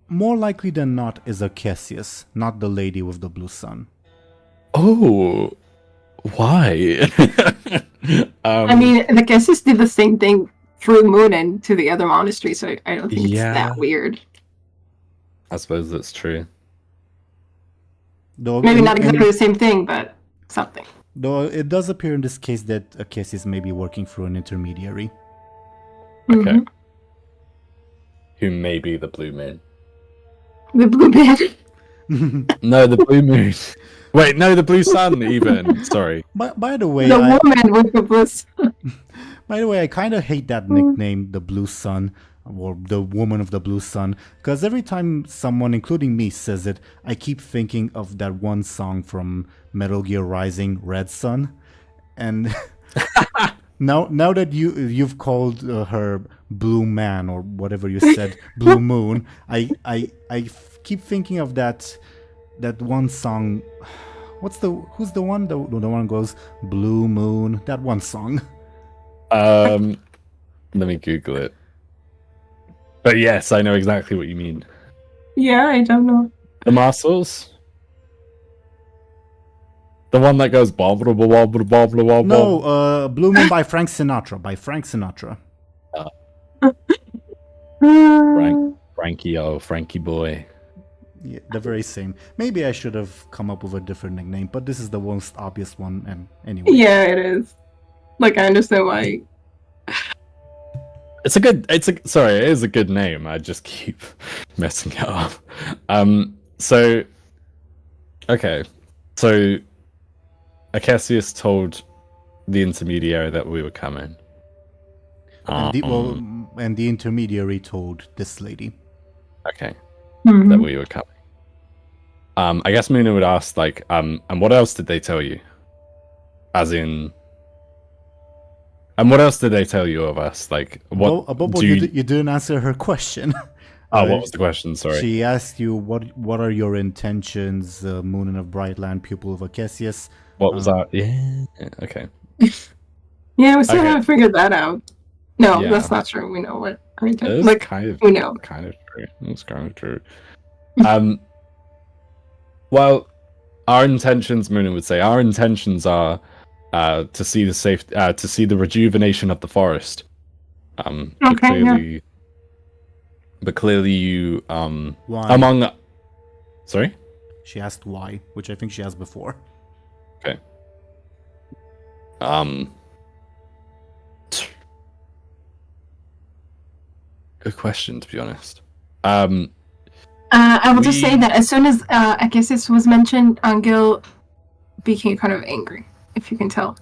more likely than not, is Cassius, not the lady with the blue sun. Oh, why? I mean, the Kessis did the same thing through Muninn to the other monastery, so I don't think it's that weird. I suppose that's true. Though Maybe not exactly the same thing, but something. Though it does appear in this case that Cassius may be working through an intermediary. Okay. Mhm. Who may be the blue moon? The blue man. No, the blue moon. Wait, no, the blue sun. Even sorry. By the way, The woman with the blue sun. By the way, I kind of hate that nickname, the Blue Sun, or the Woman of the Blue Sun, because every time someone, including me, says it, I keep thinking of that one song from Metal Gear Rising, Red Sun, and now that you've called her Blue Man or whatever you said, Blue Moon, I keep thinking of that one song. Who's the one? The one goes Blue Moon. That one song. Let me Google it. But yes, I know exactly what you mean. Yeah, I don't know. The Marshals? The one that goes blah blah blah blah blah blah blah. No, Blue Moon by Frank Sinatra. Frankie boy. Yeah, the very same. Maybe I should have come up with a different nickname, but this is the most obvious one. And anyway, Yeah, it is. Like, I understand why. It is a good name. I just keep messing it up. So Cassius told the intermediary that we were coming. and the intermediary told this lady. Okay. Mhm. That we were coming. I guess Muninn would ask, like, and what else did they tell you? As in, and what else did they tell you of us? Like, what you didn't answer her question. Oh, what was the question? Sorry. She asked you what are your intentions, Muninn of Brightland, pupil of Cassius. What was that? Yeah. Okay. Yeah, we still Okay. haven't figured that out. No, Yeah. that's not true. We know what. I mean, It is like, kind of we know. true. It's kind of true. Well, our intentions, Muninn would say, our intentions are to see the rejuvenation of the forest, But Okay, clearly, but clearly you Why? among. Sorry. She asked why, which I think she asked before. Okay. Good question, to be honest. I will just say that as soon as I guess this was mentioned, Anghel became kind of angry, if you can tell.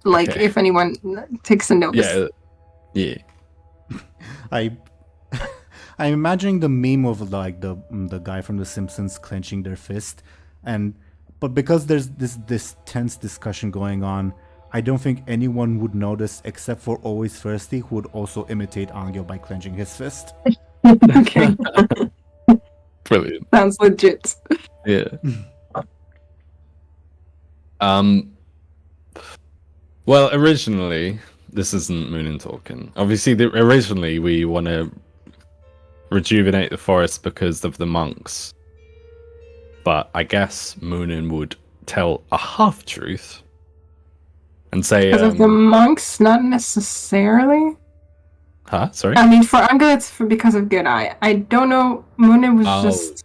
Like, Okay. if anyone takes a notice. Yeah. I'm imagining the meme of like the guy from The Simpsons clenching their fist, but because there's this tense discussion going on, I don't think anyone would notice except for Always Thirsty, who would also imitate Angel by clenching his fist. Okay. Brilliant. Sounds legit. Yeah. Well, originally, this isn't Muninn talking. Obviously, originally we want to rejuvenate the forest because of the monks. But I guess Muninn would tell a half-truth and say... Because of the monks, not necessarily. Huh? Sorry? I mean, for Anghel, it's because of Good Eye. I don't know. Muninn was just...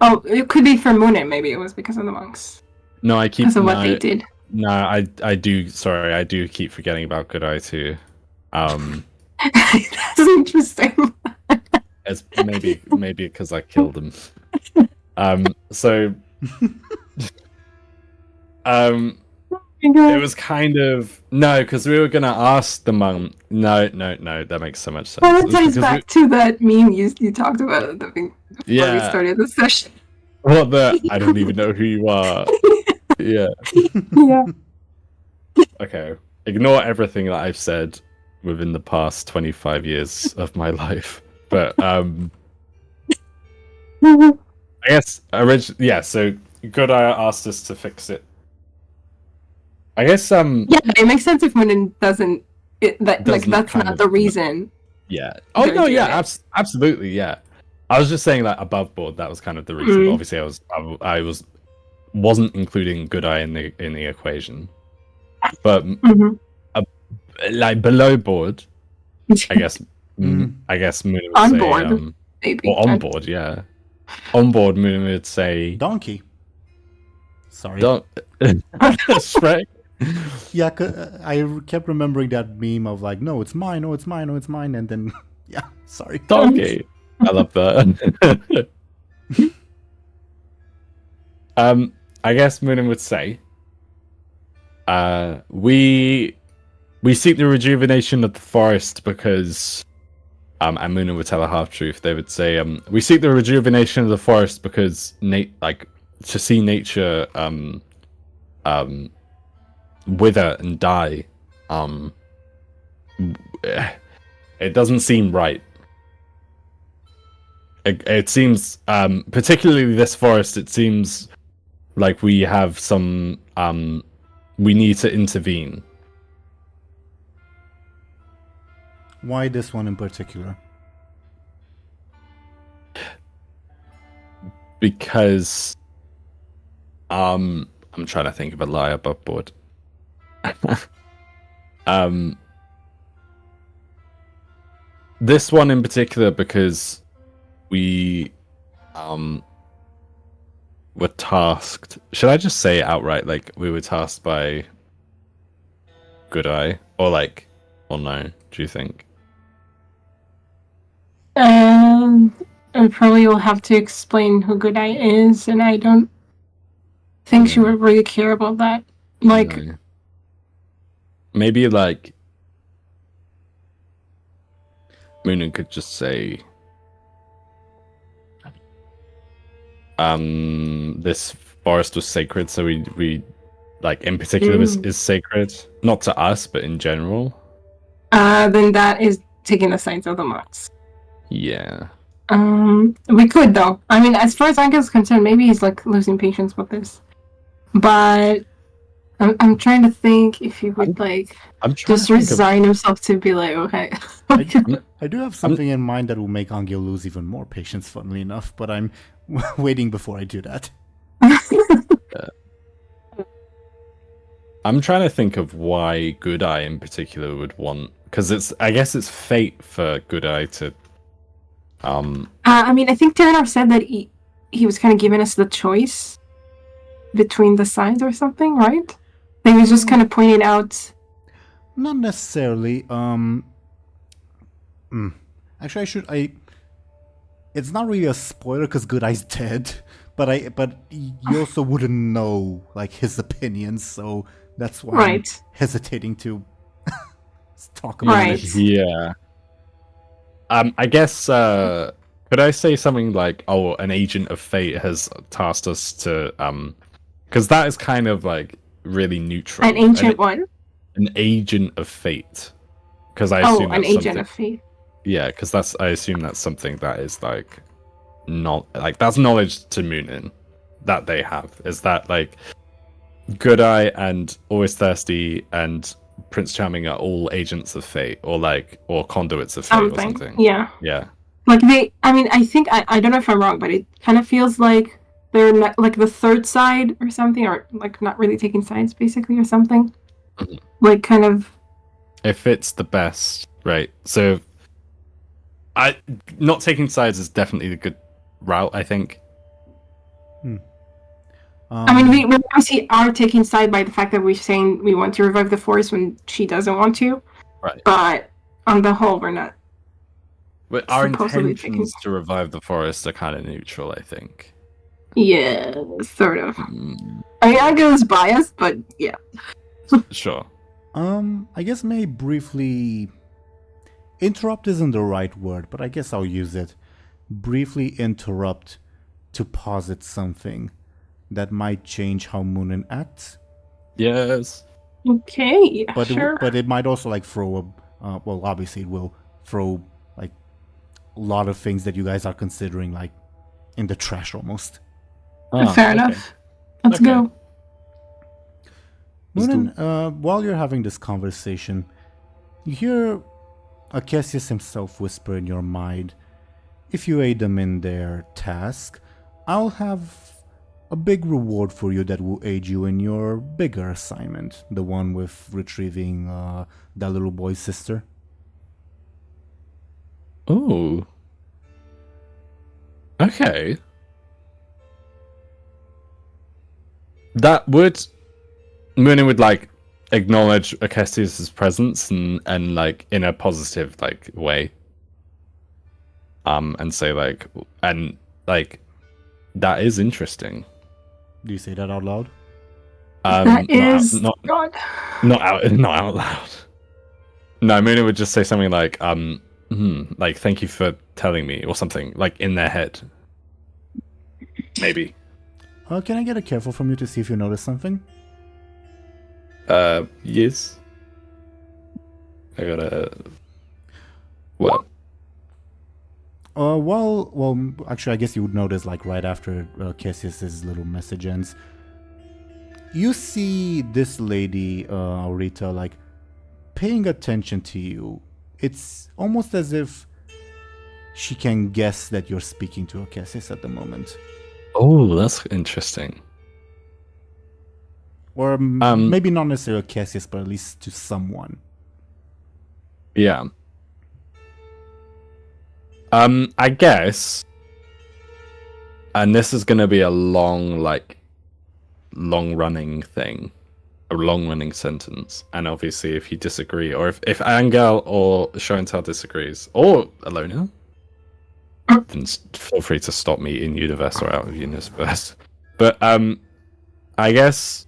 Oh, it could be for Muninn, maybe it was because of the monks. No, I keep... Because of what they did. No, I do... Sorry, I do keep forgetting about Good Eye too. That's interesting. It's maybe because I killed him. So... It was kind of... No, because we were going to ask the monk... No, that makes so much sense. Well, it ties back to that meme you talked about at the beginning before we started the session. Well, I don't even know who you are. Yeah. Yeah. Okay. Ignore everything that I've said within the past 25 years of my life. But, I guess, so Good Eye asked us to fix it. I guess, Yeah, it makes sense if Muninn doesn't... that's not the reason. Yeah. Oh, no, yeah, absolutely, yeah. I was just saying that above board, that was kind of the reason. But obviously, I wasn't including Good Eye in the equation. But, like, below board, I guess... I guess Muninn would say... board, maybe. Or on board, yeah. On board, Muninn would say... Donkey. Sorry. Shrek. Yeah, I kept remembering that meme of like, no, it's mine, and then, yeah, sorry. Donkey. I love that. I guess Muninn would say, we seek the rejuvenation of the forest because, and Muninn would tell a half-truth. They would say, we seek the rejuvenation of the forest because, to see nature, wither and die, it doesn't seem right. It seems, particularly this forest, it seems like we have some, we need to intervene. Why this one in particular? Because, I'm trying to think of a lie above board. This one in particular because we were tasked. Should I just say it outright? Like we were tasked by Good Eye, or no? Do you think? I probably will have to explain who Good Eye is, and I don't think she would really care about that. Like, No. Maybe like Muninn could just say, this forest was sacred, so we like in particular is sacred, not to us, but in general. Then that is taking the signs of the monks. Yeah. We could though. I mean, as far as Anghel is concerned, maybe he's like losing patience with this. But I'm trying to think if he would just resign himself to be like, okay. I do have something in mind that will make Anghel lose even more patience, funnily enough, but I'm waiting before I do that. I'm trying to think of why Good Eye in particular would want Because I guess it's fate for Goodeye to. I mean, I think Teeironor said that he was kind of giving us the choice between the sides or something, right? He was just kind of pointing out. Not necessarily. Actually, it's not really a spoiler because Goodeye's dead, but you also wouldn't know like his opinions, so that's why I'm hesitating to talk about it. Yeah. I guess could I say something like, "Oh, an agent of fate has tasked us to," because that is kind of like really neutral. An ancient one. An agent of fate. Because I assume an that's agent something... of fate. Yeah, because I assume that's something that is like not like that's knowledge to Muninn that they have. Is that like Goodeye and Always Thirsty and Prince Charming are all agents of fate, or conduits of fate, or something? Yeah. Yeah. Like I think I don't know if I'm wrong, but it kind of feels like they're not, like the third side or something, or like not really taking sides basically or something. Mm-hmm. Like kind of. It fits the best, right? So. Not taking sides is definitely the good route, I think. I mean, we obviously are taking side by the fact that we're saying we want to revive the forest when she doesn't want to. Right. But on the whole, we're not. But our intentions to revive the forest are kind of neutral, I think. Yeah, sort of. I mean, Anghel is biased, but yeah. Sure. I guess may briefly... Interrupt isn't the right word, but I guess I'll use it. Briefly interrupt to posit something that might change how Muninn acts. Yes. Okay, but sure. But it might also like throw a... well, obviously it will throw like a lot of things that you guys are considering like in the trash almost. Fair enough. Let's go. Muninn, while you're having this conversation, you hear Cassius himself whisper in your mind, "If you aid them in their task, I'll have a big reward for you that will aid you in your bigger assignment, the one with retrieving that little boy's sister." Oh. Okay. That would... Muninn would like acknowledge Cassius's presence and like in a positive like way. And say like that is interesting. Do you say that out loud? That is not out loud. No, Muninn would just say something like like "thank you for telling me" or something like in their head. Maybe. Can I get a careful from you to see if you notice something? Yes. I gotta... What? Well, actually, I guess you would notice, like, right after Cassius's little message ends, you see this lady, Aurita, like, paying attention to you. It's almost as if she can guess that you're speaking to Cassius at the moment. Oh, that's interesting. Or maybe not necessarily Cassius, but at least to someone. Yeah. I guess, and this is going to be a long-running thing, a long-running sentence. And obviously, if you disagree, or if Anghel or Show&Tell disagrees, or Illona, then feel free to stop me in universe or out of universe. But I guess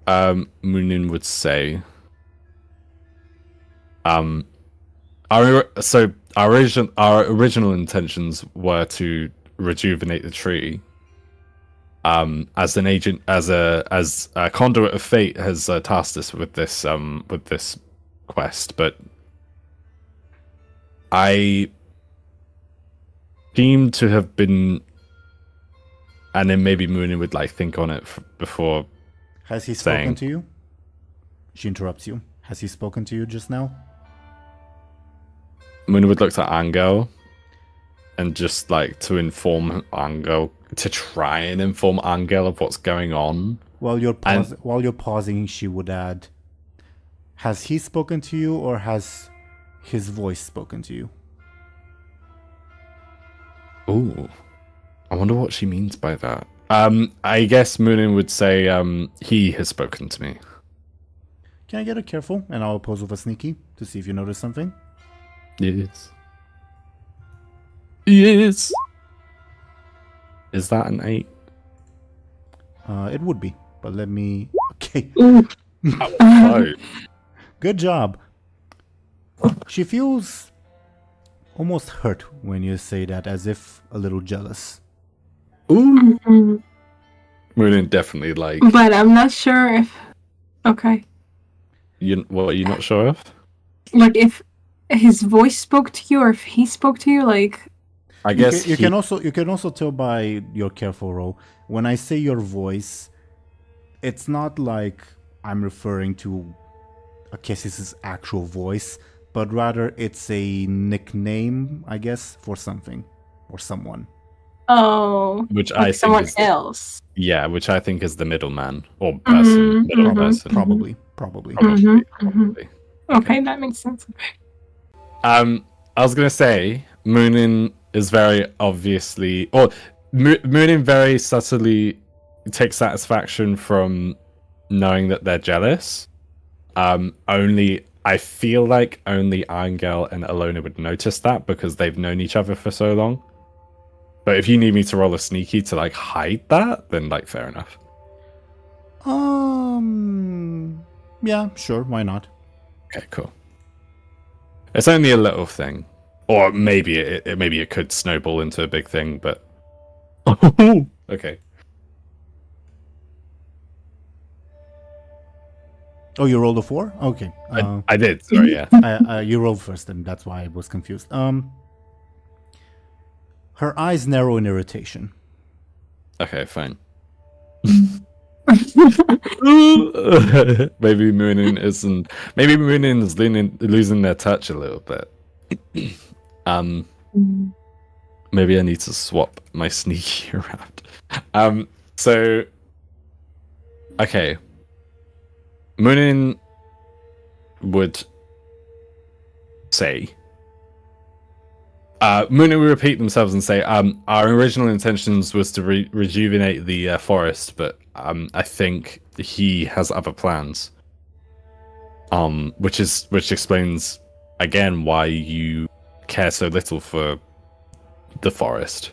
Muninn would say, our original intentions were to rejuvenate the tree. As an agent, as a conduit of fate has tasked us with this quest, but I seem to have been, and then maybe Muninn would like think on it before. Has he spoken to you? She interrupts you. Has he spoken to you just now? Muninn would look at Anghel and just like to inform Anghel, to try and inform Anghel of what's going on. While you're pausing, she would add, Has he spoken to you, or has his voice spoken to you? Ooh. I wonder what she means by that. I guess Muninn would say he has spoken to me. Can I get a careful? And I'll pose with a sneaky to see if you notice something. Yes. Yes. Is that an 8? It would be, but let me... Okay. Oh, Good job. She feels almost hurt when you say that, as if a little jealous. ooh. Mhm. Muninn definitely like. But I'm not sure if. Okay. What are you not sure of? Like, if his voice spoke to you or if he spoke to you, like. I guess You can also tell by your careful roll. When I say your voice, it's not like I'm referring to Akessis' actual voice, but rather it's a nickname, I guess, for something or someone. Oh. which Like I think someone is else. yeah, which I think is the middleman or person, Mhm, middle mhm. person. Probably. Probably. Mhm, mhm. Probably. Okay, that makes sense. I was gonna say Muninn is very obviously, or Muninn very subtly takes satisfaction from knowing that they're jealous. Only I feel like only Anghel and Illona would notice that because they've known each other for so long. But if you need me to roll a sneaky to like hide that, then like fair enough. Yeah, sure, why not? Okay, cool. It's only a little thing, or maybe it could snowball into a big thing, but okay. Oh, you rolled a 4? Okay. I did. Sorry, yeah. You rolled first, and that's why I was confused. Her eyes narrow in irritation. Okay, fine. Maybe Muninn isn't. Maybe Muninn is losing their touch a little bit. Maybe I need to swap my sneaky around. So, okay. Muninn would say. Muninn will repeat themselves and say, our original intentions was to rejuvenate the forest, but I think he has other plans. Which explains again why you care so little for the forest.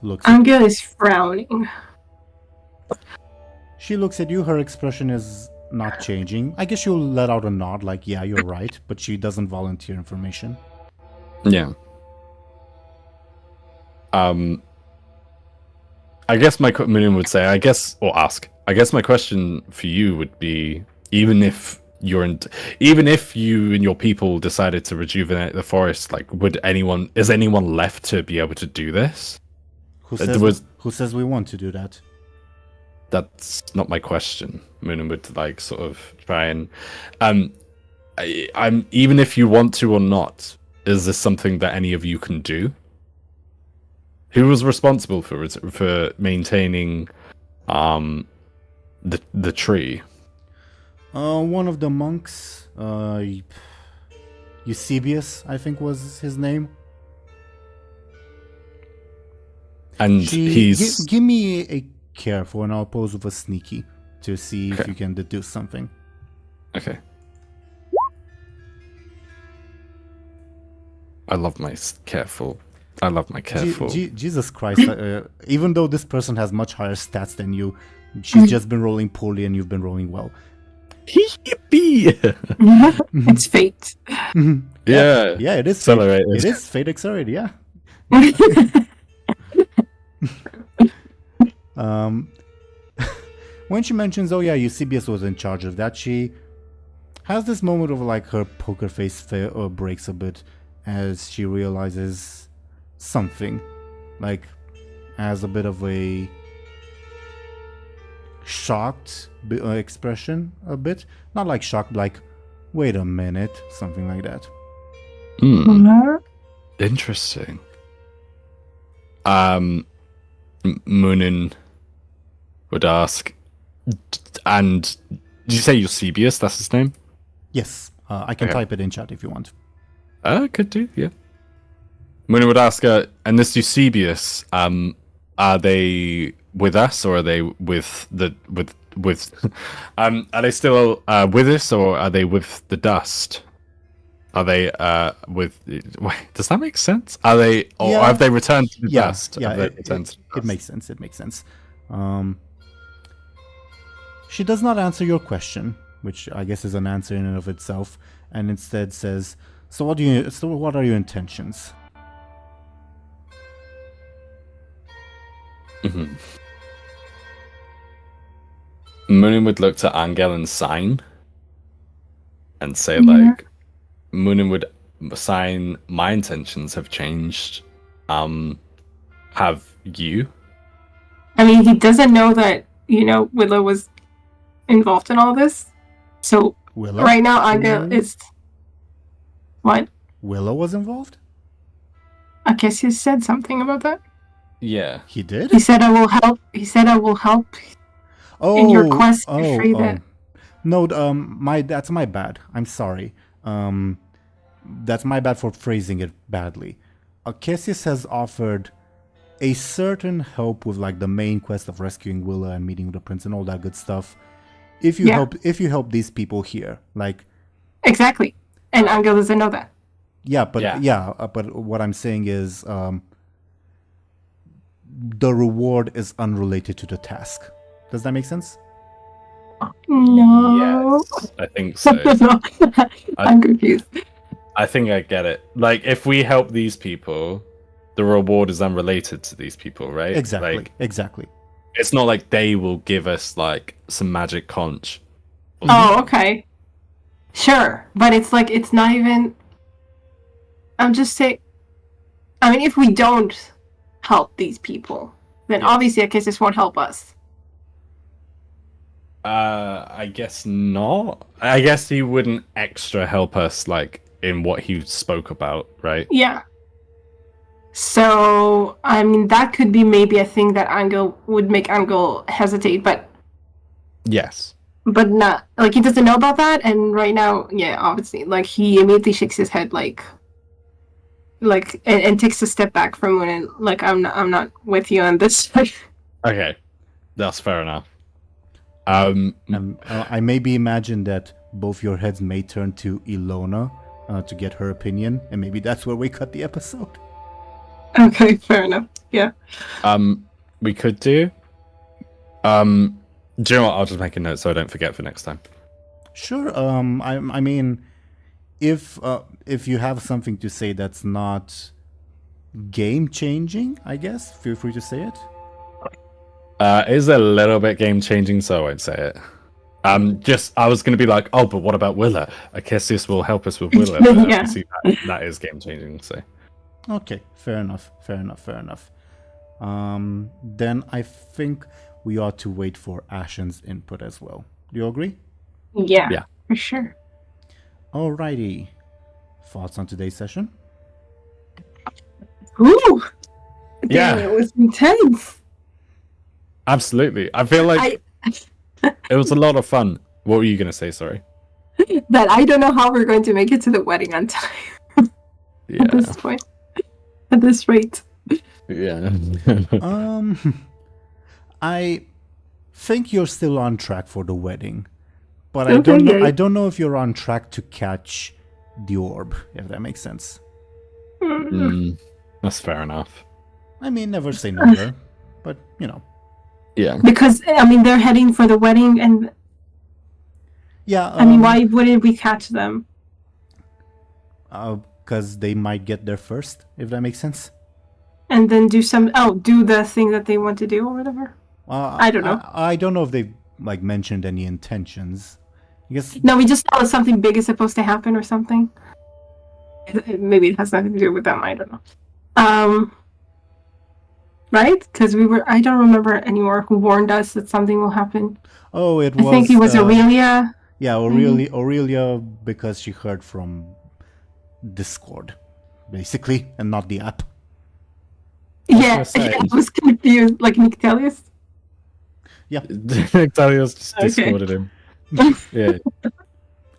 Anghel is frowning. She looks at you, her expression is not changing. I guess she'll let out a nod, like, yeah, you're right, but she doesn't volunteer information. Yeah. I guess Muninn would say, I guess my question for you would be, even if you and your people decided to rejuvenate the forest, like, is anyone left to be able to do this? Who says we want to do that? That's not my question. Muninn would like sort of try and I'm even if you want to or not, is this something that any of you can do? Who was responsible for maintaining the tree? One of the monks, Eusebius, I think was his name. And he's give me a careful, and I'll pose with a sneaky to see if you can deduce something. Okay. I love my careful. Jesus Christ! Even though this person has much higher stats than you, she's just been rolling poorly, and you've been rolling well. Yippee! It's fate. Yeah, it is. Accelerated. It is fate accelerated. Yeah. When she mentions, oh yeah, Eusebius was in charge of that, she has this moment of like her poker face breaks a bit as she realizes something, like has a bit of a shocked expression, a bit, not like shocked, like wait a minute, something like that. Interesting. Muninn would ask, and Did you say Eusebius? That's his name? Yes, I can Okay. type it in chat if you want. Could do, yeah. Muninn would ask, and this Eusebius, are they with us or are they with are they still with us or are they with the dust? Are they with? Wait, does that make sense? Are they or Yeah. have they returned to the dust? Yeah, Have they it returned to the dust? makes sense. It makes sense. She does not answer your question, which I guess is an answer in and of itself, and instead says, "So what are your intentions?" Mm-hmm. Muninn would look to Anghel and sign, and say like, Muninn would sign. My intentions have changed. Have you? I mean, he doesn't know that, Willow was involved in all this. So Willow? right now, Anghel is... What? Willow was involved? I guess he said something about that. Yeah. He did? He said, I will help. He said, I will help in your quest to free that. No, that's my bad. I'm sorry. That's my bad for phrasing it badly. Cassius has offered a certain help with like the main quest of rescuing Willow and meeting the prince and all that good stuff. If you help these people here, like exactly, and Anghel doesn't know that. Yeah, but what I'm saying is, the reward is unrelated to the task. Does that make sense? No. Yes, I think so. No. I'm confused. I think I get it. Like, if we help these people, the reward is unrelated to these people, right? Exactly. Like, Exactly. it's not like they will give us like some magic conch. Oh, okay. Sure, but it's like it's not even. I'm just saying. I mean, if we don't help these people, then obviously, I guess this won't help us. I guess not. I guess he wouldn't extra help us, like in what he spoke about, right? Yeah. So, I mean, that could be maybe a thing that Anghel would make Anghel hesitate, but Yes. not like he doesn't know about that. And right now, yeah, obviously, like he immediately shakes his head, like and takes a step back from Muninn. Like I'm not with you on this. Okay, that's fair enough. I maybe imagine that both your heads may turn to Illona to get her opinion, and maybe that's where we cut the episode. Okay, fair enough. Yeah. We could do. Do you know what? I'll just make a note so I don't forget for next time. Sure. I mean, if you have something to say that's not game changing, I guess feel free to say it. It is a little bit game changing, so I won't say it. I was going to be like, oh, but what about Willa? I guess this will help us with Willa. But Yeah. see, that is game changing. So. Okay, fair enough. Then I think we ought to wait for Ashen's input as well. Do you agree? Yeah. Yeah. For sure. Alrighty. Thoughts on today's session? Ooh. Yeah. Damn, it was intense. Absolutely. I feel like it was a lot of fun. What were you going to say? Sorry. That I don't know how we're going to make it to the wedding on time. Yeah. At this point. At this rate. Yeah. I think you're still on track for the wedding, but Okay. I don't know if you're on track to catch the orb, if that makes sense. That's fair enough. I mean, never say never, but you know. Yeah. Because I mean they're heading for the wedding, and Yeah. I mean why wouldn't we catch them? Because they might get there first, if that makes sense. And then do the thing that they want to do or whatever. I don't know. I don't know if they've like mentioned any intentions. I guess. No, we just know something big is supposed to happen or something. Maybe it has nothing to do with them. I don't know. Right? Because I don't remember anymore who warned us that something will happen. Oh, it was. I think it was Aurelia. Yeah, Aurelia, because she heard from Discord, basically, and not the app. Yeah, I was confused. Like Nictelius? Yeah. Nictelius just Okay. discorded him. Yeah.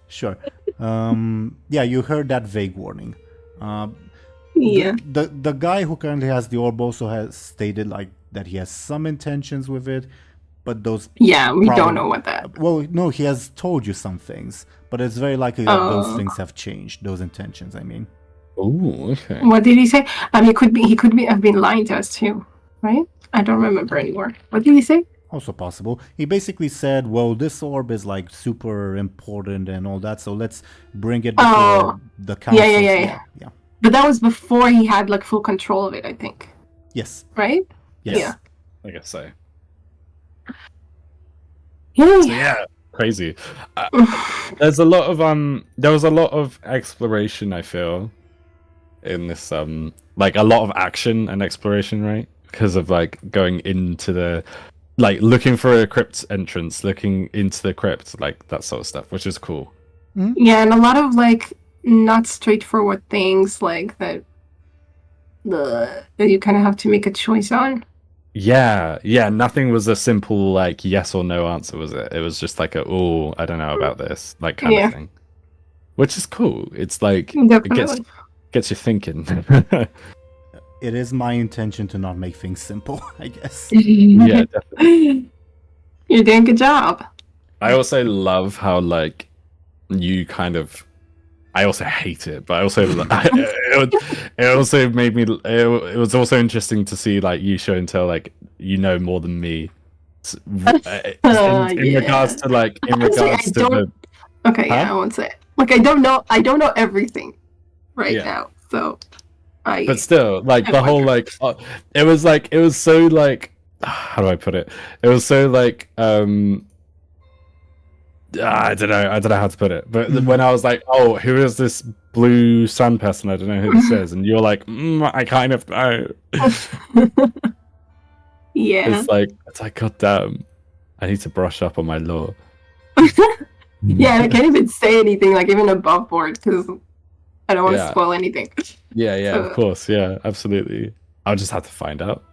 Sure. Yeah, you heard that vague warning. Yeah. The guy who currently has the orb also has stated like that he has some intentions with it, but those Yeah, we don't Probably- know what that. well, no, he has told you some things, but it's very likely that those Oh. things have changed. Those intentions, I mean. Oh, okay. What did he say? I mean, he could have been lying to us too, right? I don't remember anymore. What did he say? Also possible. He basically said, well, this orb is like super important and all that, so let's bring it before the council. Yeah. But that was before he had like full control of it, I think. Yes. Right? Yes. Yeah. I guess so. Yeah. So yeah, crazy. There's a lot of there was a lot of exploration, I feel, in this like a lot of action and exploration, right? Because of like going into the like looking for a crypt entrance, looking into the crypt, like that sort of stuff, which is cool. Yeah, and a lot of like not straightforward things like that you kind of have to make a choice on. Yeah, nothing was a simple like yes or no answer, was it? It was just like a I don't know about this, like kind of thing. Which is cool. It's like Definitely. it gets you thinking. It is my intention to not make things simple, I guess. Yeah, definitely. You're doing a good job. I also love how like you kind of. I also hate it, but I also it also made me. It was also interesting to see like you show and tell like you know more than me. In regards to like in regards to the. Okay, Huh? yeah, I won't say it. Like I don't know everything right Yeah. now, so But still, like I the whole wonder. like it was so like how do I put it? It was so like I don't know how to put it. But when I was like, oh, who is this blue sun person? I don't know who this is, and you're like, I kind of know. yeah. It's like god damn, I need to brush up on my lore. Yeah, I can't even say anything like even above board because I don't want to spoil anything. Yeah, of course, yeah, absolutely. I'll just have to find out.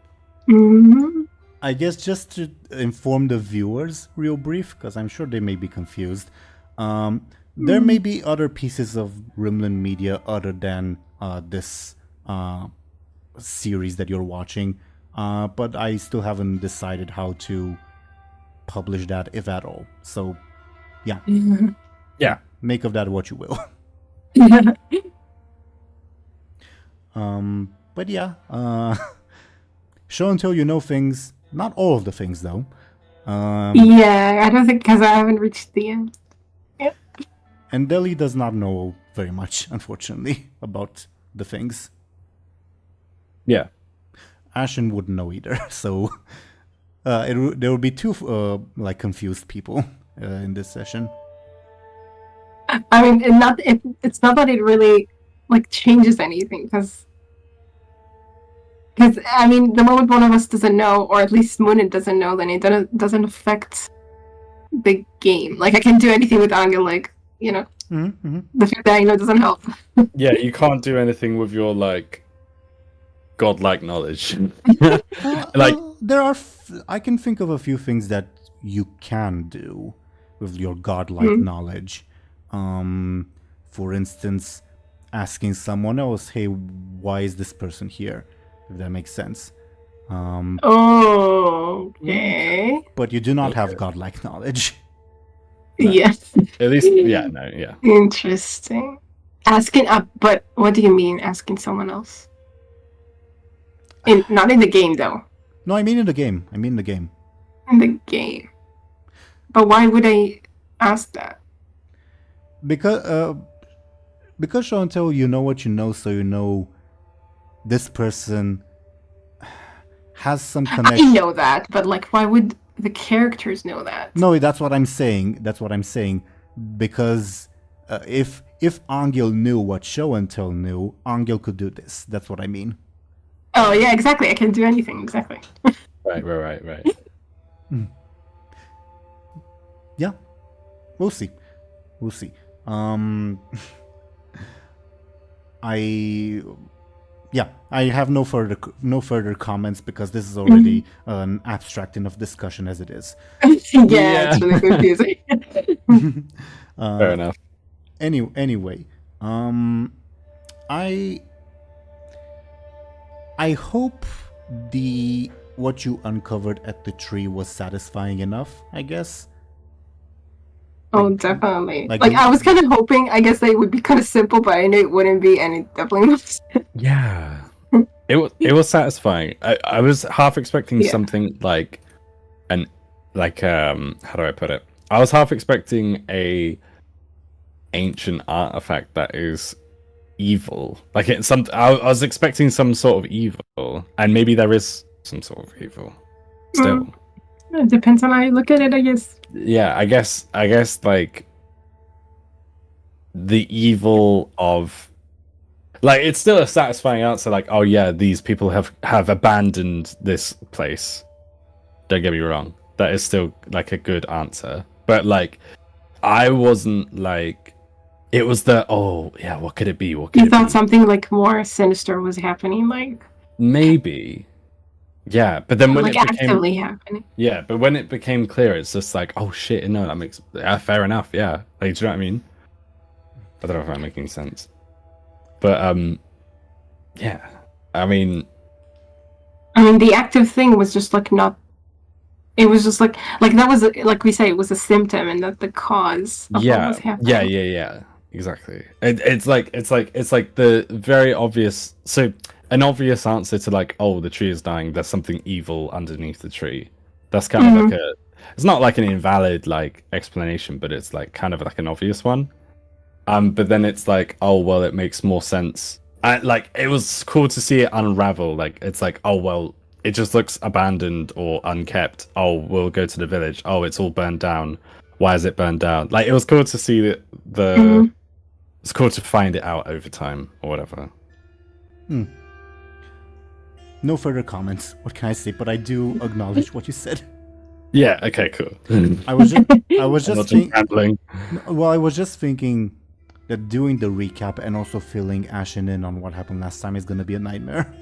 Mhm. I guess just to inform the viewers, real brief, because I'm sure they may be confused. There may be other pieces of Rimlen media other than this series that you're watching, but I still haven't decided how to publish that, if at all. So, yeah, make of that what you will. But yeah, show until you know things. Not all of the things, though. Yeah, I don't think because I haven't reached the end. Yep. And Dely does not know very much, unfortunately, about the things. Yeah. Ashen wouldn't know either, so there would be two like confused people in this session. I mean, it's not that it really like changes anything because I mean, the moment one of us doesn't know, or at least Muninn doesn't know, then it doesn't affect the game. Like I can do anything with Anghel, like you know, the fact that I know doesn't help. Yeah, you can't do anything with your like godlike knowledge. Like there are, I can think of a few things that you can do with your godlike knowledge. For instance, asking someone else, "Hey, why is this person here?" If that makes sense. Okay. But you do not have godlike knowledge. Yes. at least, yeah. Interesting. Asking but what do you mean asking someone else? Not in the game though. No, I mean in the game. In the game. But why would I ask that? Because show and tell, you know what you know, so you know this person has some connection. I know that, but like, why would the characters know that? No, that's what I'm saying. Because if Anghel knew what show and tell knew, Anghel could do this. That's what I mean. Oh yeah, exactly. I can do anything. Exactly. Right. Yeah, we'll see. I have no further comments because this is already an abstract enough discussion as it is. Yeah, it's really confusing. Fair enough. Anyway, I hope what you uncovered at the tree was satisfying enough, I guess. Oh, definitely. like Like the- I was kind of hoping, I guess they would be kind of simple, but I knew it wouldn't be, and it definitely was. Yeah. It was satisfying. I was half expecting Yeah. something like how do I put it? I was half expecting a ancient artifact that is evil. Like I was expecting some sort of evil, and maybe there is some sort of evil still. It depends on how you look at it, I guess. Yeah, I guess like the evil of like it's still a satisfying answer, like, oh yeah, these people have abandoned this place. Don't get me wrong. That is still like a good answer. But like I wasn't like it was what could it be? What could You it thought be? something like more sinister was happening, like Maybe. Yeah, but then when like it became actively happening. yeah, but when it became clear, it's just like, oh shit, no, that makes fair enough. Yeah, like, do you know what I mean? I don't know if I'm making sense, but yeah, I mean, the active thing was just like not. It was just like that was like we say, it was a symptom and not the cause of what was happening. yeah, exactly. It's like the very obvious. So an obvious answer to like, oh, the tree is dying. There's something evil underneath the tree. That's kind of like it's not like an invalid like explanation, but it's like kind of like an obvious one. But then it's like, oh well, it makes more sense. Like it was cool to see it unravel. Like it's like, oh well, it just looks abandoned or unkept. Oh, we'll go to the village. Oh, it's all burned down. Why is it burned down? Like it was cool to see it's cool to find it out over time or whatever. No further comments. What can I say? But I do acknowledge what you said. Yeah. Okay. Cool. I was just Not just thinking. rambling. Well, I was just thinking that doing the recap and also filling Ashen in on what happened last time is going to be a nightmare.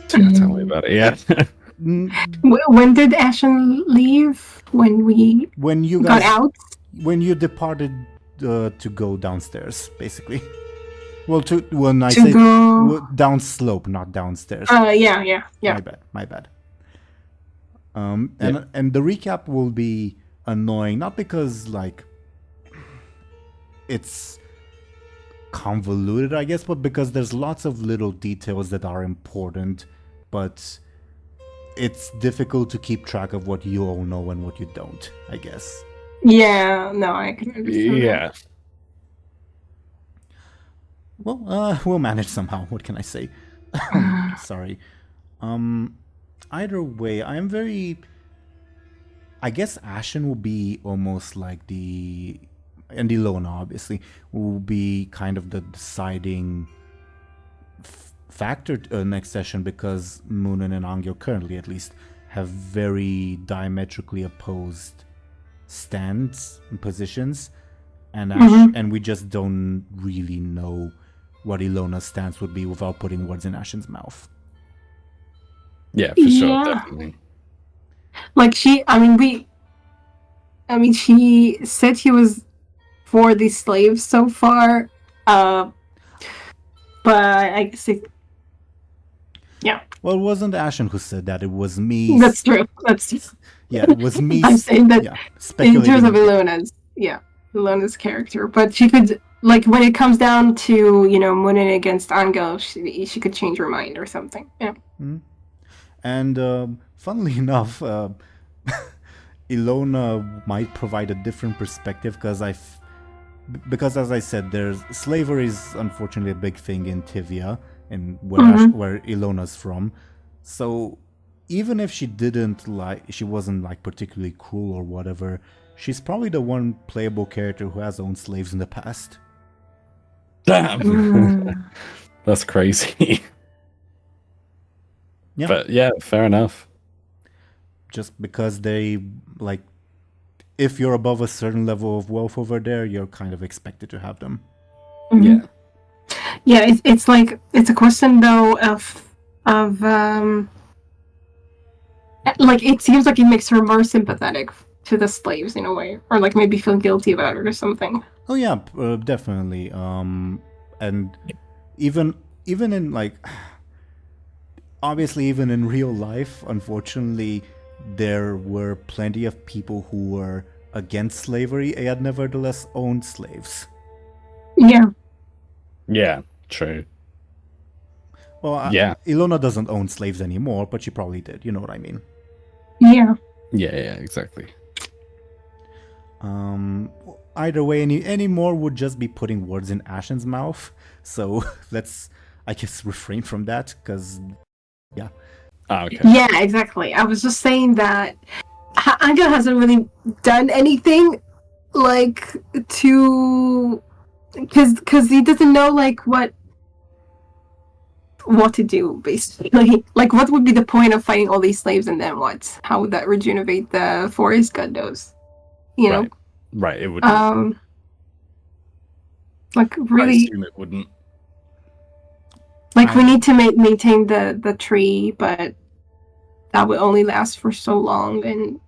Tell me about it. Yeah. When did Ashen leave? When you got guys out? when you departed to go downstairs, basically. Well, when I To say go. down slope, not downstairs. Yeah. My bad. And the recap will be annoying, not because like it's convoluted, I guess, but because there's lots of little details that are important, but it's difficult to keep track of what you all know and what you don't, I guess. Yeah, no, I can understand. Yeah. Well, we'll manage somehow. What can I say? Sorry. Either way, I'm very. I guess Ashen will be almost like and Illona, obviously, will be kind of the deciding factor next session, because Muninn and Anghel, currently at least, have very diametrically opposed stands and positions, and and we just don't really know what Illona's stance would be without putting words in Ashen's mouth. Yeah, for sure, Yeah. definitely. Like she said he was for the slaves so far, but I guess Well, it wasn't Ashen who said that. It was me. that's true. That's true. Yeah, it was me. I'm saying that Yeah, in speculating. terms of Illona's character, but she could, like, when it comes down to, Muninn against Anghel, she could change her mind or something. Yeah. And funnily enough, Illona might provide a different perspective, because as I said, slavery is unfortunately a big thing in Tivia, and where Illona's from. So even if she wasn't like particularly cruel or whatever, she's probably the one playable character who has owned slaves in the past. Damn. That's crazy. Yeah. But yeah, fair enough. Just because they, like, if you're above a certain level of wealth over there, you're kind of expected to have them. Yeah. Yeah, it's like, it's a question though of like, it seems like it makes her more sympathetic to the slaves in a way, or like maybe feel guilty about it or something. Oh yeah, definitely. And even in like, obviously, even in real life, unfortunately, there were plenty of people who were against slavery and had nevertheless owned slaves. Yeah. Yeah, true. Well, Yeah. Illona doesn't own slaves anymore, but she probably did. You know what I mean? Yeah. Yeah, exactly. Either way, any more would just be putting words in Ashen's mouth. So let's, I guess, refrain from that, because, yeah. Okay. Yeah, exactly. I was just saying that Anghel hasn't really done anything like to, because he doesn't know like what to do basically. Like, what would be the point of fighting all these slaves, and then what? How would that regenerate the forest? God knows. You know. Right. It would. Like I really. assume it wouldn't. Like we need to maintain the tree, but that would only last for so long. And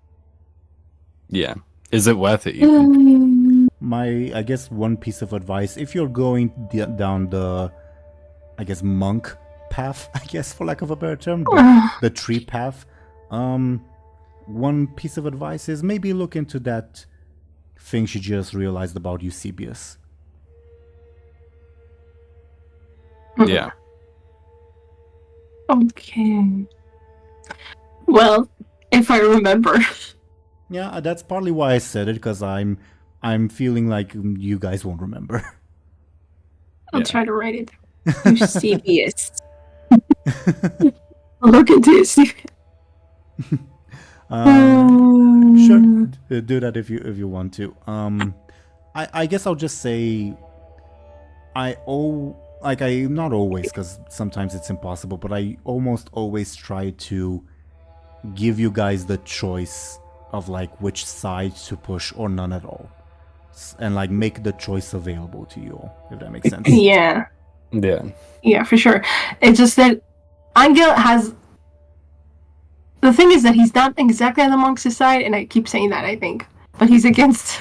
yeah, is it worth it? You think? I guess one piece of advice: if you're going down the, I guess, monk path, I guess, for lack of a better term, the tree path, one piece of advice is maybe look into that thing she just realized about Eusebius. Yeah. Okay. Well, if I remember. Yeah, that's partly why I said it, because I'm feeling like you guys won't remember. I'll try to write it. Eusebius. I'll look into Eusebius. Sure, do that if you want to. I guess I'll just say not always, because sometimes it's impossible, but I almost always try to give you guys the choice of like which side to push or none at all, and like make the choice available to you all, if that makes sense. Yeah. Yeah, for sure. It's just that Anghel has. The thing is that he's not exactly on the monk's side, and I keep saying that, I think. But he's against.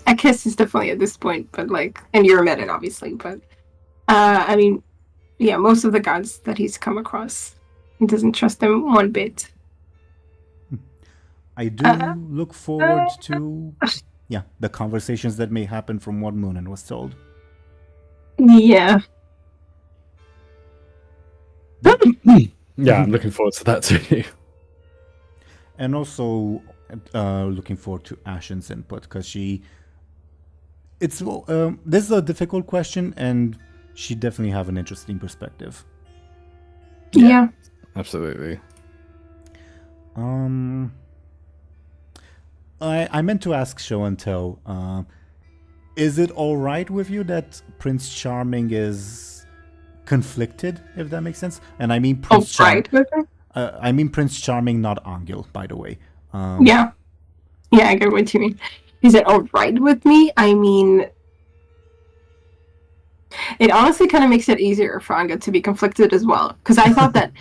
I guess he's definitely at this point, but like. And Eurymedid, obviously, but. I mean, yeah, most of the gods that he's come across, he doesn't trust them one bit. I do look forward to, the conversations that may happen from what Muninn was told. Yeah. Yeah, I'm looking forward to that too. And also looking forward to Ashen's input, because this is a difficult question, and she definitely have an interesting perspective. Yeah. Absolutely. I meant to ask Show&Tell, is it all right with you that Prince Charming is conflicted, if that makes sense? And I mean Prince Charming. I mean Prince Charming, not Anghel, by the way. Yeah, I get what you mean. Is it all right with me? I mean, it honestly kind of makes it easier for Anghel to be conflicted as well. Because I thought that,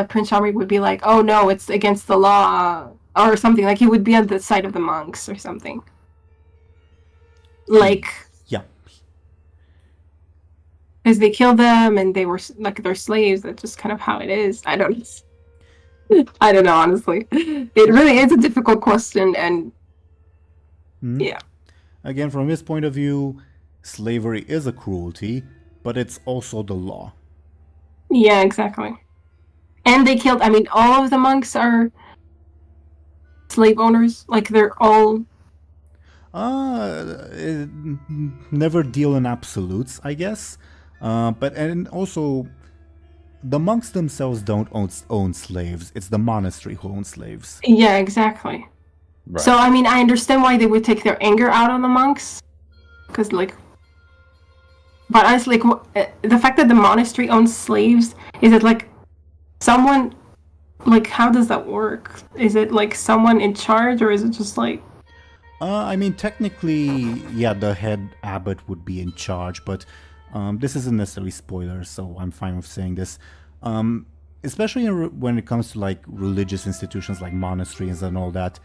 Prince Charming would be like, oh no, it's against the law, or something. Like, he would be on the side of the monks or something. Like, yeah. Because they killed them and they were, like, they're slaves. That's just kind of how it is. I don't know, honestly. It really is a difficult question, and yeah. Again, from his point of view, slavery is a cruelty, but it's also the law. Yeah, exactly. And they killed, I mean, all of the monks are slave owners. Like, they're all... Never deal in absolutes, I guess. And also, the monks themselves don't own slaves. It's the monastery who owns slaves. Yeah, exactly. Right. So, I mean, I understand why they would take their anger out on the monks. Because, like... But honestly, like, the fact that the monastery owns slaves, is it, like, someone... Like, how does that work? Is it, like, someone in charge, or is it just, like... I mean, technically, yeah, the head abbot would be in charge, but this isn't necessarily spoiler, so I'm fine with saying this. especially when it comes to like religious institutions like monasteries and all that,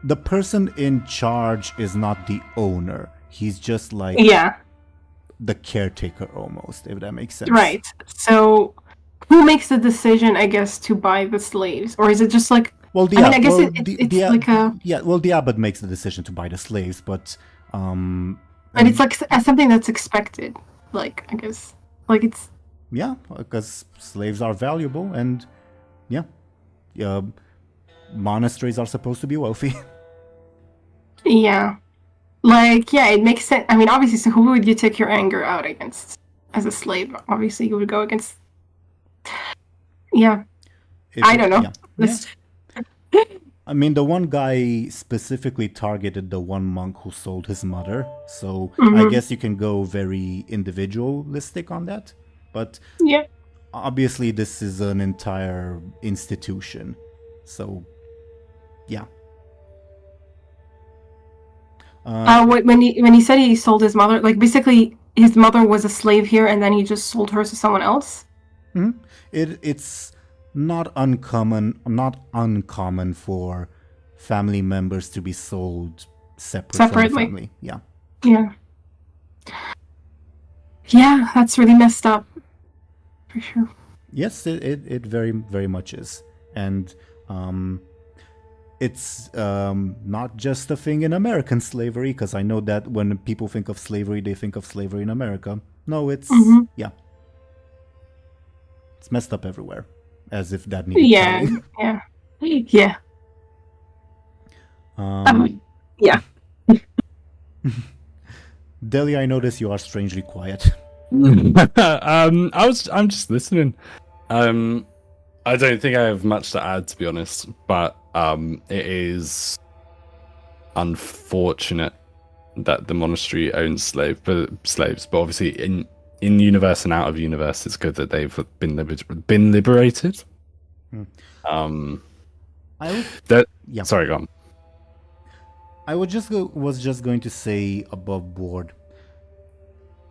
the person in charge is not the owner. He's just like the caretaker almost, if that makes sense. Right. So who makes the decision, I guess, to buy the slaves? Or is it just like... Well, it's like a... Yeah, well, the abbot makes the decision to buy the slaves, but... and it's like something that's expected, like, I guess. Like, it's... Yeah, because slaves are valuable, and monasteries are supposed to be wealthy. Yeah. Like, yeah, it makes sense. I mean, obviously, so who would you take your anger out against as a slave? Obviously, you would go against... Yeah. I don't know. I mean, the one guy specifically targeted the one monk who sold his mother, so I guess you can go very individualistic on that. But obviously, this is an entire institution, so yeah. When he said he sold his mother, like basically his mother was a slave here, and then he just sold her to someone else. Mm-hmm. It's not uncommon for family members to be sold separately from the family. Yeah, that's really messed up, for sure. Yes, it very, very much is. And it's not just a thing in American slavery, because I know that when people think of slavery, they think of slavery in America. No, it's it's messed up everywhere, as if that needed telling. Yeah. Deli, I notice you are strangely quiet. I'm just listening. I don't think I have much to add, to be honest, but it is unfortunate that the monastery owns slaves, but obviously in universe and out of universe, it's good that they've been liberated. Sorry, go on. I was just going to say above board,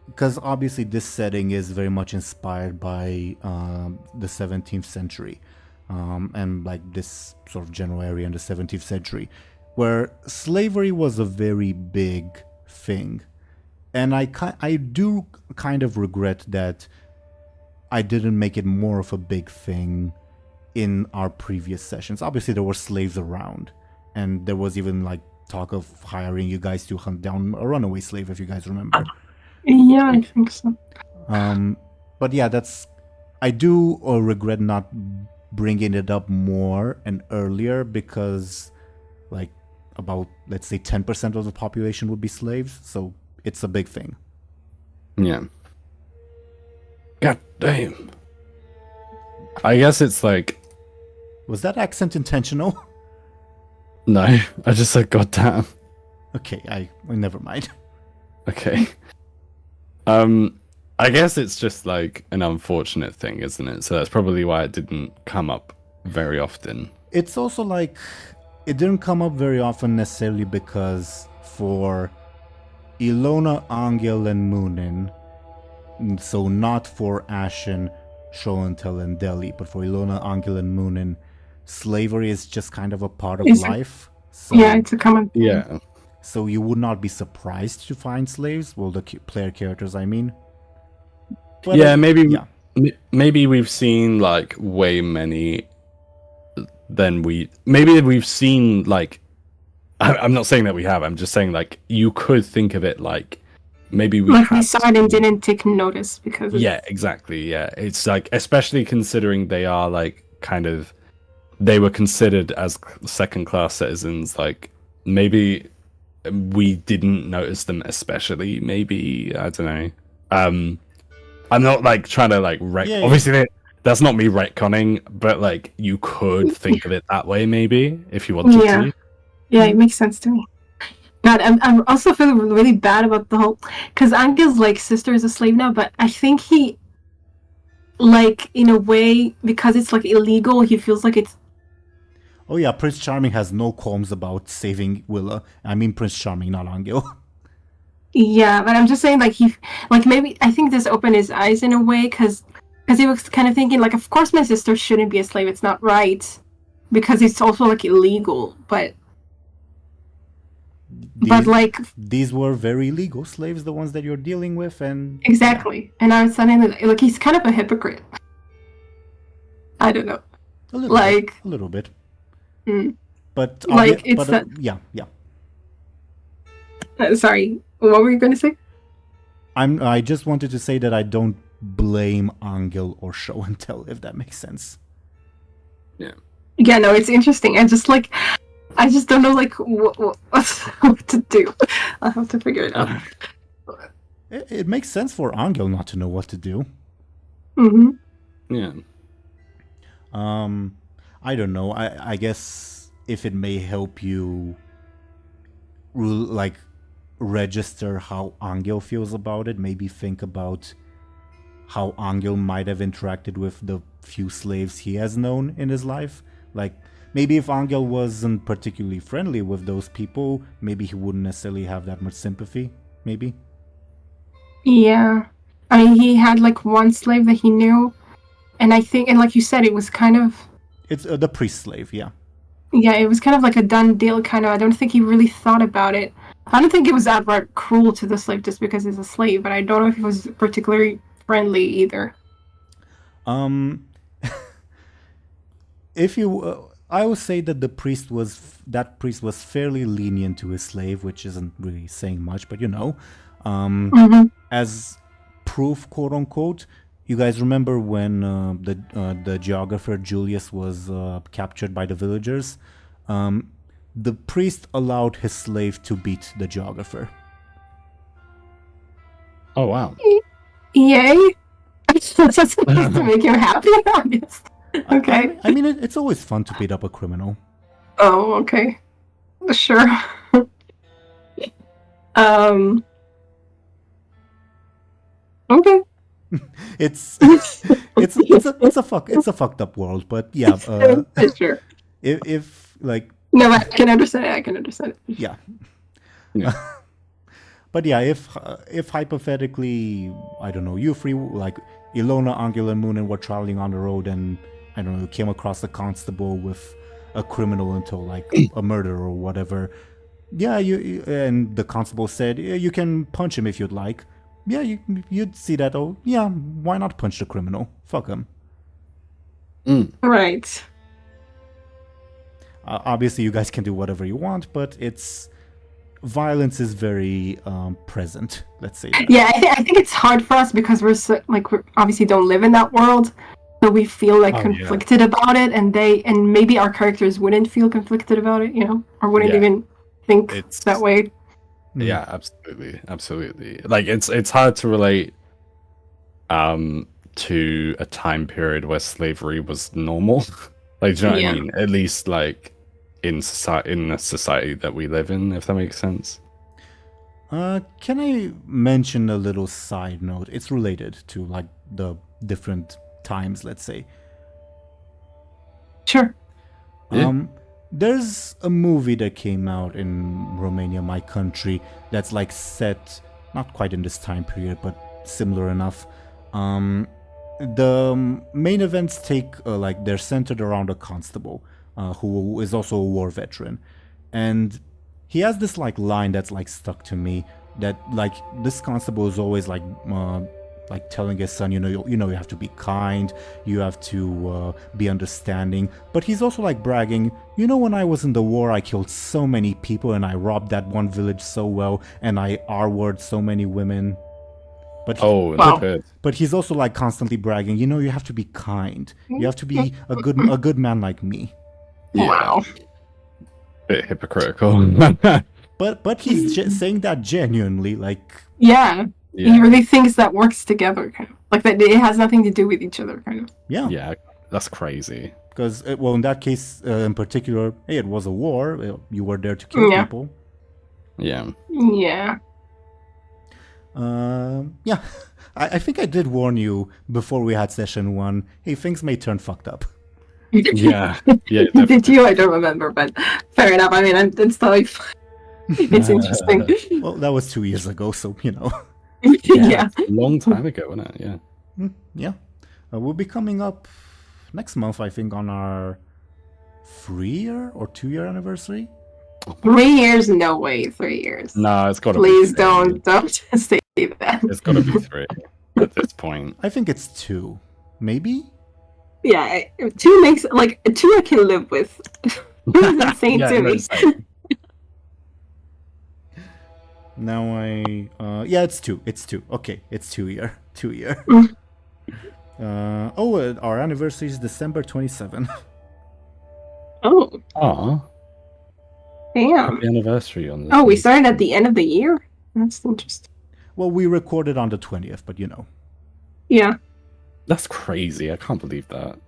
because obviously this setting is very much inspired by the 17th century, and like this sort of general area in the 17th century, where slavery was a very big thing. And I do kind of regret that I didn't make it more of a big thing in our previous sessions. Obviously, there were slaves around, and there was even like talk of hiring you guys to hunt down a runaway slave, if you guys remember. Yeah, I think so. But yeah, I do regret not bringing it up more and earlier, because like about, let's say, 10% of the population would be slaves, so it's a big thing. Yeah. God damn. I guess it's like... Was that accent intentional? No, I just said god damn. Okay, never mind. Okay. I guess it's just like an unfortunate thing, isn't it? So that's probably why it didn't come up very often. It's also like it didn't come up very often necessarily because for Illona, Anghel, and Muninn, so not for Ashen, Show&Tell, and Deli, but for Illona, Anghel, and Muninn, slavery is just kind of a part of life. So, it's a common thing. Yeah. So you would not be surprised to find slaves. Well, the player characters, I mean. But maybe we've seen like way many than maybe we've seen like, I'm not saying that we have, I'm just saying like you could think of it like maybe we saw it and didn't take notice because exactly. It's like, especially considering they are like they were considered as second class citizens, like maybe we didn't notice them, especially maybe, I don't know. I'm not like trying to like obviously that's not me retconning, but like you could think of it that way maybe if you wanted to. Yeah, it makes sense to me. God, I'm also feeling really bad about the whole, because Anghel's like sister is a slave now, but I think he, like, in a way, because it's like illegal, he feels like it's... Oh yeah, Prince Charming has no qualms about saving Willa. I mean Prince Charming, not Anghel. Yeah, but I'm just saying, like, maybe, I think this opened his eyes in a way, because Because he was kind of thinking, like, of course my sister shouldn't be a slave. It's not right. Because it's also, like, illegal. But like... These were very legal slaves, the ones that you're dealing with, and... Exactly. And I was suddenly, like, he's kind of a hypocrite. I don't know. A little bit. But... Like, it's yeah. Sorry, what were you going to say? I just wanted to say that I don't blame Anghel or Show&Tell, if that makes sense. Yeah, no, it's interesting. I just don't know, like, what to do. I'll have to figure it out. It makes sense for Anghel not to know what to do. Yeah. I don't know. I guess if it may help you, like, register how Anghel feels about it, maybe think about how Anghel might have interacted with the few slaves he has known in his life. Like, maybe if Anghel wasn't particularly friendly with those people, maybe he wouldn't necessarily have that much sympathy, maybe. Yeah. I mean, he had, like, one slave that he knew, and I think, and like you said, it was kind of... It's the priest slave, yeah. Yeah, it was kind of like a done deal, kind of. I don't think he really thought about it. I don't think it was outright cruel to the slave just because he's a slave, but I don't know if he was particularly friendly either. If you... I would say that that priest was fairly lenient to his slave, which isn't really saying much, but you know. As proof, quote unquote, you guys remember when the geographer Julius was captured by the villagers? The priest allowed his slave to beat the geographer. Oh, wow. Yay! That's supposed to make you happy, I guess. Okay. I mean, it's always fun to beat up a criminal. Oh, okay. Sure. Okay. It's a fucked up world, but yeah. Sure. If like. No, I can understand it. Yeah. But yeah, if hypothetically, I don't know, you three, like Illona, Anghel, and Muninn were traveling on the road, and I don't know, you came across a constable with a criminal into like a murder or whatever. Yeah, and the constable said, yeah, you can punch him if you'd like. Yeah, you'd see that. Oh, yeah, why not punch the criminal? Fuck him. Right. Obviously, you guys can do whatever you want, but violence is very present. Let's say that. Yeah, I think it's hard for us because we obviously don't live in that world, so we feel like conflicted about it, and maybe our characters wouldn't feel conflicted about it, you know, or wouldn't even think that way. Yeah, absolutely. Like it's hard to relate to a time period where slavery was normal. Like, do you know what I mean? At least like in the society that we live in, if that makes sense. Can I mention a little side note? It's related to like the different times, let's say. Sure. There's a movie that came out in Romania, my country, that's like set not quite in this time period, but similar enough. The main events they're centered around a constable who is also a war veteran, and he has this like line that's like stuck to me, that like this constable is always like telling his son, you know you have to be kind, you have to be understanding, but he's also like bragging, when I was in the war I killed so many people and I robbed that one village so well and I R-worded so many women. But but he's also like constantly bragging, you have to be kind, you have to be a good man like me. Wow. Bit hypocritical. but he's saying that genuinely, like he really thinks that works together, kind of. Like that it has nothing to do with each other, kind of. Yeah, that's crazy. Because in that case in particular, hey, it was a war. You were there to kill people. Yeah. I think I did warn you before we had session 1. Hey, things may turn fucked up. Yeah. Did you? I don't remember, but fair enough. I mean, it's still like, it's interesting. Well, that was 2 years ago, so Yeah. A long time ago, wasn't it? Yeah. Yeah. We'll be coming up next month, I think, on our 3-year or 2-year anniversary. 3 years? No way, 3 years. No, it's got to Please be 3. don't say that. It's got to be 3 at this point. I think it's 2. Maybe? Yeah, 2 makes, like, 2 I can live with. It's insane to me. Now yeah, it's 2. It's 2. Okay, it's 2-year. 2-year. Our anniversary is December 27. Oh, Aw, damn. happy anniversary on this. Oh, we started at the end of the year? That's interesting. Well, we recorded on the 20th, but you know. Yeah. That's crazy. I can't believe that.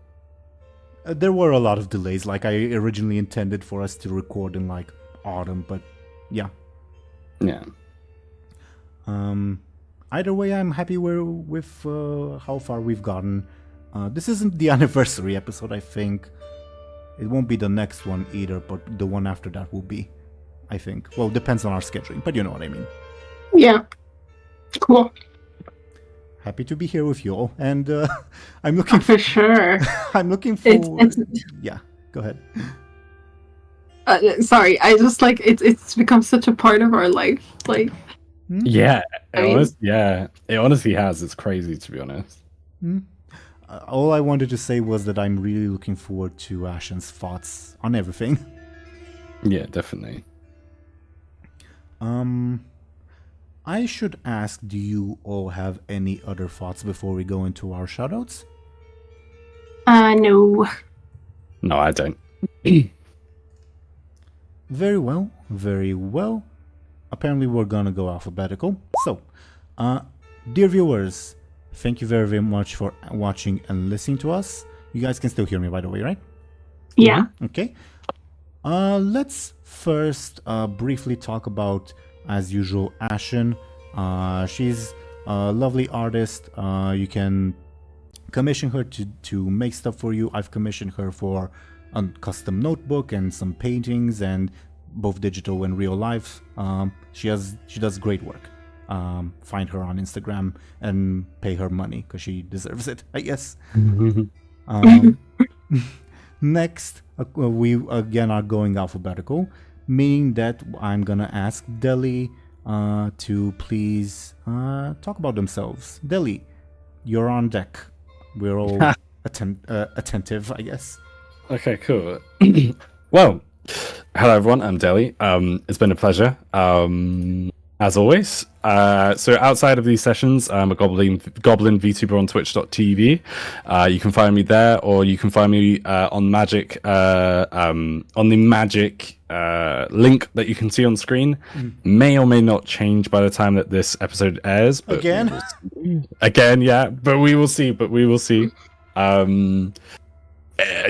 There were a lot of delays. Like, I originally intended for us to record in, like, autumn, but yeah. Yeah. Either way, I'm happy with how far we've gotten. This isn't the anniversary episode, I think. It won't be the next one either, but the one after that will be, I think. Well, depends on our scheduling, but you know what I mean. Yeah. Cool. Happy to be here with you all, and I'm looking For sure. I'm looking forward. Yeah, go ahead. Sorry, I just like it's become such a part of our life. Like, Yeah. I mean- It honestly has. It's crazy, to be honest. All I wanted to say was that I'm really looking forward to Ashen's thoughts on everything. Yeah, definitely. I should ask, do you all have any other thoughts before we go into our shoutouts? no. No, I don't. Very well, very well. Apparently we're gonna go alphabetical. So, dear viewers, thank you very, very much for watching and listening to us. You guys can still hear me, by the way, right? Yeah. Okay. Let's first briefly talk about, as usual, Ashen. She's a lovely artist. You can commission her to make stuff for you. I've commissioned her for a custom notebook and some paintings, and both digital and real life. She does great work. Find her on Instagram and pay her money because she deserves it, I guess. Next, we again are going alphabetical, meaning that I'm gonna ask Dely to please talk about themselves. Dely, you're on deck. We're all attentive, I guess. Okay, cool. Well, hello everyone, I'm Dely. It's been a pleasure, as always. So outside of these sessions, I'm a goblin VTuber on twitch.tv. You can find me there, or you can find me on Magic, on the Magic link that you can see on screen. May or may not change by the time that this episode airs. But Again? Again, yeah, but we will see.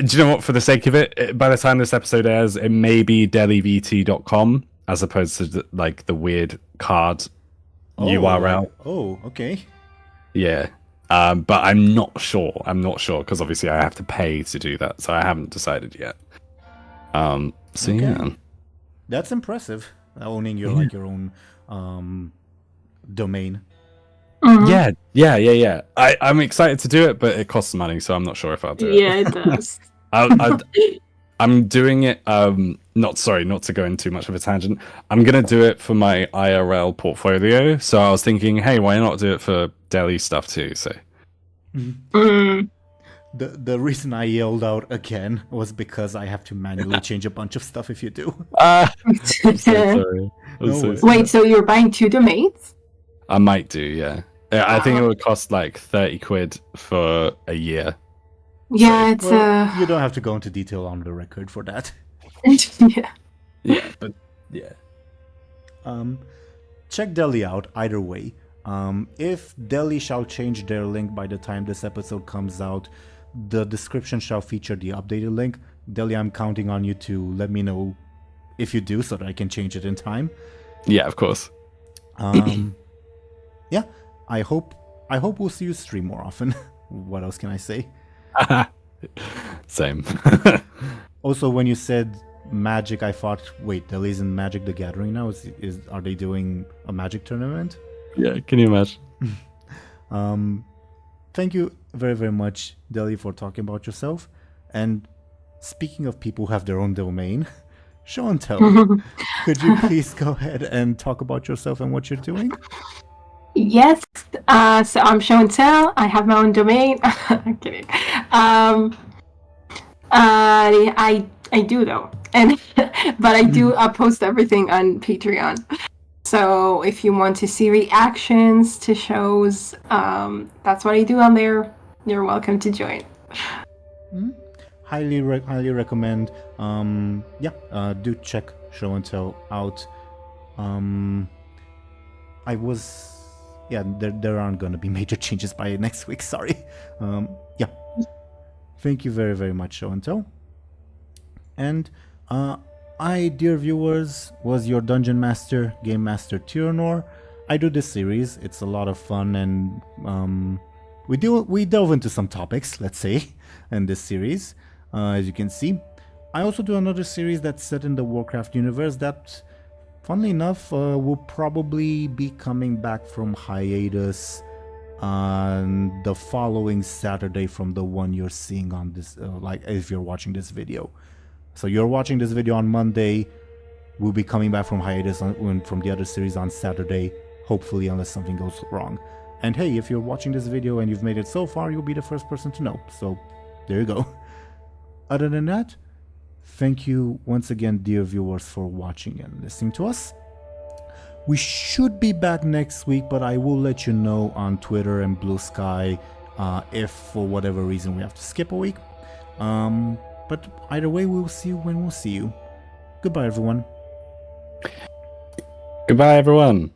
Do you know what? For the sake of it, by the time this episode airs, it may be delyvt.com as opposed to the weird card URL. Oh, okay. Yeah, but I'm not sure because obviously I have to pay to do that, so I haven't decided yet. So Okay. yeah, That's impressive. Owning your your own domain. Mhm. yeah. I'm excited to do it, but it costs money, so I'm not sure if I'll do it. Yeah, it does. I'm doing it. Not to go into too much of a tangent. I'm gonna do it for my IRL portfolio. So I was thinking, hey, why not do it for Dely stuff too? So Mm. The reason I yelled out again was because I have to manually change a bunch of stuff if you do. I'm so sorry. No worries. Wait, so you're buying 2 domains? I might do. Yeah, I think it would cost like 30 quid for a year. Yeah, it's Well, you don't have to go into detail on the record for that. yeah. Yeah, but yeah. Check Dely out either way. If Dely shall change their link by the time this episode comes out, the description shall feature the updated link. Dely, I'm counting on you to let me know if you do so that I can change it in time. Yeah, of course. Yeah, I hope we'll see you stream more often. What else can I say? Same. Also, when you said Magic, I thought, wait, Dely's in Magic the Gathering now? Are they doing a Magic tournament? Yeah, can you imagine? thank you very, very much, Deli, for talking about yourself. And speaking of people who have their own domain, Show&Tell, could you please go ahead and talk about yourself and what you're doing? Yes. So I'm Show&Tell. I have my own domain. I'm kidding. I do though, and but I do post everything on Patreon. So if you want to see reactions to shows, that's what I do on there. You're welcome to join. Highly recommend. Do check Show&Tell out. There aren't going to be major changes by next week. Sorry. Thank you very, very much, Show&Tell. And dear viewers, was your Dungeon Master, Game Master Teeironor. I do this series. It's a lot of fun, and we delve into some topics, let's say, in this series, as you can see. I also do another series that's set in the Warcraft universe that, funnily enough, will probably be coming back from hiatus on the following Saturday from the one you're seeing on this, if you're watching this video. So you're watching this video on Monday. We'll be coming back from hiatus from the other series on Saturday, hopefully, unless something goes wrong. And hey, if you're watching this video and you've made it so far, you'll be the first person to know. So there you go. Other than that, thank you once again, dear viewers, for watching and listening to us. We should be back next week, but I will let you know on Twitter and Blue Sky if for whatever reason we have to skip a week. But either way, we'll see you when we'll see you. Goodbye, everyone. Goodbye, everyone.